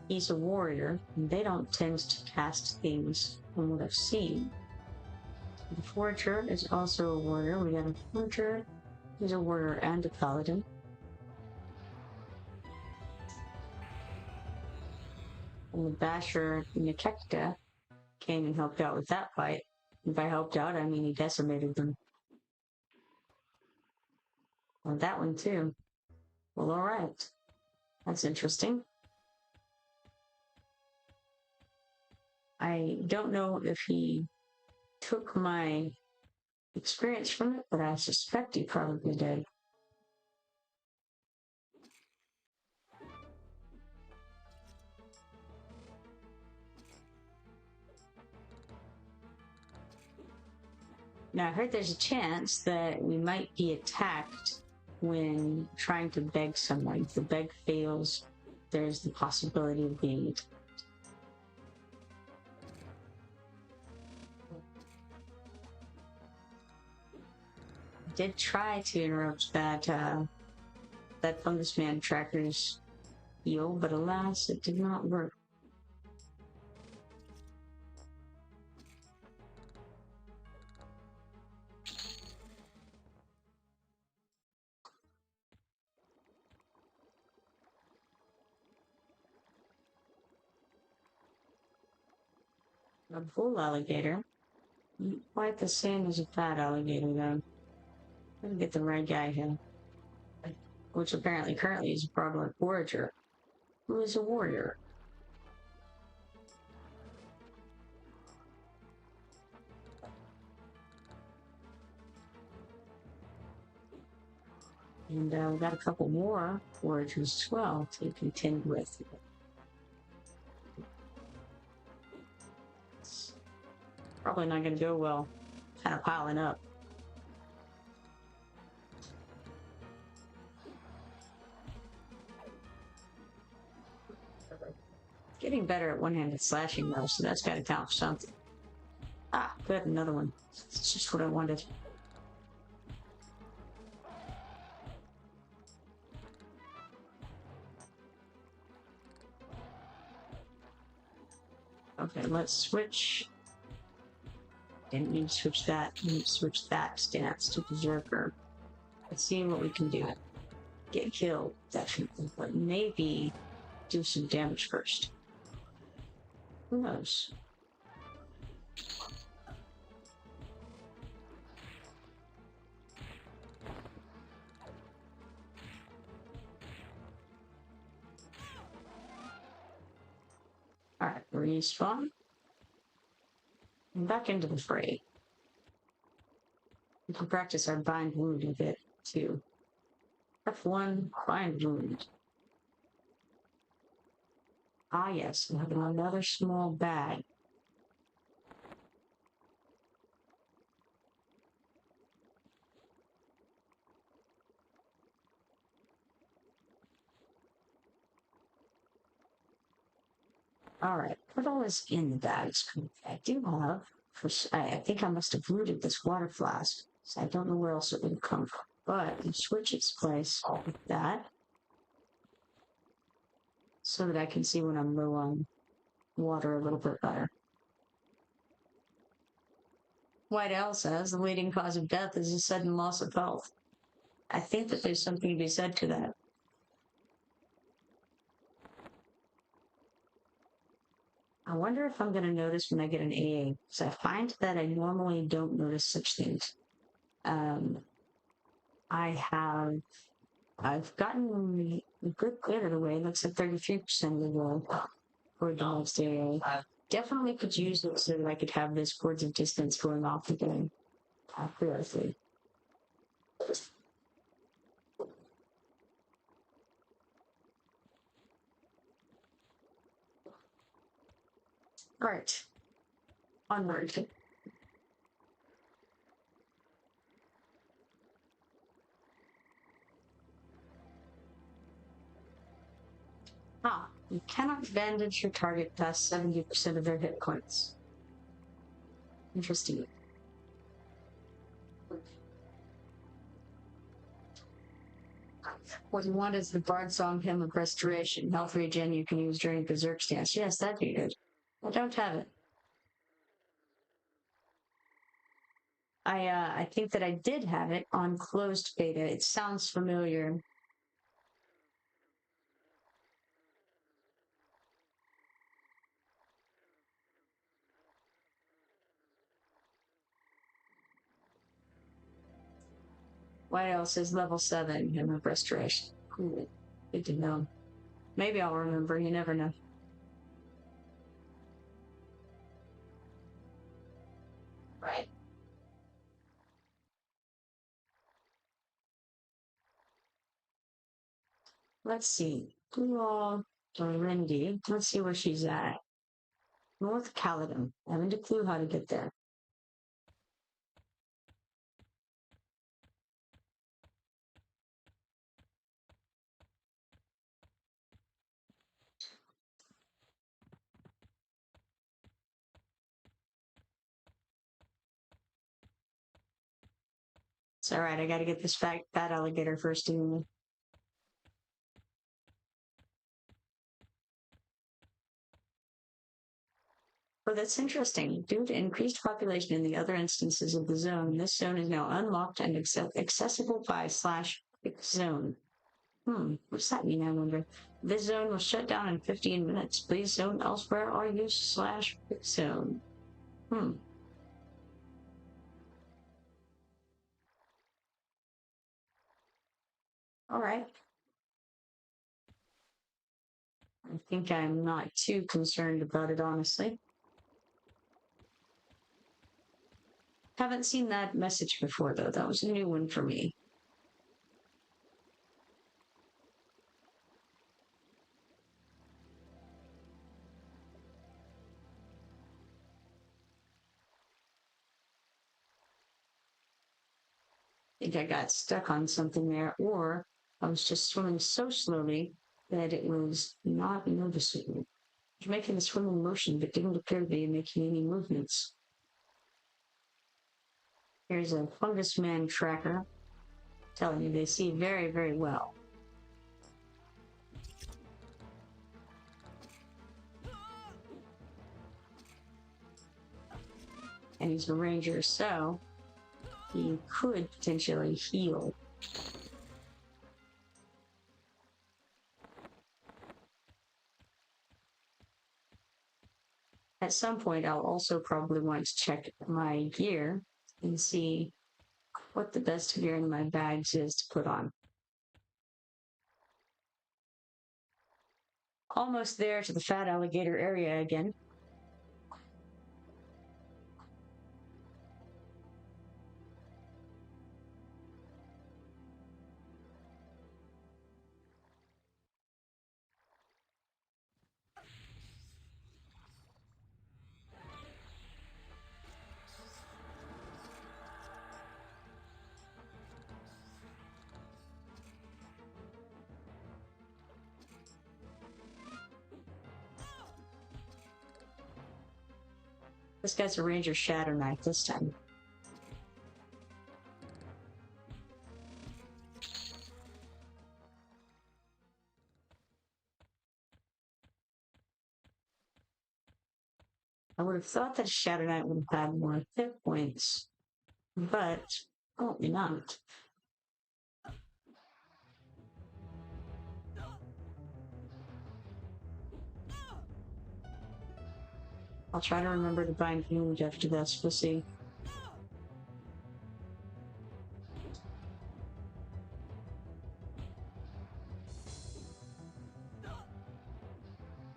He's a warrior, and they don't tend to cast things from what I've seen. The forager is also a warrior. We got a hunter, who's a warrior and a paladin. And the Basher Nikekta came and helped out with that fight. And by helped out, I mean he decimated them. Well, that one too. Well, alright. That's interesting. I don't know if he took my experience from it, but I suspect he probably did. Now, I heard there's a chance that we might be attacked when trying to beg someone. If the beg fails, there's the possibility of being attacked. I did try to interrupt that fungus man tracker's heal, but alas, it did not work. A bull alligator? Not quite the same as a fat alligator, though. Let me get the right guy here. Which apparently currently is a prevalent forager, who is a warrior. And we got a couple more foragers as well to contend with. It's probably not going to go well. Kind of piling up. Getting better at one-handed slashing though, so that's got to count for something. Ah, good, another one. It's just what I wanted. Okay, let's switch. Didn't need to switch that. Need to switch that stance to Berserker. Let's see what we can do. Get killed, definitely, but maybe do some damage first. Who knows? Alright, respawn. And back into the fray. We can practice our bind wound a bit, too. F1, bind wound. Ah yes, we have another small bag. Alright, what all is in the bags? I do have, I think I must have looted this water flask, so I don't know where else it would come from. But you switch its place with that, so that I can see when I'm low on water a little bit better. White Owl says the leading cause of death is a sudden loss of health. I think that there's something to be said to that. I wonder if I'm going to notice when I get an AA, because I find that I normally don't notice such things. Um, I've gotten a good bit of the way. It looks like 33% of the way for the next AA. Definitely could use it so that I could have this cords of distance going off again. Periodically. All right. Onward. Ah, you cannot bandage your target past 70% of their hit points. Interesting. What you want is the Bard Song Hymn of Restoration. Health regen you can use during Berserk stance. Yes, that'd be good. I don't have it. I think that I did have it on closed beta. It sounds familiar. White Owl says level 7 Hymn of Restoration. Cool. Good to know. Maybe I'll remember. You never know. Right. Let's see. Blue Dorindy. Let's see where she's at. North Caledon. I haven't a clue how to get there. It's all right. I got to get this fat alligator first. Anyway. Oh, that's interesting. Due to increased population in the other instances of the zone, this zone is now unlocked and accessible by /zone. What's that mean, I wonder? This zone will shut down in 15 minutes. Please zone elsewhere or use /zone. All right. I think I'm not too concerned about it, honestly. Haven't seen that message before, though. That was a new one for me. I think I got stuck on something there, or I was just swimming so slowly that it was not noticeable. I was making a swimming motion, but didn't appear to be making any movements. Here's a fungus man tracker telling you they see very, very well. And he's a ranger, so he could potentially heal. At some point, I'll also probably want to check my gear and see what the best gear in my bags is to put on. Almost there to the fat alligator area again. This guy's a ranger shadow knife this time. I would have thought that Shadow Knight would have had more hit points, but apparently not. I'll try to remember to bind wound after this. We'll see.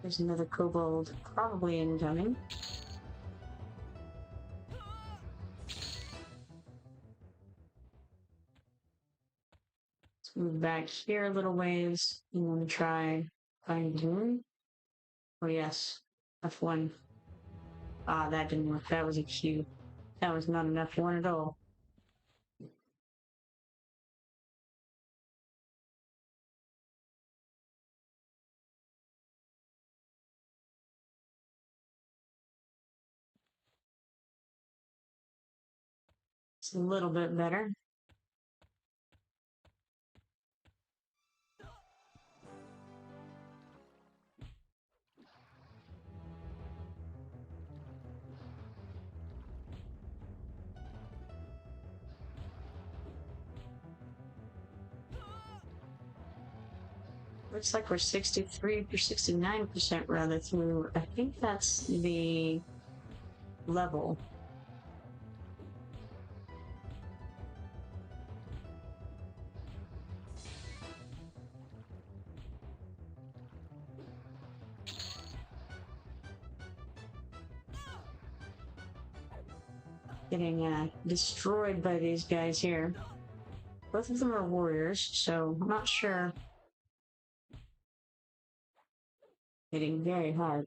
There's another kobold probably incoming. Let's move back here a little ways. You want to try bind wound? Oh yes, F1. Ah, that didn't work. That was a Q. That was not an F1 at all. It's a little bit better. Looks like we're 63 or 69% rather through. I think that's the level. Getting destroyed by these guys here. Both of them are warriors, so I'm not sure. Hitting very hard.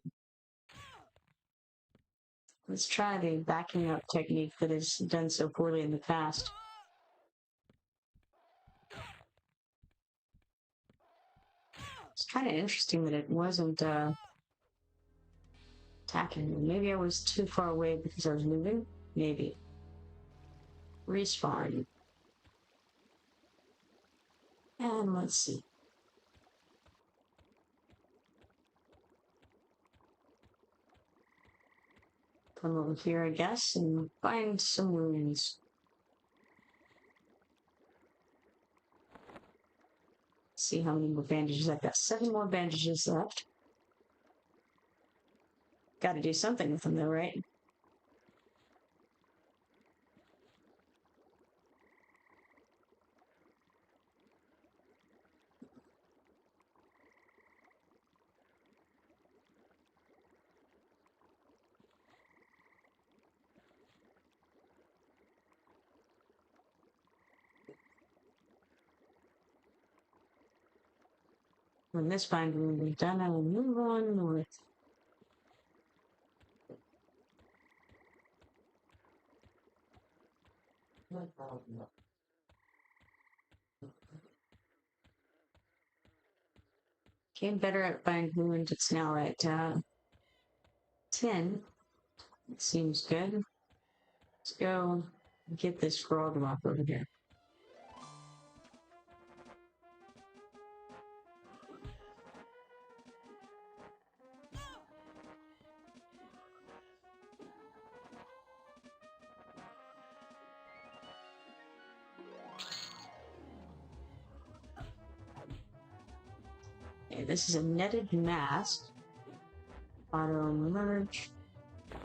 Let's try the backing up technique that has done so poorly in the past. It's kind of interesting that it wasn't attacking me. Maybe I was too far away because I was moving? Maybe. Respawn. And let's see. Come over here, I guess, and find some wounds. See how many more bandages I've got. 7 more bandages left. Gotta do something with them though, right? When this bind will be done, I will move on north. Getting better at bind wounds. It's now at 10. It seems good. Let's go get this frog rock over here. Okay, this is a netted mask. Auto merge.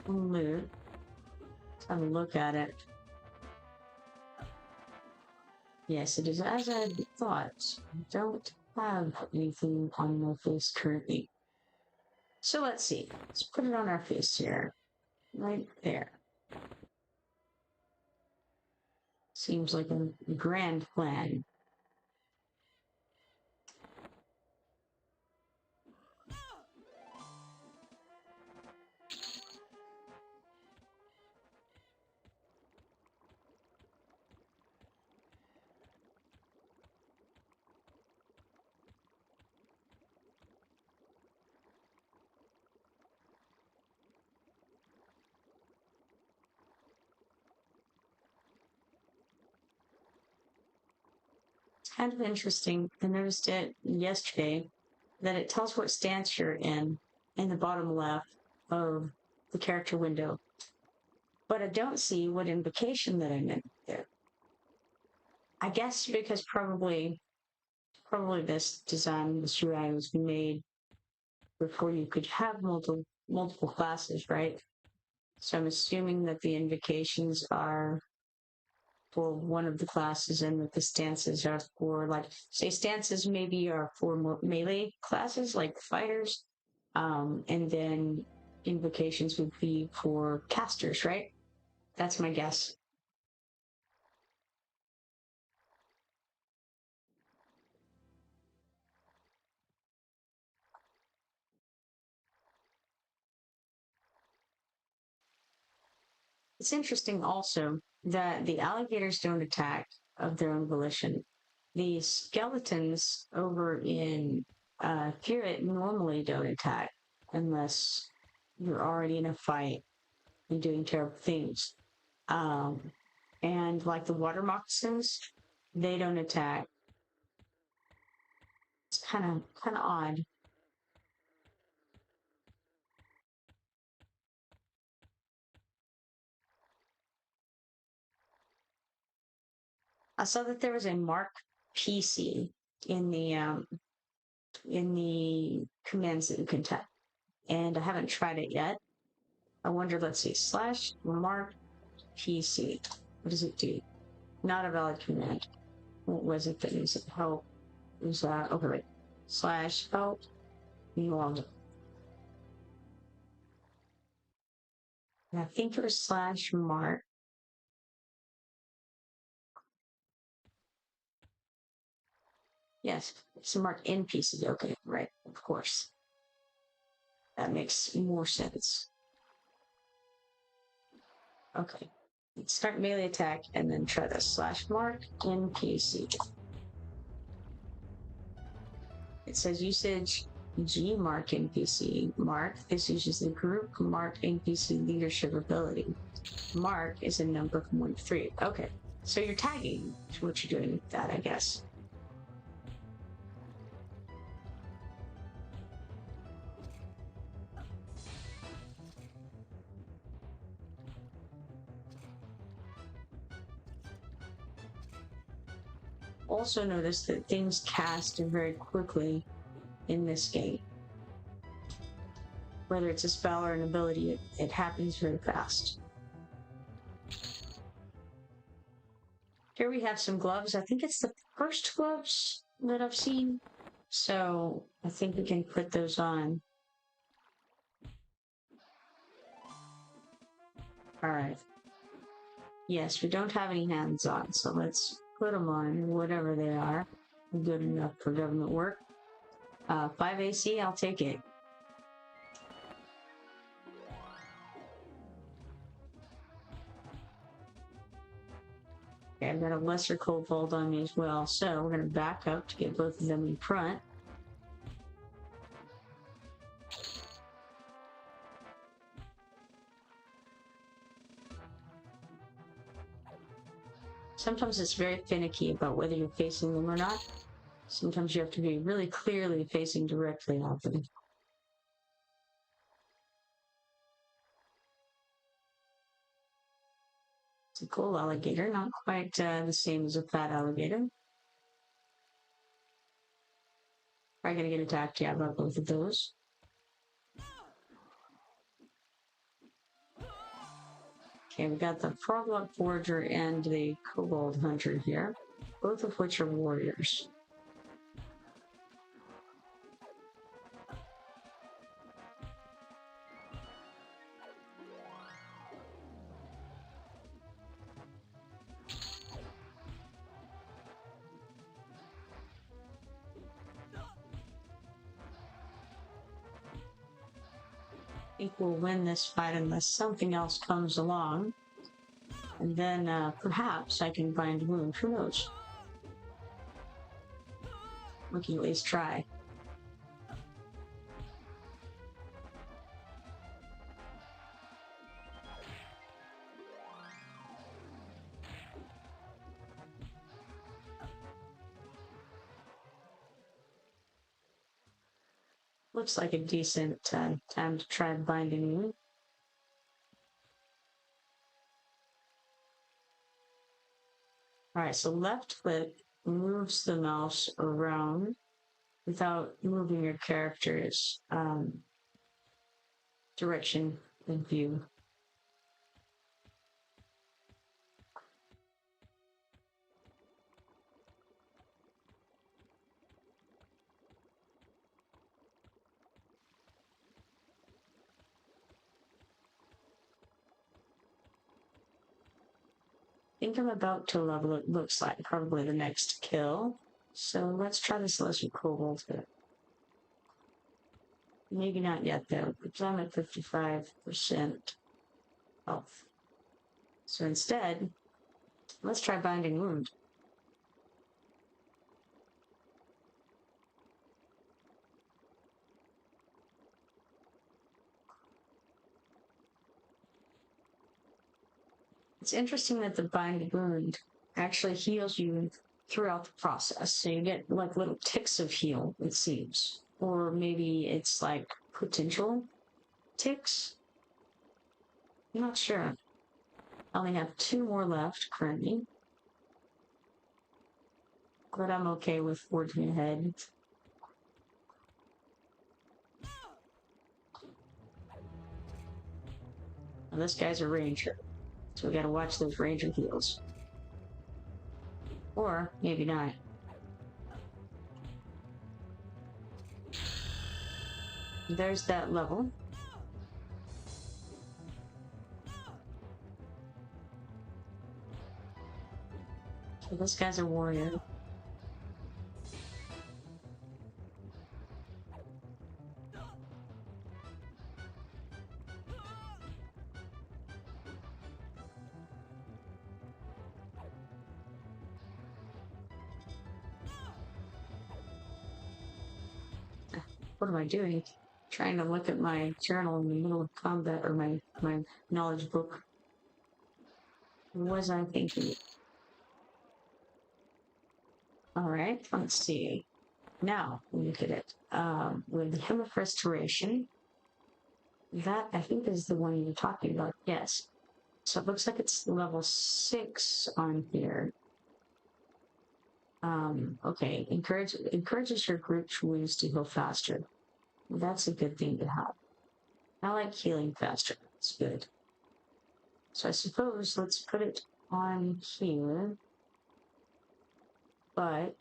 Loot. Let's have a look at it. Yes, it is as I thought. I don't have anything on my face currently. So let's see. Let's put it on our face here. Right there. Seems like a grand plan. It's kind of interesting. I noticed it yesterday that it tells what stance you're in the bottom left of the character window. But I don't see what invocation that I'm in there. I guess because probably this design, this UI was made before you could have multiple classes, right? So I'm assuming that the invocations are for one of the classes and that the stances are for, like, say stances maybe are for melee classes like fighters, and then invocations would be for casters, right? That's my guess. It's interesting also that the alligators don't attack of their own volition. The skeletons over in Curate normally don't attack unless you're already in a fight and doing terrible things. Um, and like the water moccasins, they don't attack. It's kind of odd. I saw that there was a Mark PC in the commands that you can type, and I haven't tried it yet. I wonder. Let's see. Slash Mark PC. What does it do? Not a valid command. What was it that needs help? It was okay, wait. Slash help log. I think it was slash Mark. Yes, it's Mark NPC. Okay, right, of course. That makes more sense. Okay. Start melee attack and then try the slash Mark NPC. It says usage G Mark NPC. Mark, this uses the group Mark NPC leadership ability. Mark is a number from 1 to 3. Okay, so you're tagging what you're doing with that, I guess. Also notice that things cast very quickly in this game. Whether it's a spell or an ability, it happens very fast. Here we have some gloves. I think it's the first gloves that I've seen. So I think we can put those on. All right. Yes, we don't have any hands on, so let's put them on, whatever they are. Good enough for government work. 5 AC, I'll take it. Okay, I've got a lesser kobold on me as well, so we're going to back up to get both of them in front. Sometimes it's very finicky about whether you're facing them or not. Sometimes you have to be really clearly facing directly at them. It's a cool alligator, not quite the same as a fat alligator. Probably gonna get attacked, yeah, by both of those. Okay, we got the Froglog Forager and the Kobold Hunter here, both of which are warriors. I think we'll win this fight unless something else comes along. And then perhaps I can bind wound. Who knows? We can at least try. Looks like a decent time to try binding wound. Alright, so left click moves the mouse around without moving your characters. direction and view. I think I'm about to level it, looks like probably the next kill. So let's try this lesser cobalt here. Maybe not yet though, because I'm at 55% health. So instead, let's try Binding Wound. It's interesting that the Binding Wound actually heals you throughout the process. So you get like little ticks of heal, it seems. Or maybe it's like potential ticks. I'm not sure. I only have 2 more left currently. But I'm okay with forging ahead. And this guy's a ranger. So we gotta watch those ranger heals. Or maybe not. There's that level. So this guy's a warrior. What am I doing? Trying to look at my journal in the middle of combat, or my knowledge book. What was I thinking? Alright, let's see. Now, look at it. With the Hymn of Restoration, that I think is the one you're talking about. Yes. So it looks like it's level 6 on here. Okay. Encourages your group's wounds to heal faster. That's a good thing to have. I like healing faster. It's good. So I suppose let's put it on here. But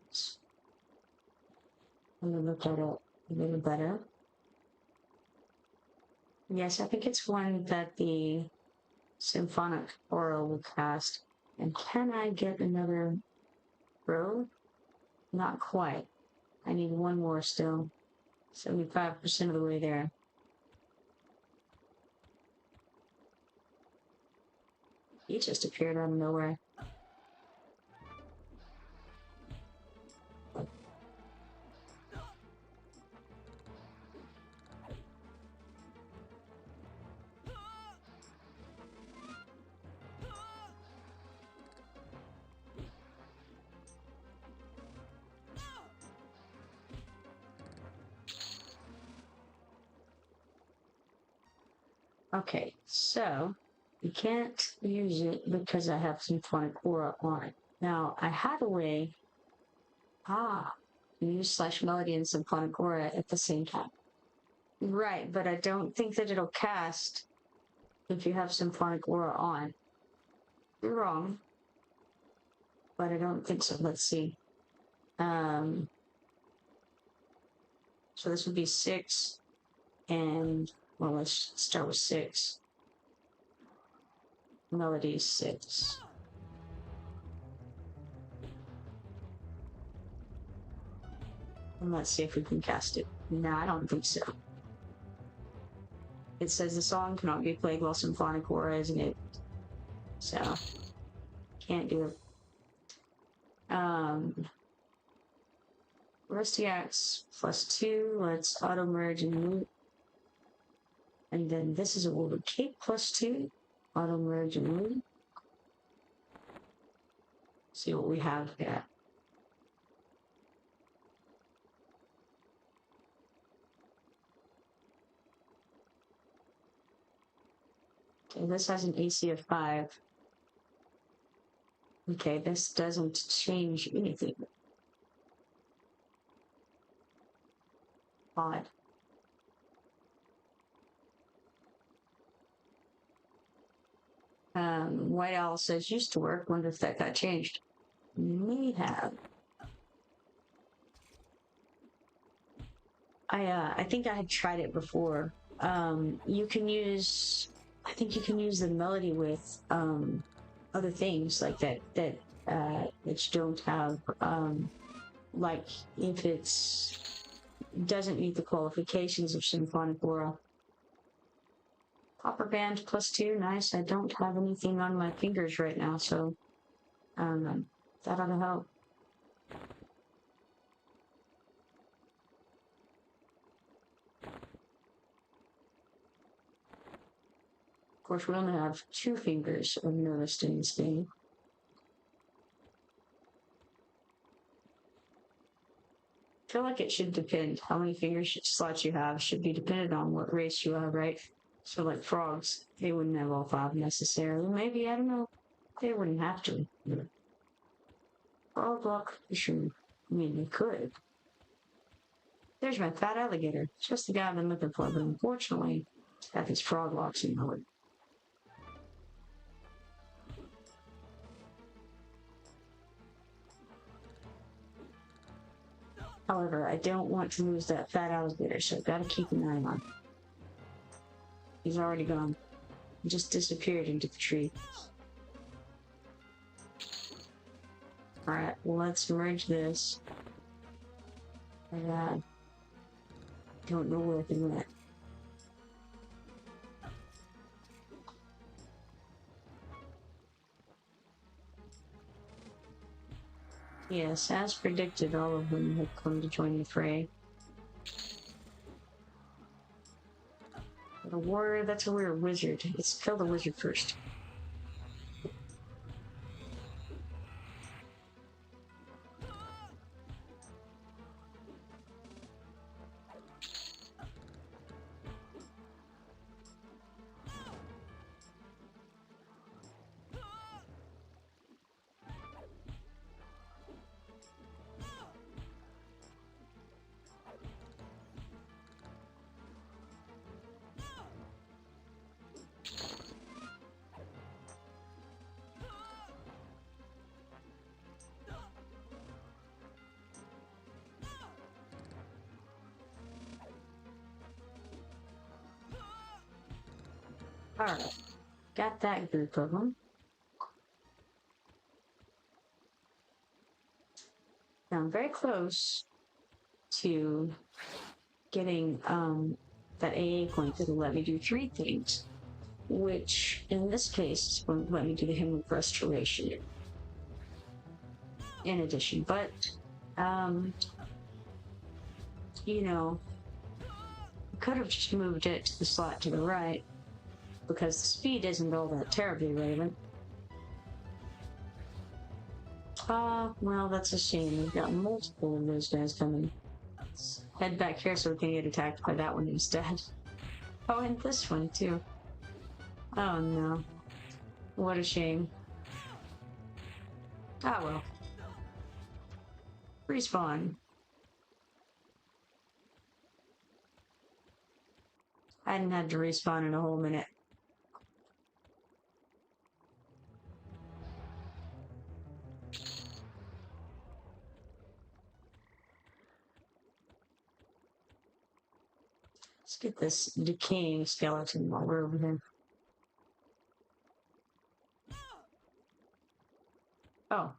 I'm gonna look at it a little better. Yes, I think it's one that the Symphonic Aura will cast. And can I get another row? Not quite. I need 1 more still. 75% of the way there. He just appeared out of nowhere. Okay, so you can't use it because I have Symphonic Aura on it. Now, I had a way, use Slash Melody and Symphonic Aura at the same time. Right, but I don't think that it'll cast if you have Symphonic Aura on. You're wrong, but I don't think so. Let's see. So this would be 6, and, well, let's start with 6. Melody 6. And let's see if we can cast it. No, I don't think so. It says the song cannot be played while Symphonic Aura is in it. So, can't do it. Rusty Axe +2. Let's auto merge and loop. And then this is a Woven Cape +2. Auto merge and loop. See what we have here. Okay, this has an AC of 5. Okay, this doesn't change anything. Odd. White Owl says used to work. Wonder if that got changed. May have. I think I had tried it before. You can use, I think you can use the melody with other things like which don't have like if it's doesn't meet the qualifications of symphonic aura. Copper band +2, nice. I don't have anything on my fingers right now, so that ought to help. Of course, we only have 2 fingers of noticed in this game. I feel like it should depend. How many fingers slots you have should be dependent on what race you are, right? So like frogs, they wouldn't have all 5 necessarily. Maybe, I don't know. They wouldn't have to. Frog luck, sure. I mean, they could. There's my fat alligator. Just the guy I've been looking for, but unfortunately, it's got these frog locks in mode. However, I don't want to lose that fat alligator, so I've got to keep an eye on him. He's already gone. He just disappeared into the tree. Alright, well, let's merge this. I don't know where he went. Yes, as predicted, all of them have come to join the fray. But a warrior, that's a weird wizard. Let's kill the wizard first. Alright, got that group of them. Now I'm very close to getting that AA point that'll let me do 3 things, which in this case will let me do the Hymn of Restoration in addition. But you know, I could have just moved it to the slot to the right because the speed isn't all that terribly relevant. Well, that's a shame. We've got multiple of those guys coming. Let's head back here so we can get attacked by that one instead. Oh, and this one too. Oh no. What a shame. Ah well. Respawn. I hadn't had to respawn in a whole minute. Let's get this decaying skeleton while we're over here. Oh.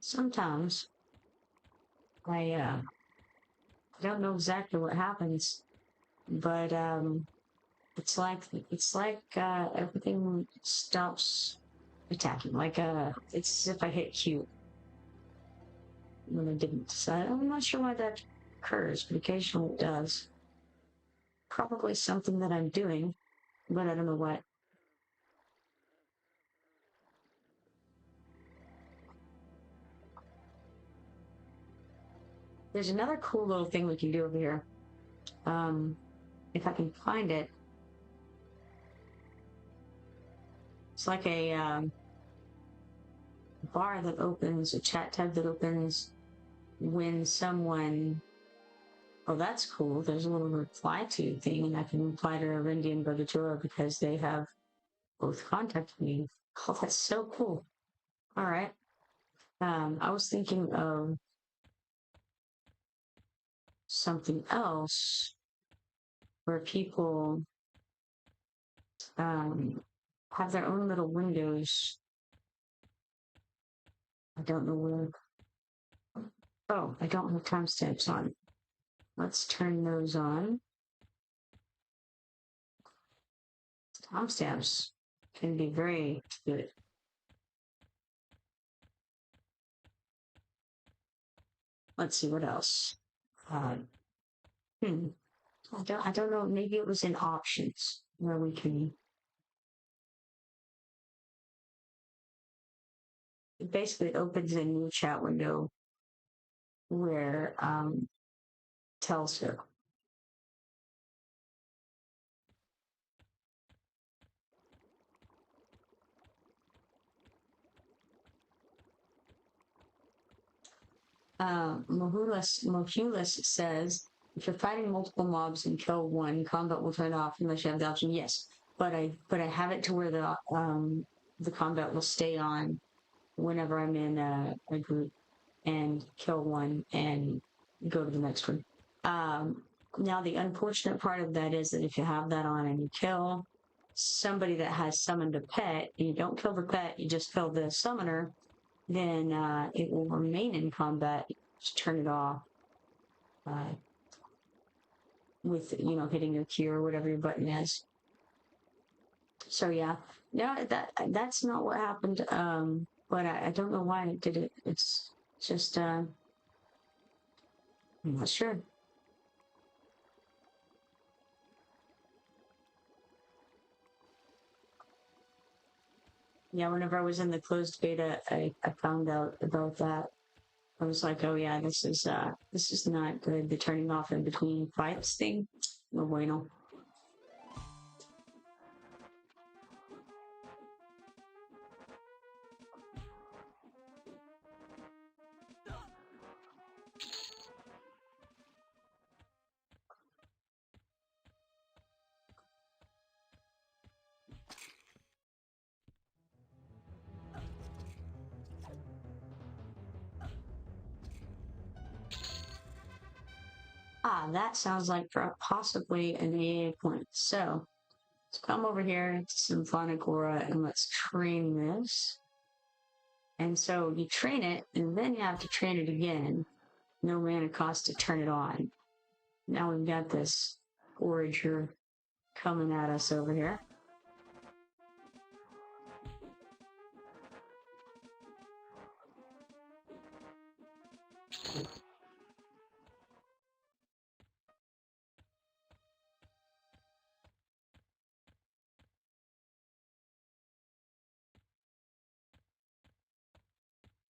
Sometimes I don't know exactly what happens, but it's like everything stops attacking. Like it's as if I hit Q when I didn't. So I'm not sure why that occurs, but occasionally it does. Probably something that I'm doing, but I don't know what. There's another cool little thing we can do over here. If I can find it. It's like a bar that opens, a chat tab that opens when someone Oh, that's cool. There's a little reply to thing, and I can reply to Arindy and Bogatura because they have both contacted me. Oh, that's so cool. All right. I was thinking of something else where people have their own little windows. I don't know where. Oh, I don't have timestamps on. Let's turn those on. Timestamps can be very good. Let's see what else. Hmm. I don't know. Maybe it was in options where we can. It basically opens a new chat window where tells her. Mohulus says, if you're fighting multiple mobs and kill one, combat will turn off unless you have the option. Yes, but I have it to where the combat will stay on whenever I'm in a group and kill one and go to the next one. Now the unfortunate part of that is that if you have that on and you kill somebody that has summoned a pet and you don't kill the pet, you just kill the summoner, then it will remain in combat. Just turn it off with hitting your Q or whatever your button is. So yeah, no, that's not what happened. But I don't know why it did it. It's just I'm not sure. Yeah, whenever I was in the closed beta, I found out about that. I was like, oh yeah, this is not good. The turning off in between fights thing. No bueno. Ah, that sounds like possibly an AA point. So let's come over here to Symphonic Aura and let's train this. And so you train it, and then you have to train it again. No mana cost to turn it on. Now we've got this Orager coming at us over here.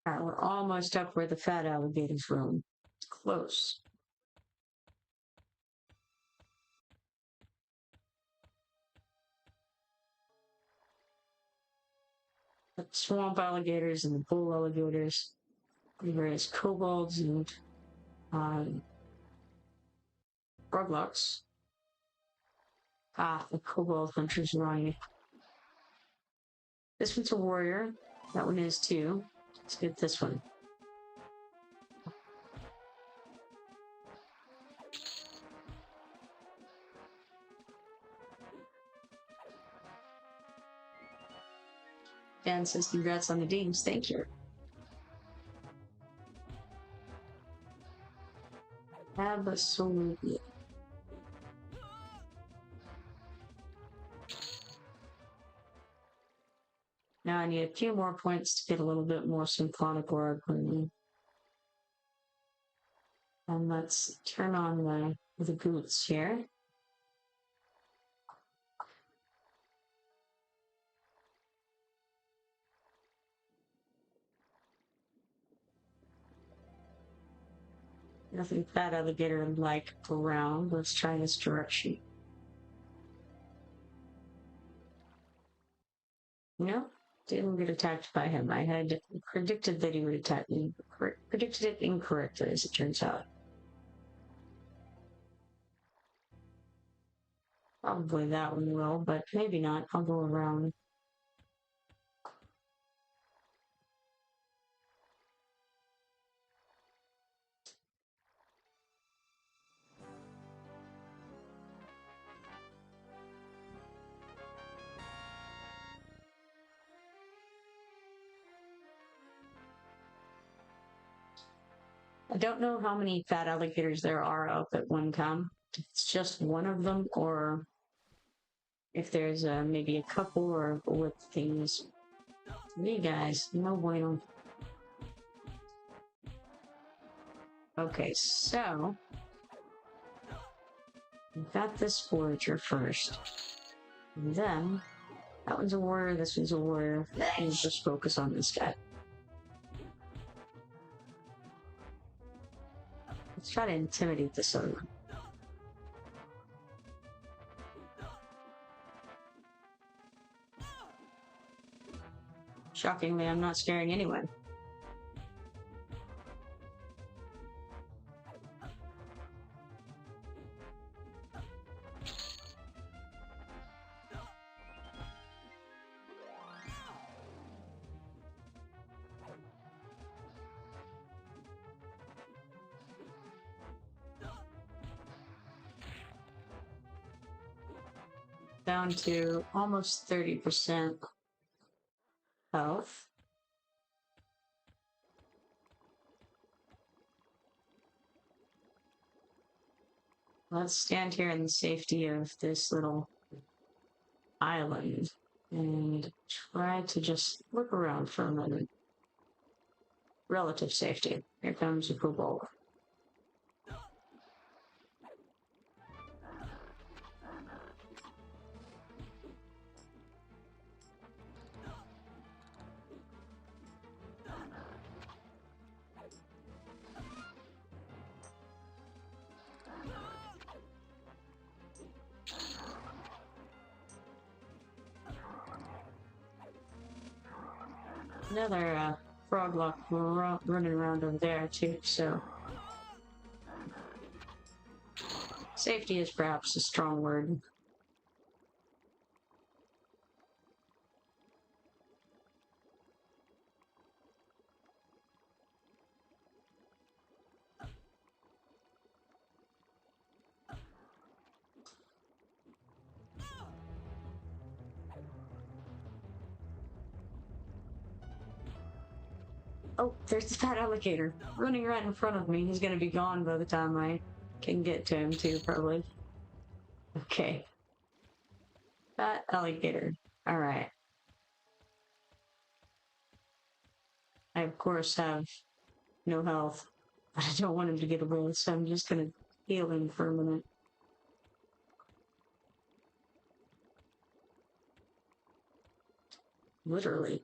All right, we're almost up where the fat alligators roam. It's close. The swamp alligators and the bull alligators, the various kobolds and Ruglocks. Ah, the kobold hunters running. This one's a warrior. That one is too. Let's get this one. Dan says congrats on the Deans. Thank you. Absolutely. Now I need a few more points to get a little bit more symphonic aura going. And let's turn on the boots here. Nothing fat alligator like around. Let's try this direction. No, didn't get attacked by him. I had predicted that he would attack me. Predicted it incorrectly, as it turns out. Probably that one will, but maybe not. I'll go around. I don't know how many fat alligators there are up at one time. If it's just one of them, or if there's maybe a couple, or what things. Me guys, no bueno. Okay, so we've got this forager first. And then that one's a warrior, this one's a warrior. And just focus on this guy. Let's try to intimidate this other one. Shockingly, I'm not scaring anyone. Down to almost 30% health. Let's stand here in the safety of this little island and try to just look around for a moment. Relative safety. Here comes a kobold. Another froglock running around over there too, so safety is perhaps a strong word. Oh, there's the fat alligator running right in front of me. He's gonna be gone by the time I can get to him too, probably. Okay. Fat alligator. Alright. I, of course, have no health. But I don't want him to get away, so I'm just gonna heal him for a minute. Literally.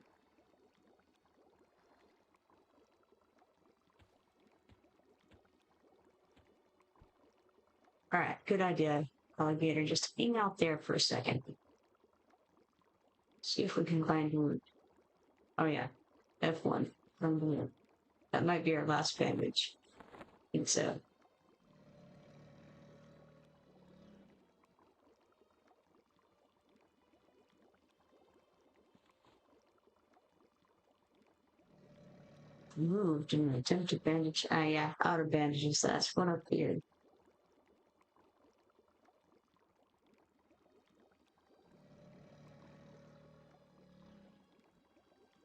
Alright, good idea, alligator. Just hang out there for a second. See if we can find wound. Oh yeah, F1 from blue. That might be our last bandage. I think so. Moved in an attempt to bandage. Ah, yeah, out of bandages. That's what appeared.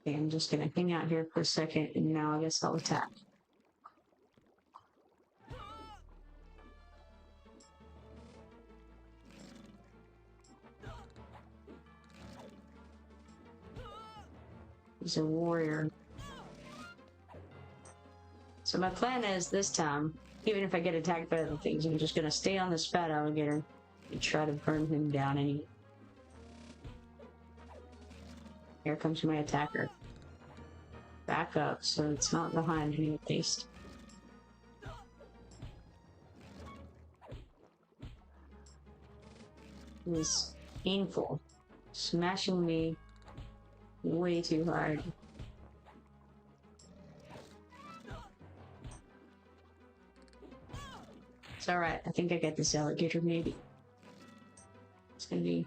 Okay, I'm just gonna hang out here for a second, and now I guess I'll attack. He's a warrior. So my plan is this time, even if I get attacked by other things, I'm just gonna stay on this fat alligator and try to burn him down. Here comes my attacker. Back up so it's not behind me at least. It was painful. Smashing me way too hard. It's alright, I think I got this alligator maybe. Maybe.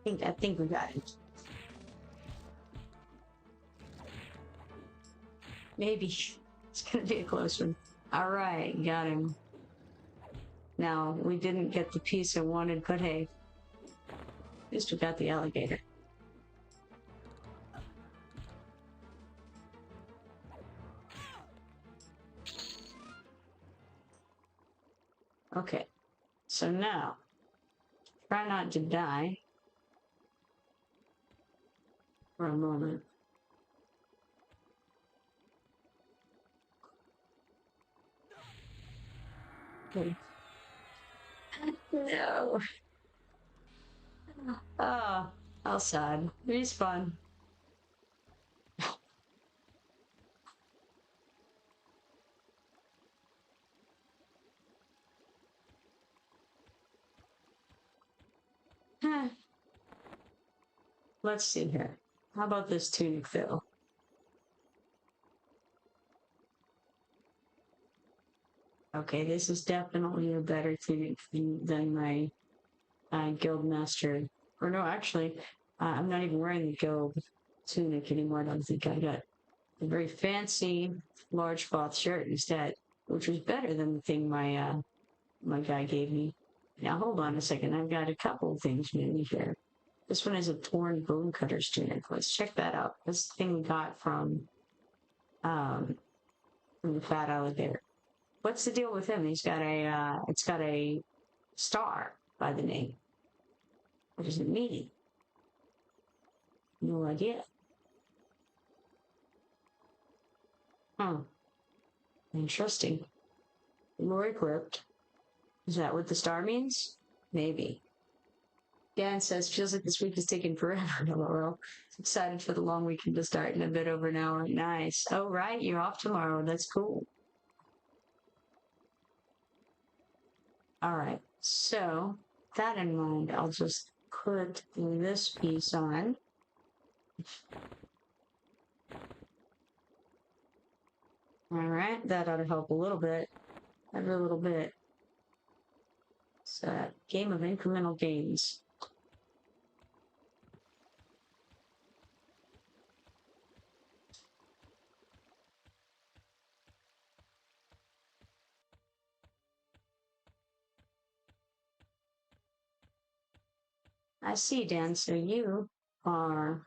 I think we got it. Maybe. It's gonna be a close one. Alright, got him. Now, we didn't get the piece I wanted, but hey. At least we got the alligator. Okay. So now, try not to die for a moment. Okay. No. Oh, how sad. Respawn. Let's see here. How about this tunic fill? Okay, this is definitely a better tunic than my guild master. Or no, actually, I'm not even wearing the guild tunic anymore. I don't think I got a very fancy large cloth shirt instead, which was better than the thing my guy gave me. Now hold on a second. I've got a couple of things maybe here. This one is a torn bone cutter's tunic. Let's check that out. This thing we got um from the fat alligator. What's the deal with him? He's got it's got a star by the name. What does it mean? No idea. Huh. Interesting. More equipped. Is that what the star means? Maybe. Dan says, feels like this week is taking forever. LOL. Excited for the long weekend to start in a bit over an hour. Nice. Oh, right. You're off tomorrow. That's cool. All right. So, that in mind, I'll just put this piece on. All right. That ought to help a little bit. Every little bit. It's a game of incremental gains. I see, Dan. So you are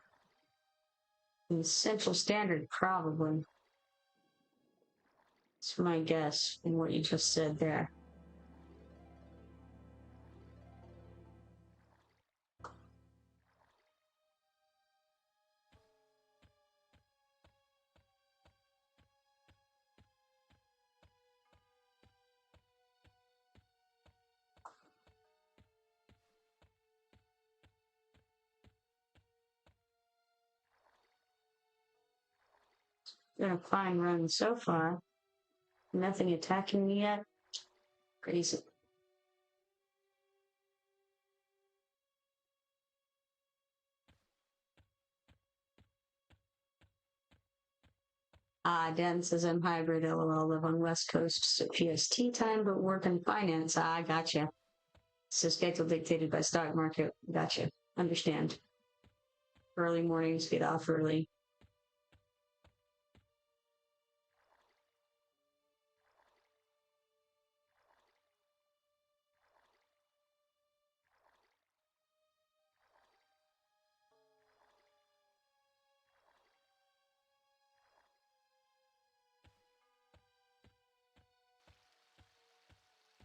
in Central Standard, probably. It's my guess in what you just said there. Been a fine run so far. Nothing attacking me yet. Crazy. Dan says I'm hybrid. LOL. Live on West Coast PST time, but work in finance. Gotcha. So schedule dictated by stock market. Gotcha. Understand. Early mornings, get off early.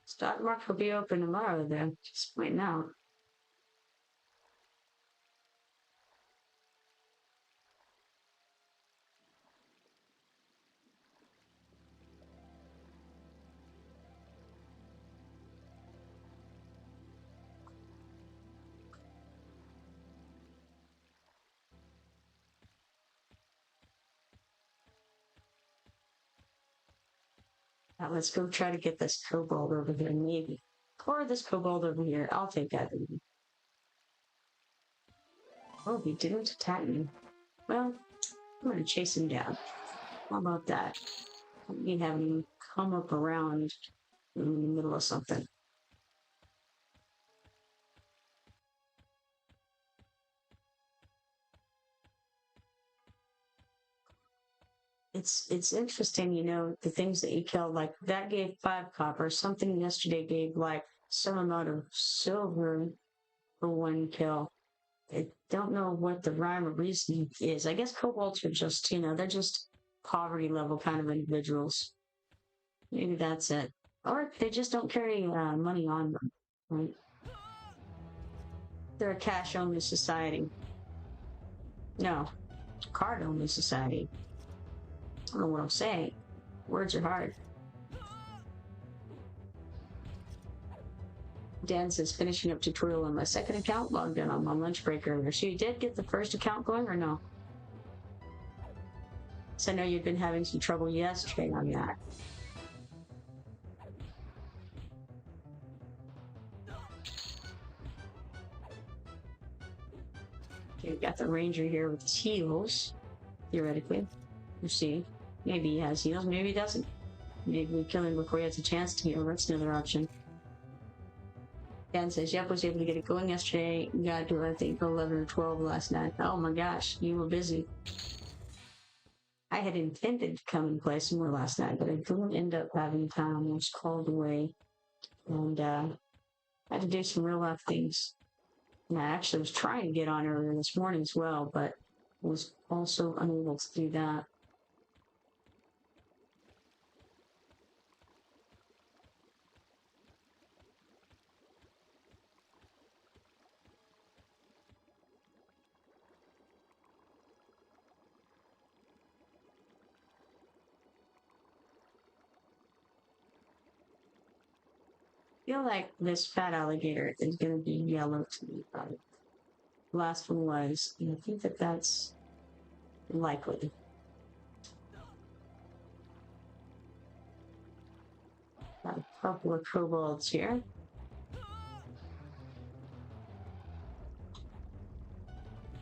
Stock market will be open tomorrow, though. Just pointing out. Now let's go try to get this kobold over here, maybe. Or this kobold over here. I'll take that. Oh, he didn't attack me. Well, I'm gonna chase him down. How about that? Let me have him come up around in the middle of something. It's interesting, you know, the things that you kill, like that gave 5 copper. Something yesterday gave like some amount of silver for 1 kill. I don't know what the rhyme or reason is. I guess kobolds are just, you know, they're just poverty level kind of individuals. Maybe that's it. Or they just don't carry money on them. Right? They're a cash only society. No, card only society. I don't know what I'm saying. Words are hard. Dan says, finishing up tutorial on my second account, logged in on my lunch break earlier. So you did get the first account going or no? So I know you've been having some trouble yesterday on that. Okay, we got the ranger here with his heals, theoretically. You see, maybe he has heals, maybe he doesn't. Maybe we kill him before he has a chance to heal. That's another option. Dan says, yep, was able to get it going yesterday. Got to, I think, 11 or 12 last night. Oh my gosh, you were busy. I had intended to come and play some more last night, but I didn't end up having time. I was called away and had to do some real life things. And I actually was trying to get on earlier this morning as well, but was also unable to do that. I feel like this fat alligator is going to be yellow to me. Last one was, and I think that that's likely. Got a couple of kobolds here.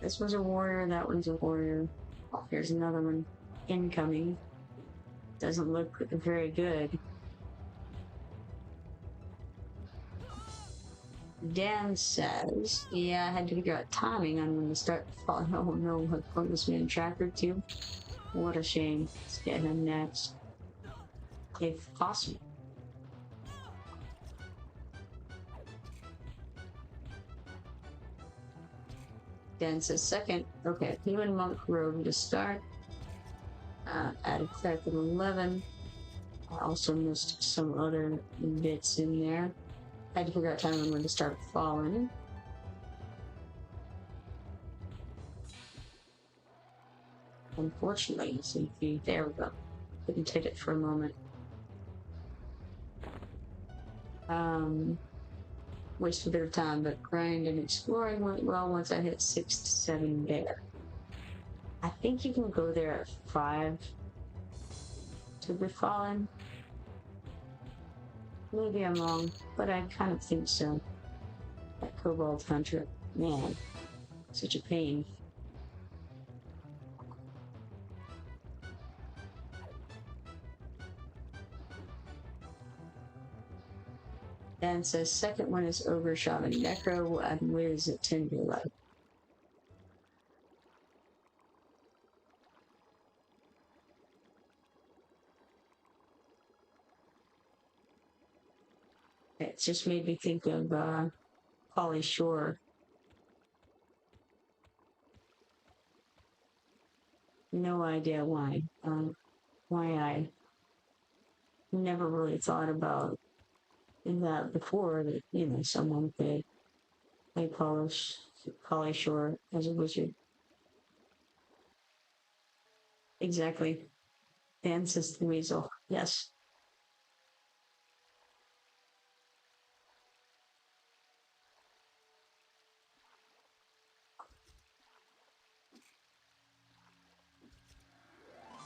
This was a warrior, that one's a warrior. Oh, here's another one incoming. Doesn't look very good. Dan says, yeah, I had to figure out timing on when to start falling. Oh no, what point was being tracker too? What a shame. Let's get him next. If possible. Dan says second. Okay, human monk rogue to start. Added effect of 11. I also missed some other bits in there. I had to figure out time when to start falling. Unfortunately, see, there we go. Couldn't hit it for a moment. Wasted a bit of time, but grind and exploring went well once I hit 6 to 7 there. I think you can go there at 5 to be fallen. Maybe I'm wrong, but I kind of think so. That kobold hunter, man, such a pain. Dan says second one is Ogre Shaman Necro and Wiz at Timberlight. It just made me think of Polly Shore. No idea why. Why I never really thought about that before, that, you know, someone could play Polly Shore as a wizard. Exactly. Dan says the weasel. Yes.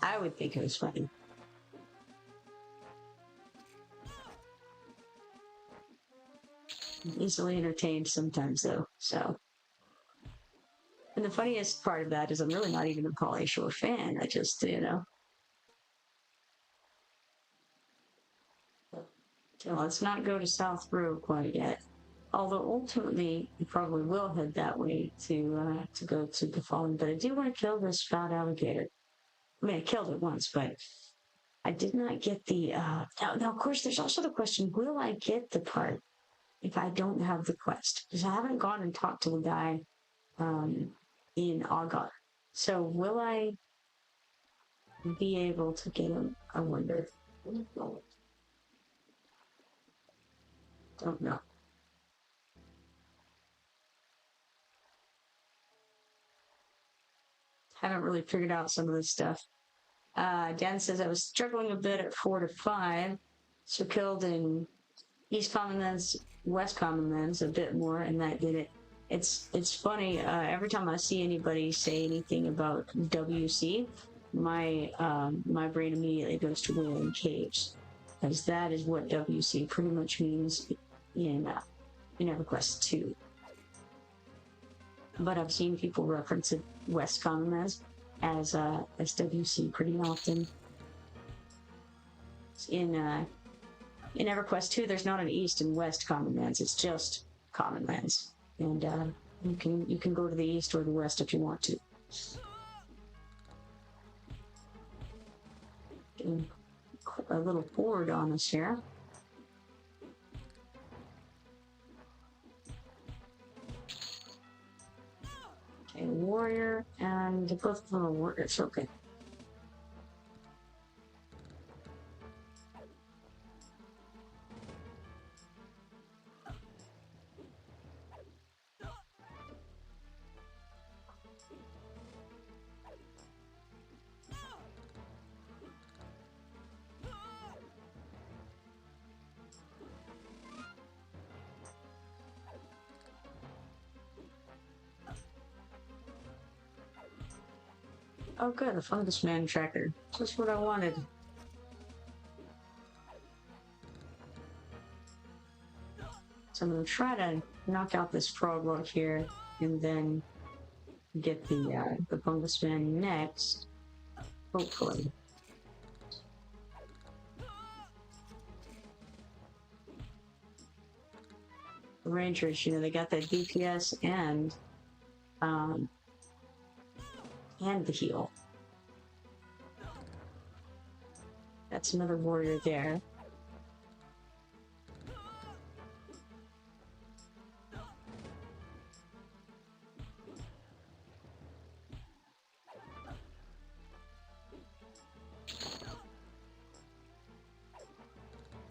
I would think it was funny. Easily entertained sometimes, though, so. And the funniest part of that is I'm really not even a Polly Shore fan. I just, you know. So let's not go to South Row quite yet. Although ultimately, you probably will head that way to go to the Fallen. But I do want to kill this fat alligator. I mean, I killed it once, but I did not get the, now, of course, there's also the question, will I get the part if I don't have the quest? Because I haven't gone and talked to the guy in Ogre. So will I be able to get him? I wonder. Don't know. Haven't really figured out some of this stuff. Dan says I was struggling a bit at 4 to 5, so killed in East Common Lands, West Common Lands a bit more, and that did it. It's funny, every time I see anybody say anything about WC, my my brain immediately goes to Wailing Caves, because that is what WC pretty much means in Everquest 2. But I've seen people reference it West Common Lands as WC pretty often. In EverQuest 2, there's not an East and West Common Lands. It's just Common Lands, and you can go to the East or the West if you want to. Getting a little board on us here. Okay, warrior, and both of them are warriors. Okay. Oh good, a fungus man tracker. Just what I wanted. So I'm gonna try to knock out this frog rock here, and then get the fungus man next. Hopefully. The Rangers, they got that DPS and the heal. That's another warrior there.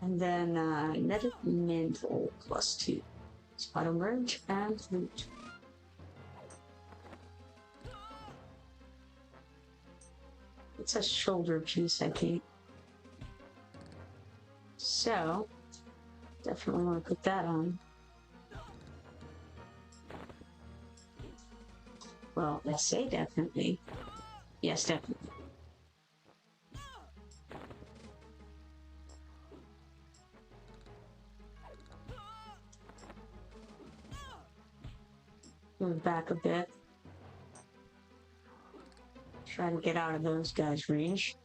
And then netted mental +2. Spider merge and loot. It's a shoulder piece, I think. So, definitely want to put that on. Well, let's say definitely. Yes, definitely. Move back a bit. Try to get out of those guys' range.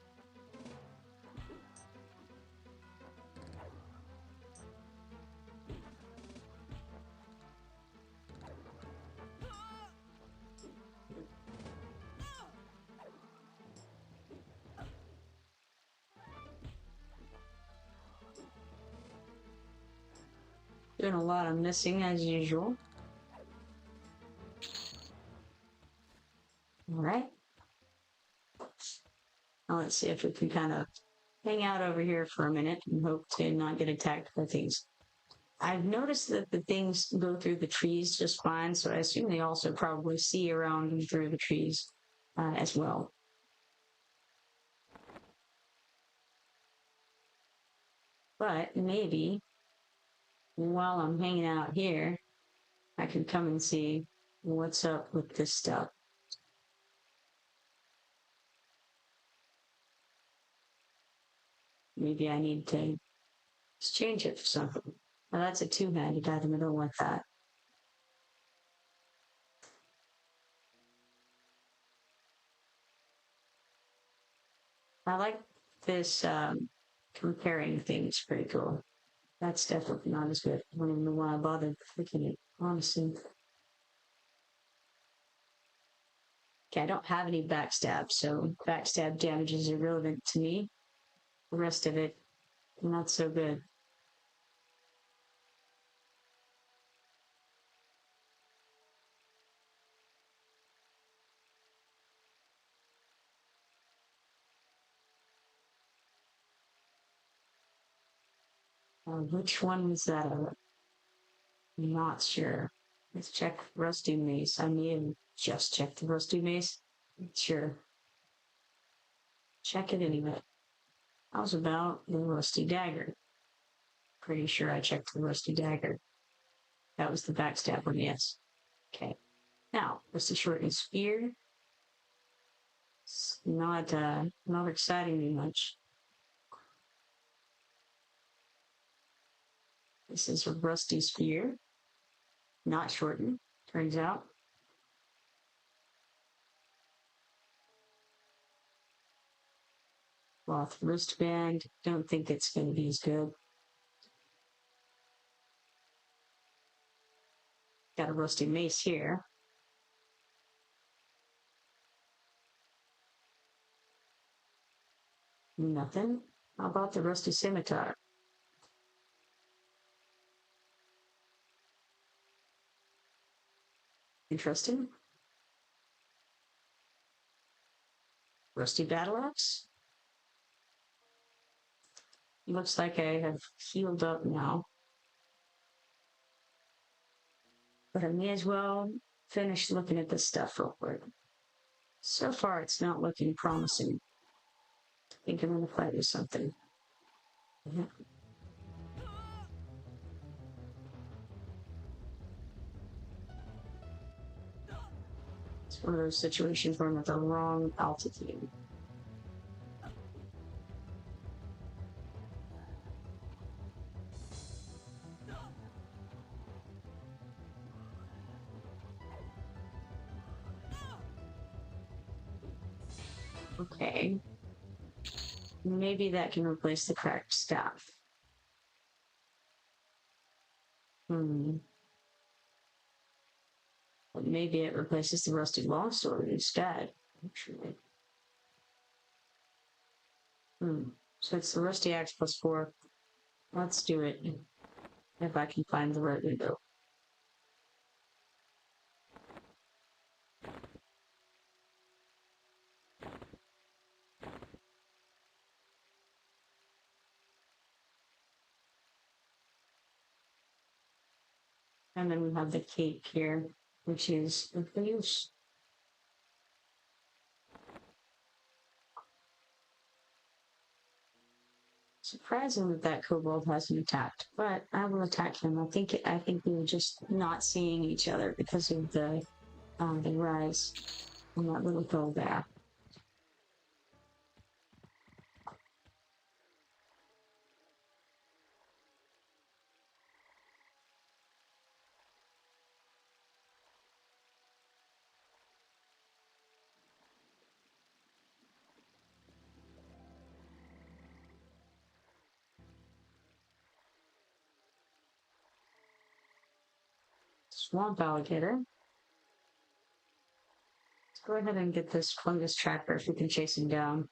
Doing a lot of missing as usual. Alright. Now let's see if we can kind of hang out over here for a minute and hope to not get attacked by things. I've noticed that the things go through the trees just fine, so I assume they also probably see around and through the trees as well. But maybe while I'm hanging out here, I can come and see what's up with this stuff. Maybe I need to exchange it for something. Now that's a two-handed item, I don't want that. I like this comparing things, pretty cool. That's definitely not as good. I don't even know why I bothered clicking it, honestly. Okay, I don't have any backstab, so backstab damage is irrelevant to me. The rest of it, not so good. Which one was that? I'm not sure. Let's check Rusty Mace. I may have just checked the Rusty Mace. Sure. Check it anyway. How's about the Rusty Dagger? Pretty sure I checked the Rusty Dagger. That was the backstab one, yes. Okay. Now, Rusty Shortened Spear. It's not exciting me much. This is a Rusty Spear. Not shortened, turns out. Cloth wristband. Don't think it's going to be as good. Got a rusty mace here. Nothing. How about the rusty scimitar? Interesting. Rusty battle axe. Looks like I have healed up now. But I may as well finish looking at this stuff real quick. So far, it's not looking promising. I think I'm going to fight with something. Yeah. It's one of those situations where I'm at the wrong altitude. Okay. Maybe that can replace the cracked staff. But maybe it replaces the rusty longsword instead. Actually. So it's the rusty axe +4. Let's do it. If I can find the right window. And then we have the cape here, which is of use. Surprising that that kobold hasn't attacked, but I will attack him. I think we were just not seeing each other because of the rise on that little hill there. Swamp alligator. Let's go ahead and get this fungus tracker if we can chase him down.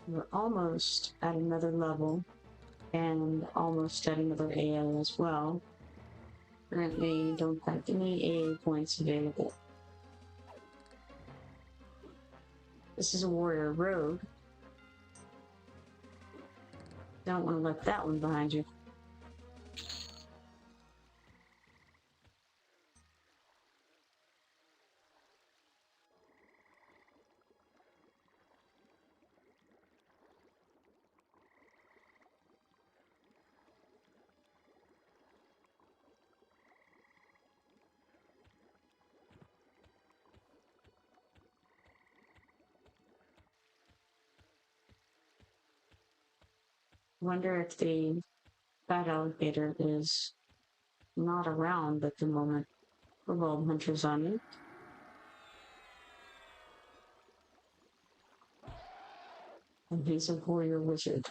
We're almost at another level and almost at another AO as well. Currently don't have any AA points available. This is a warrior rogue. Don't want to let that one behind you. Wonder if the fat alligator is not around at the moment. The World Hunters on me. And he's a warrior wizard.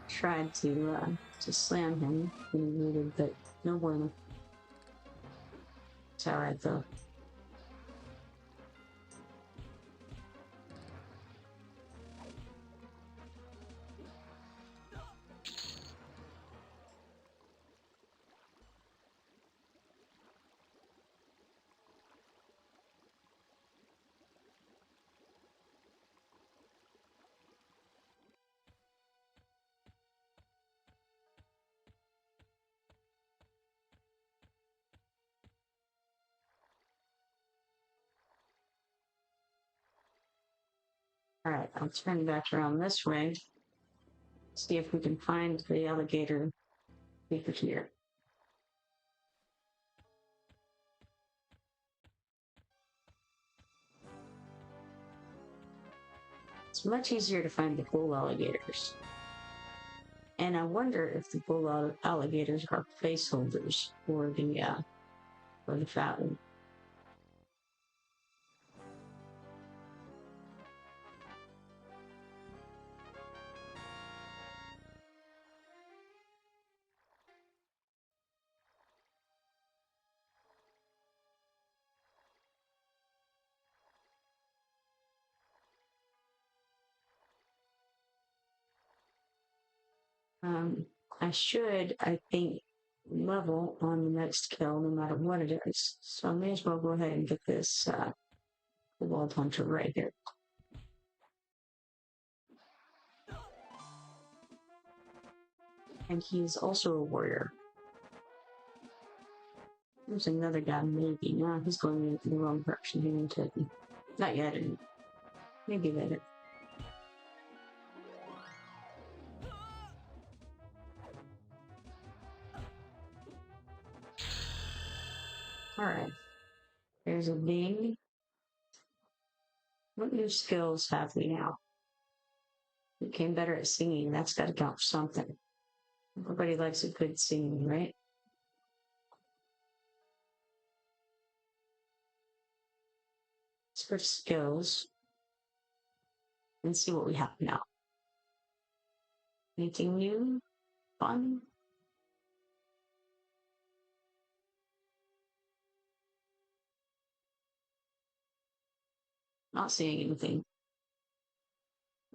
Tried to slam him when he needed, but no bueno. It's alright though. Alright, I'll turn back around this way. See if we can find the alligator over here. It's much easier to find the bull alligators. And I wonder if the bull alligators are placeholders for the fat one. I should, I think, level on the next kill no matter what it is. So I may as well go ahead and get this Wild Hunter right here. And he's also a warrior. There's another guy, maybe. No, he's going in the wrong direction. He didn't take me. Not yet. Maybe later. Alright. There's a bing. What new skills have we now? We became better at singing. That's got to count for something. Everybody likes a good singing, right? Let's go to skills and see what we have now. Anything new? Fun? Not seeing anything.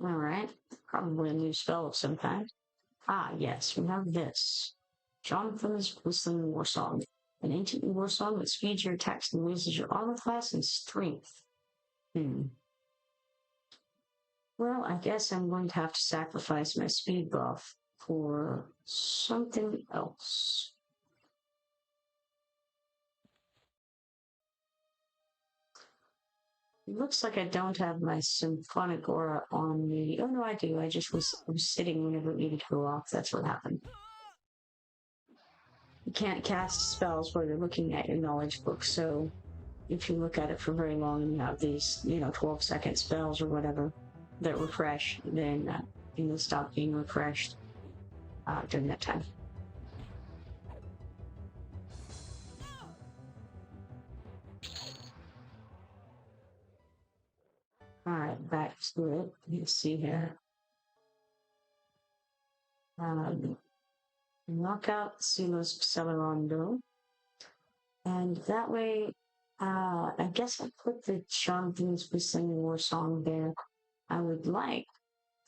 Alright. Probably a new spell of some kind. Ah, yes, we have this. Jonathan's Whistling War Song. An ancient war song that speeds your attacks and raises your armor class and strength. Well, I guess I'm going to have to sacrifice my speed buff for something else. It looks like I don't have my symphonic aura on me. Oh no, I do. I was sitting whenever it needed to go off. That's what happened. You can't cast spells while you're looking at your knowledge book, so if you look at it for very long and you have these, 12-second spells or whatever that refresh, then you will stop being refreshed during that time. Alright, back to it. Let's see here. Knock out Silos Accelerando. And that way, I guess I put the Jonathan's Whistling War Song there. I would like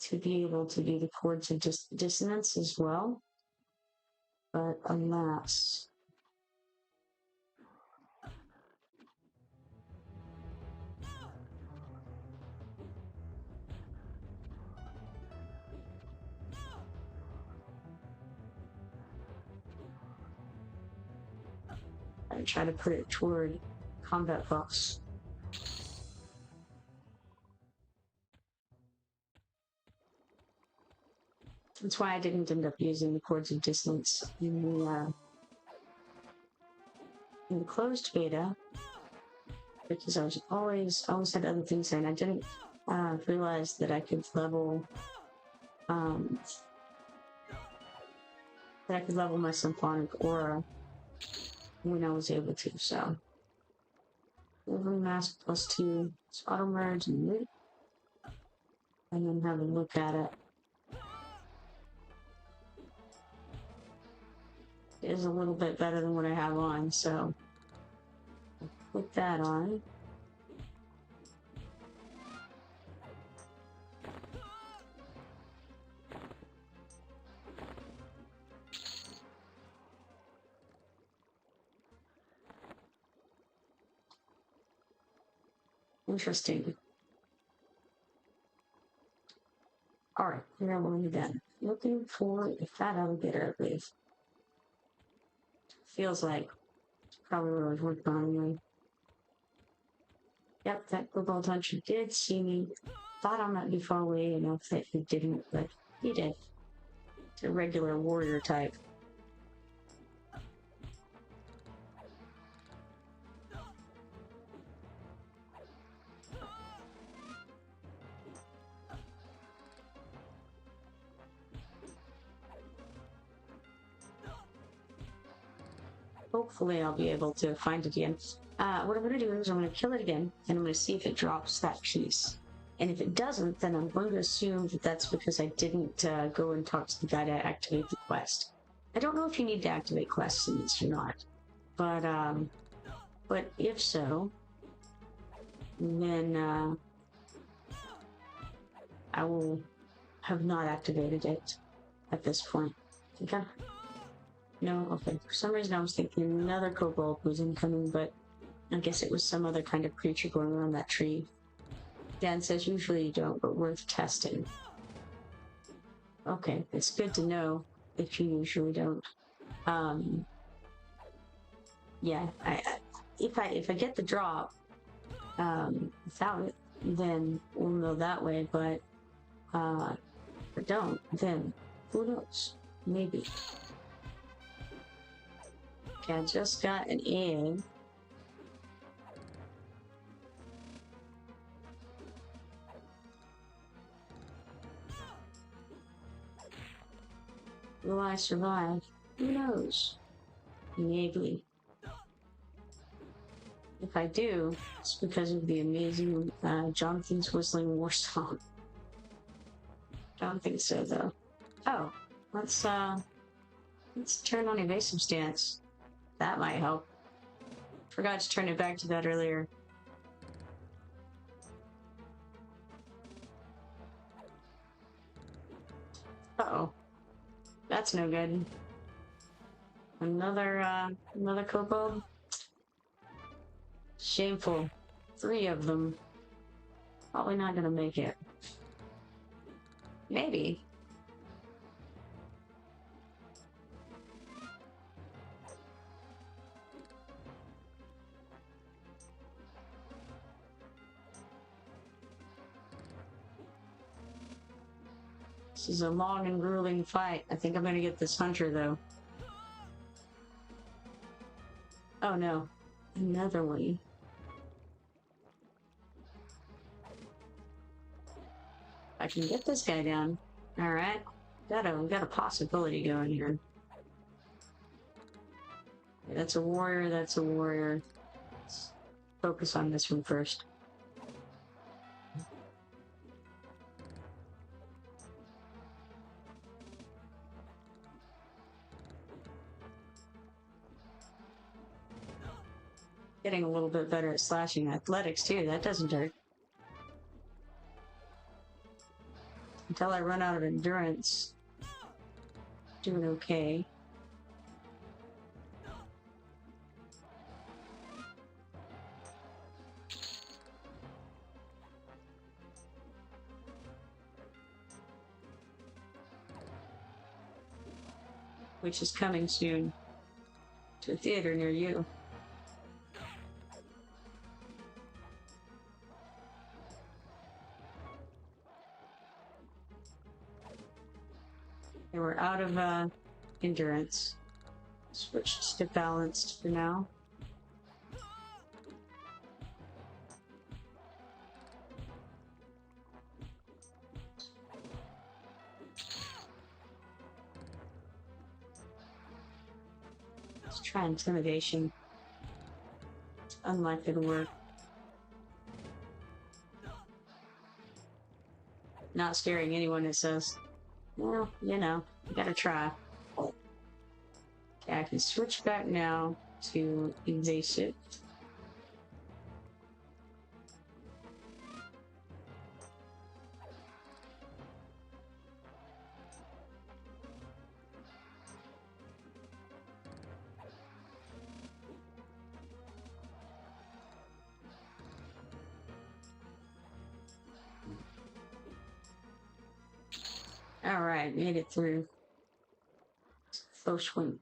to be able to do the chords of dissonance as well. But alas. I try to put it toward combat buffs. That's why I didn't end up using the chords of dissonance in the closed beta, because I always had other things in. I didn't realized that I could level my symphonic aura when I was able to. So, Wolverine Mask +2, auto merge and loot, and then have a look at it. It is a little bit better than what I have on, so I'll put that on. Interesting. Alright, here we're done. Looking for a fat alligator, I believe. Feels like probably what I was working on anyway. Yep, that Cobalt Hunter did see me. Thought I might be far away enough that he didn't, but he did. It's a regular warrior type. Hopefully I'll be able to find it again. What I'm going to do is I'm going to kill it again, and I'm going to see if it drops that piece. And if it doesn't, then I'm going to assume that that's because I didn't go and talk to the guy to activate the quest. I don't know if you need to activate quests in this or not, but if so, then I will have not activated it at this point. Okay. No, okay. For some reason I was thinking another kobold was incoming, but I guess it was some other kind of creature going around that tree. Dan says usually you don't, but worth testing. Okay, it's good to know if you usually don't. Yeah, if I get the drop without it, then we'll know that way, but if I don't, then who knows? Maybe. Okay, I just got an egg. Will I survive? Who knows? Maybe. If I do, it's because of the amazing Jonathan's Whistling War Song. Don't think so, though. Oh, let's turn on evasive stance. That might help. Forgot to turn it back to that earlier. Uh-oh. That's no good. Another kobold? Shameful. 3 of them. Probably not gonna make it. Maybe. This is a long and grueling fight. I think I'm gonna get this hunter, though. Oh no. Another one. I can get this guy down. Alright. Got a possibility going here. That's a warrior, that's a warrior. Let's focus on this one first. Getting a little bit better at slashing athletics too, that doesn't hurt. Until I run out of endurance. Doing okay. Which is coming soon to a theater near you. And we're out of endurance. Switched to balanced for now. try intimidation. Unlikely to work. Not scaring anyone, it says. Well, you know, you gotta try. Okay, I can switch back now to evasive. Alright, made it through. First swing.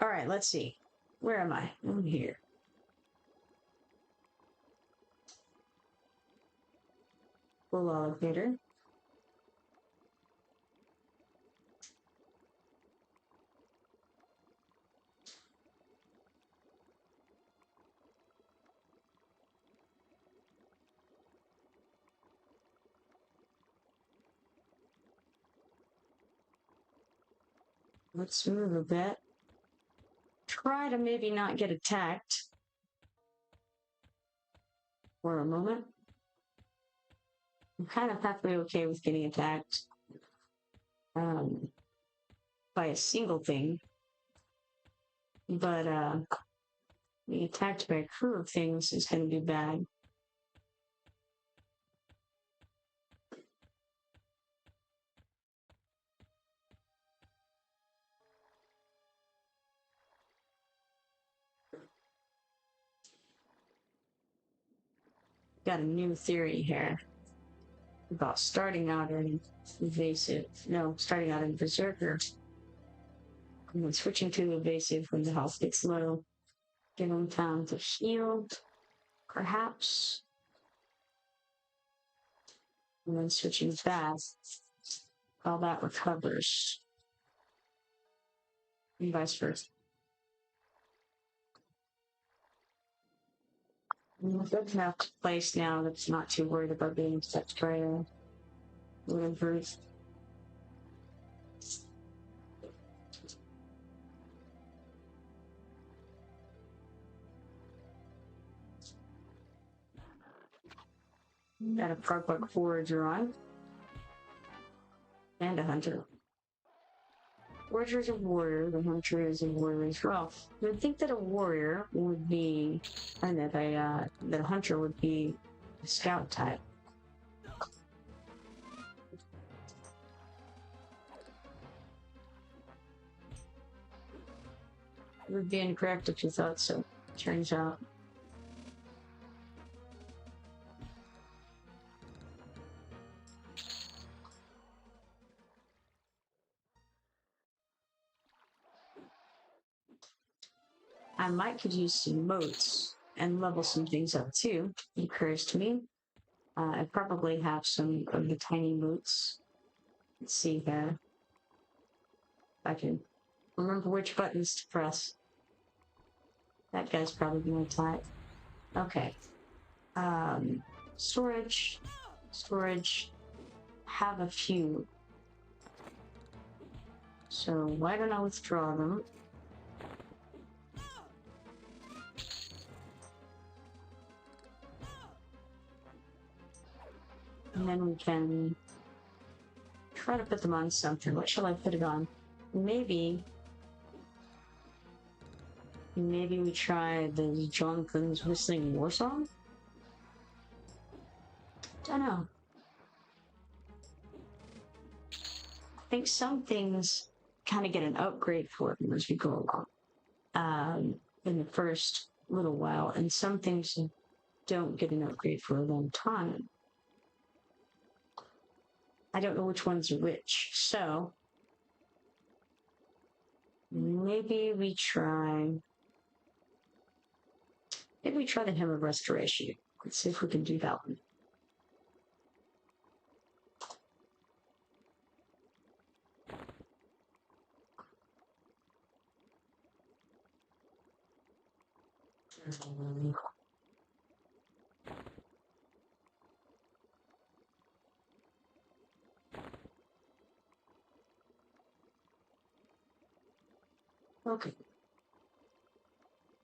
Alright, let's see. Where am I? I'm here. Full elevator. Let's move a bit. Try to maybe not get attacked for a moment. I'm kind of halfway okay with getting attacked by a single thing, but being attacked by a crew of things is going to be bad. Got a new theory here about starting out in evasive. No, starting out in berserker. And then switching to evasive when the health gets low. Giving time to heal, perhaps. And then switching back while that recovers. And vice versa. I'm good enough place now that's not too worried about being touched by a little brute. Got a Parkbuck Forager on. And a Hunter. Forager is a warrior, the Hunter is a warrior as well. You would think that a warrior would be, and that a Hunter would be a scout type. You would be incorrect if you thought so, turns out. I might could use some moats and level some things up too, it occurs to me. I probably have some of the tiny moats. Let's see here. If I can remember which buttons to press. That guy's probably gonna attack. Okay. Storage. Storage. Have a few. So why don't I withdraw them? And then we can try to put them on something. What shall I put it on? Maybe we try the Jonathan's Whistling War Song? Don't know. I think some things kind of get an upgrade for them as we go along in the first little while, and some things don't get an upgrade for a long time. I don't know which ones are which, so maybe we try the Hymn of Restoration. Let's see if we can do that one. Okay.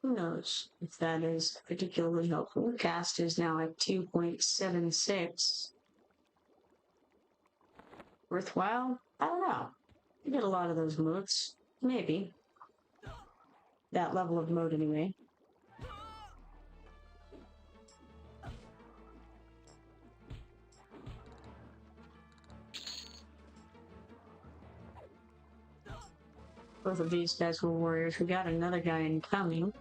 Who knows if that is particularly helpful? Cast is now at 2.76. Worthwhile? I don't know. You get a lot of those modes. Maybe. That level of mode anyway. Both of these guys were warriors. We got another guy incoming.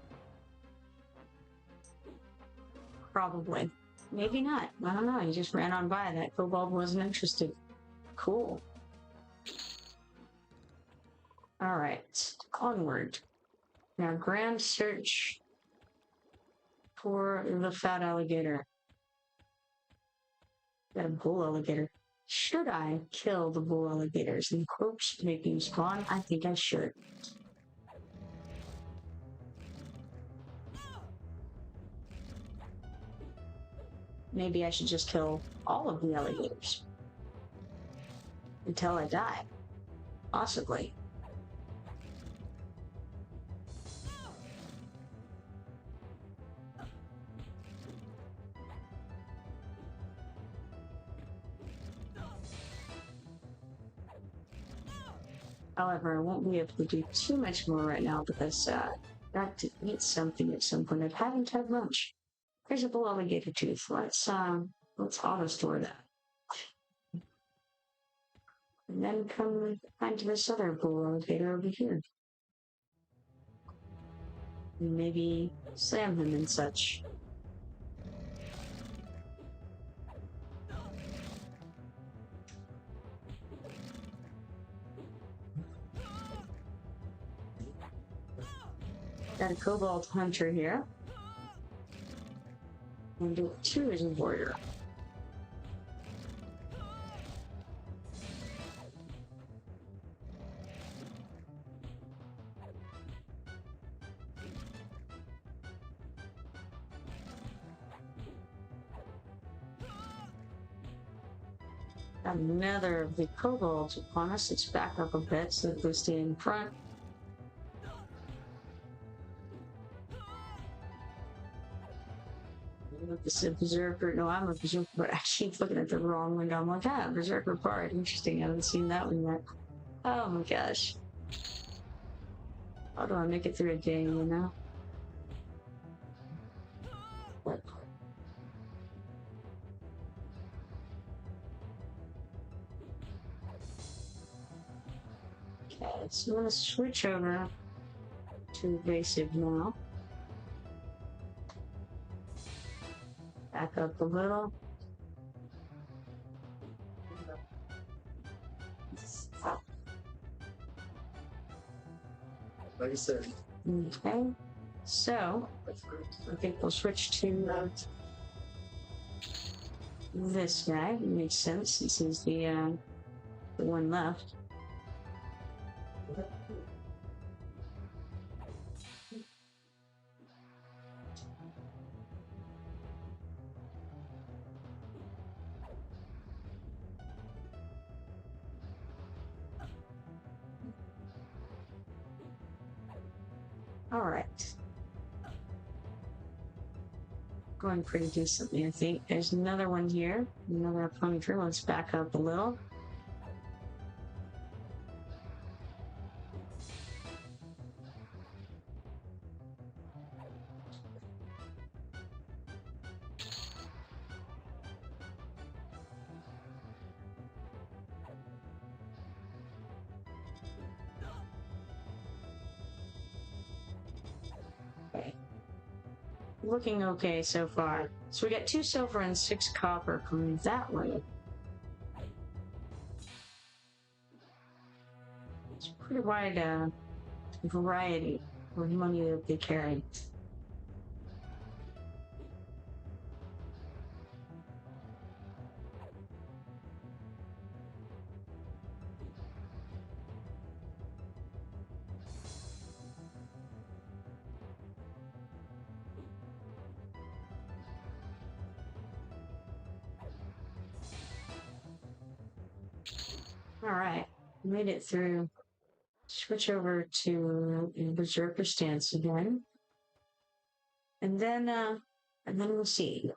Probably. Maybe not. I don't know. He just ran on by. That kobold wasn't interested. Cool. Alright. Onward. Now, grand search for the fat alligator. Got a bull alligator. Should I kill the bull alligators in hopes making spawn? I think I should. Maybe I should just kill all of the alligators until I die. Possibly. However, I won't be able to do too much more right now because I got to eat something at some point. I haven't had lunch. There's a bull alligator tooth. Let's auto store that. And then come find this other bull alligator over here. And maybe slam him and such. Got a cobalt hunter here. And 2 is a warrior. Got another of the kobolds upon us. Let's back up a bit so that they stay in front. This is a berserker. No, I'm a berserker, but I keep looking at the wrong window. I'm like, berserker part. Interesting. I haven't seen that one yet. Oh my gosh. How do I make it through a day, you know? What? Okay, so I'm gonna switch over to evasive now. Back up a little. Like I said. Okay, so I think we'll switch to this guy. It makes sense since he's the one left. All right. Going pretty decently, I think. There's another one here. Another hunter. Let's back up a little. Looking okay so far. So we got 2 silver and 6 copper coming that way. It's a pretty wide variety of money that they carry. All right, made it through switch over to Berserker stance again. And then we'll see.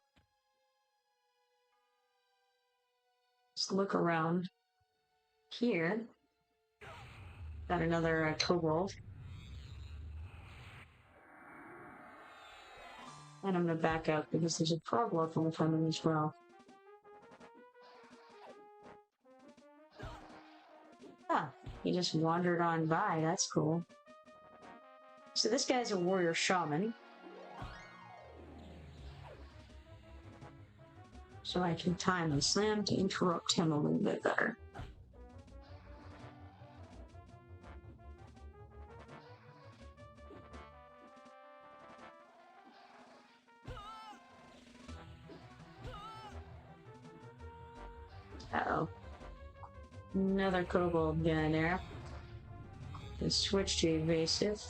Just look around here. Got another kobold. And I'm gonna back out because there's a frog wolf in front of me as well. Ah, he just wandered on by. That's cool. So this guy's a warrior shaman. So I can time the slam to interrupt him a little bit better. Uh-oh. Another kobold guy there. Let's switch to evasive.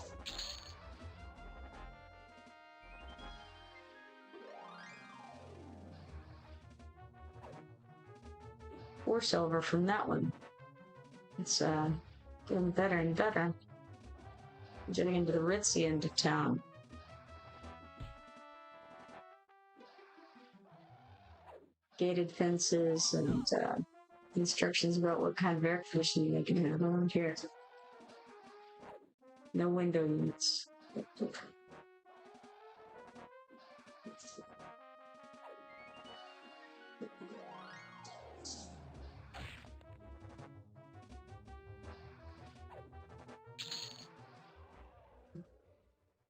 Four silver from that one. It's getting better and better. Getting into the ritzy end of town. Gated fences and instructions about what kind of air conditioning they can have around here. No window units.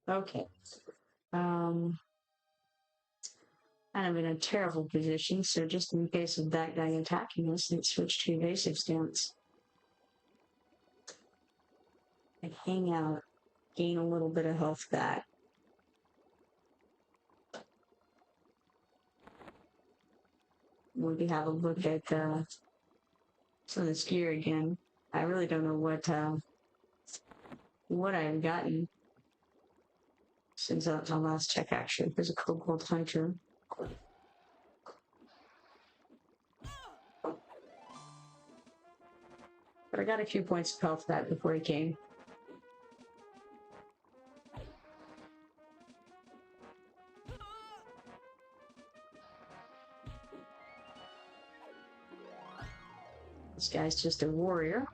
Okay. Kind of in a terrible position, so just in case of that guy attacking us, let's switch to evasive stance. And hang out, gain a little bit of health back. Maybe have a look at some of this gear again. I really don't know what I've gotten since my last check. Actually, there's a kobold hunter. But I got a few points of health back before he came. This guy's just a warrior.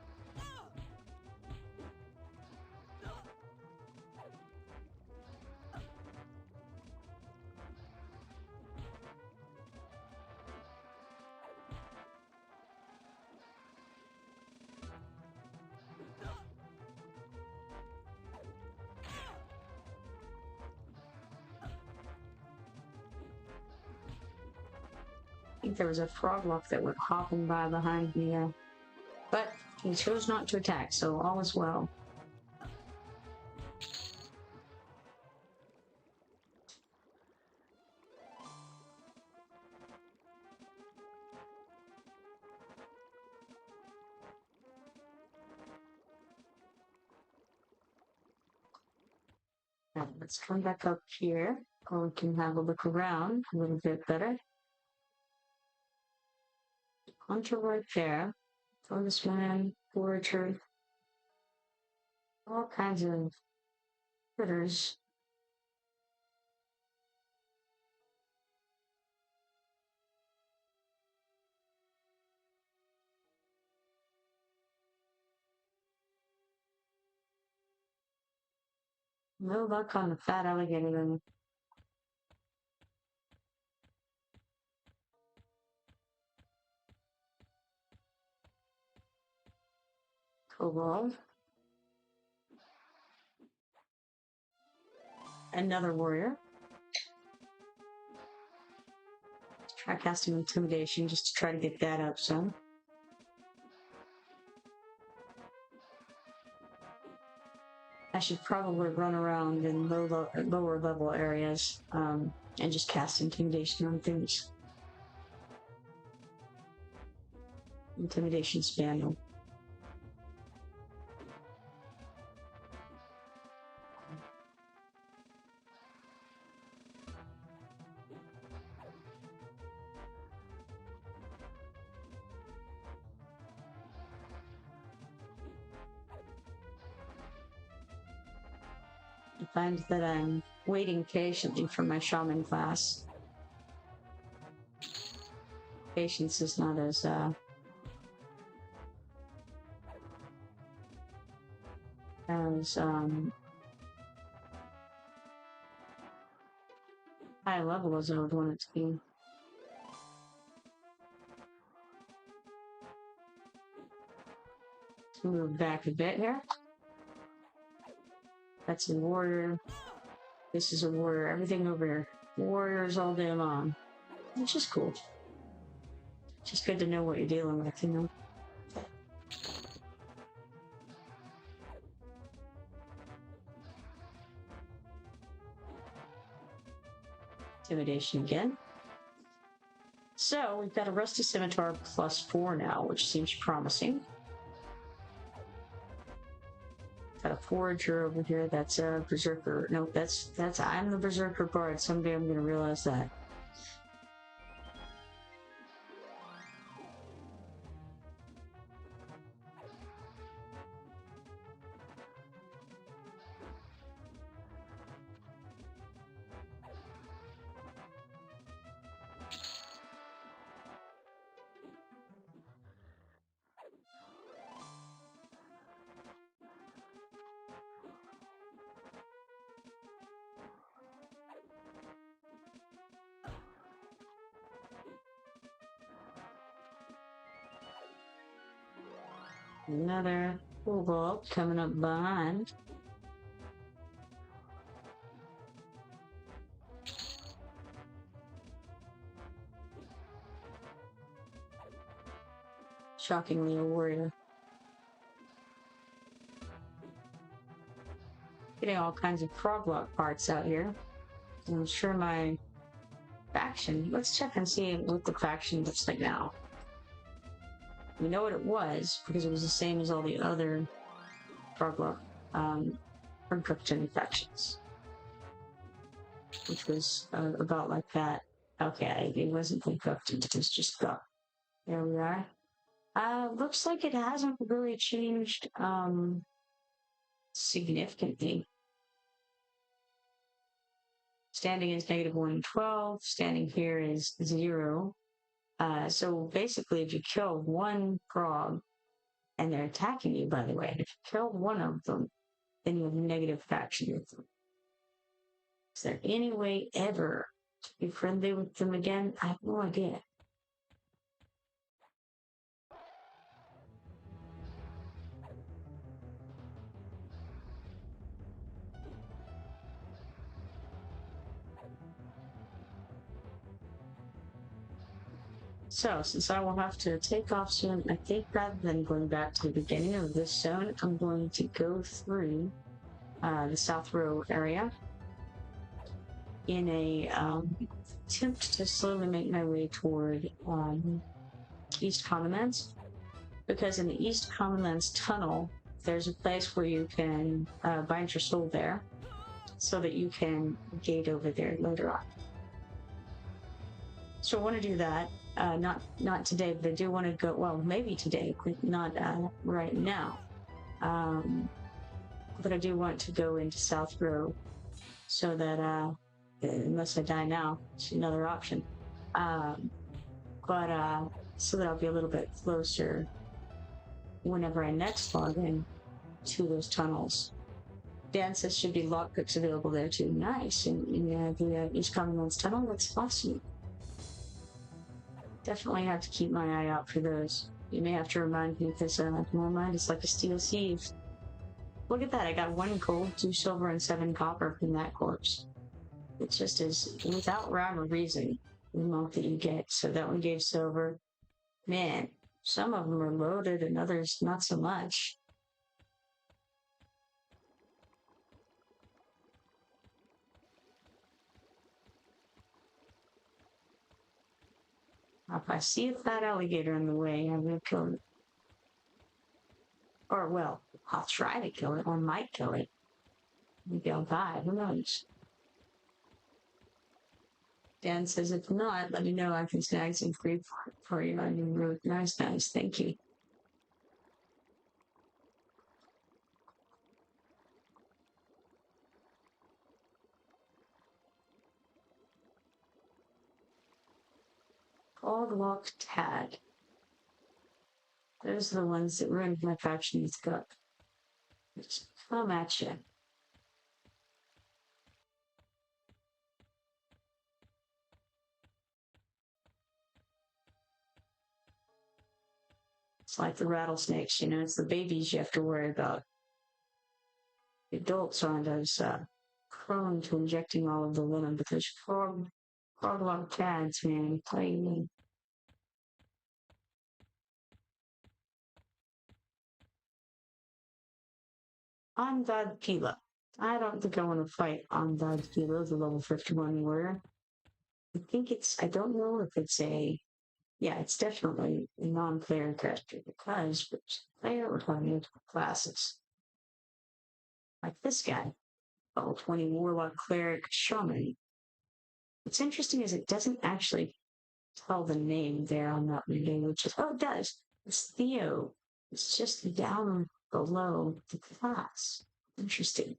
I think there was a froglock that went hopping by behind me, but he chose not to attack, so all is well. Now, let's come back up here, or we can have a look around a little bit better. Hunter right there. Fungus man, forager. All kinds of critters. No luck on the fat alligator then. Kobold. Another warrior. Try casting intimidation just to try to get that up some. I should probably run around in lower level areas and just cast intimidation on things. Intimidation spam. find that I'm waiting patiently for my shaman class. Patience is not as high level as I would want it to be. Let's move back a bit here. That's a warrior. This is a warrior. Everything over here. Warriors all day long. Which is cool. Just good to know what you're dealing with, you know? Intimidation again. So we've got a Rusty Scimitar +4 now, which seems promising. Got a Forager over here. That's a Berserker. No, that's I'm the Berserker Bard. Someday I'm gonna realize that. Another Cobalt coming up behind. Shockingly a warrior. Getting all kinds of Froglock parts out here. I'm sure my faction, let's check and see what the faction looks like now. We know what it was, because it was the same as all the other Froglock encryption factions. Which was about like that. Okay, it wasn't encrypted, it was just got. There we are. Looks like it hasn't really changed significantly. Standing is -112, standing here is 0. So basically, if you kill one frog, and they're attacking you, by the way, if you kill one of them, then you have negative faction with them. Is there any way ever to be friendly with them again? I have no idea. So, since I will have to take off soon, I think rather than going back to the beginning of this zone, I'm going to go through the South Row area in a attempt to slowly make my way toward East Commonlands. Because in the East Commonlands tunnel, there's a place where you can bind your soul there so that you can gate over there later on. So I want to do that. Not today, but I do want to go, well, maybe today, but not right now. But I do want to go into South Row so that, unless I die now, it's another option. So that I'll be a little bit closer whenever I next log in to those tunnels. Dan says should be lockpicks available there too. Nice. And the East Commonlands tunnel, that's awesome. Definitely have to keep my eye out for those. You may have to remind me because my mind is like a steel sieve. Look at that, I got 1 gold, 2 silver, and 7 copper from that corpse. It just is without rhyme or reason the amount that you get. So that one gave silver. Man, some of them are loaded and others not so much. If I see a fat alligator in the way, I'm gonna kill it. Or, well, I'll try to kill it, or might kill it. Maybe I'll die, who knows? Dan says, if not, let me know, I can snag some free for you on your road. Nice, thank you. Froglock Tad. Those are the ones that ruined my faction's gut. Just come at you. It's like the rattlesnakes, you know, it's the babies you have to worry about. The adults aren't as prone to injecting all of the venom, but those frog-log tads, man, playing me. Andad Pila. I don't think I want to fight Andad Pila, the level 51 warrior. I think I don't know if it's yeah, it's definitely a non-player character because player would have multiple classes. Like this guy, level 20 Warlock Cleric Shaman. What's interesting is it doesn't actually tell the name there on that window, which is, oh, it does. It's Theo. It's just down below the class. Interesting.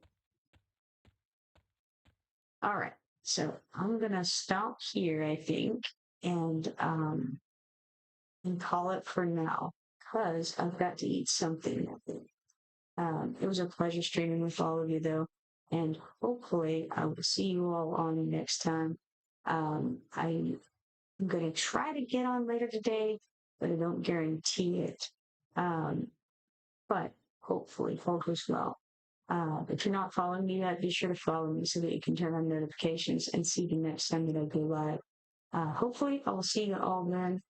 All right. So I'm going to stop here, I think, and call it for now because I've got to eat something. It was a pleasure streaming with all of you, though, and hopefully I will see you all on next time. I'm going to try to get on later today, but I don't guarantee it. But hopefully, all goes well. If you're not following me yet, be sure to follow me so that you can turn on notifications and see the next time that I go live. Hopefully, I will see you all then.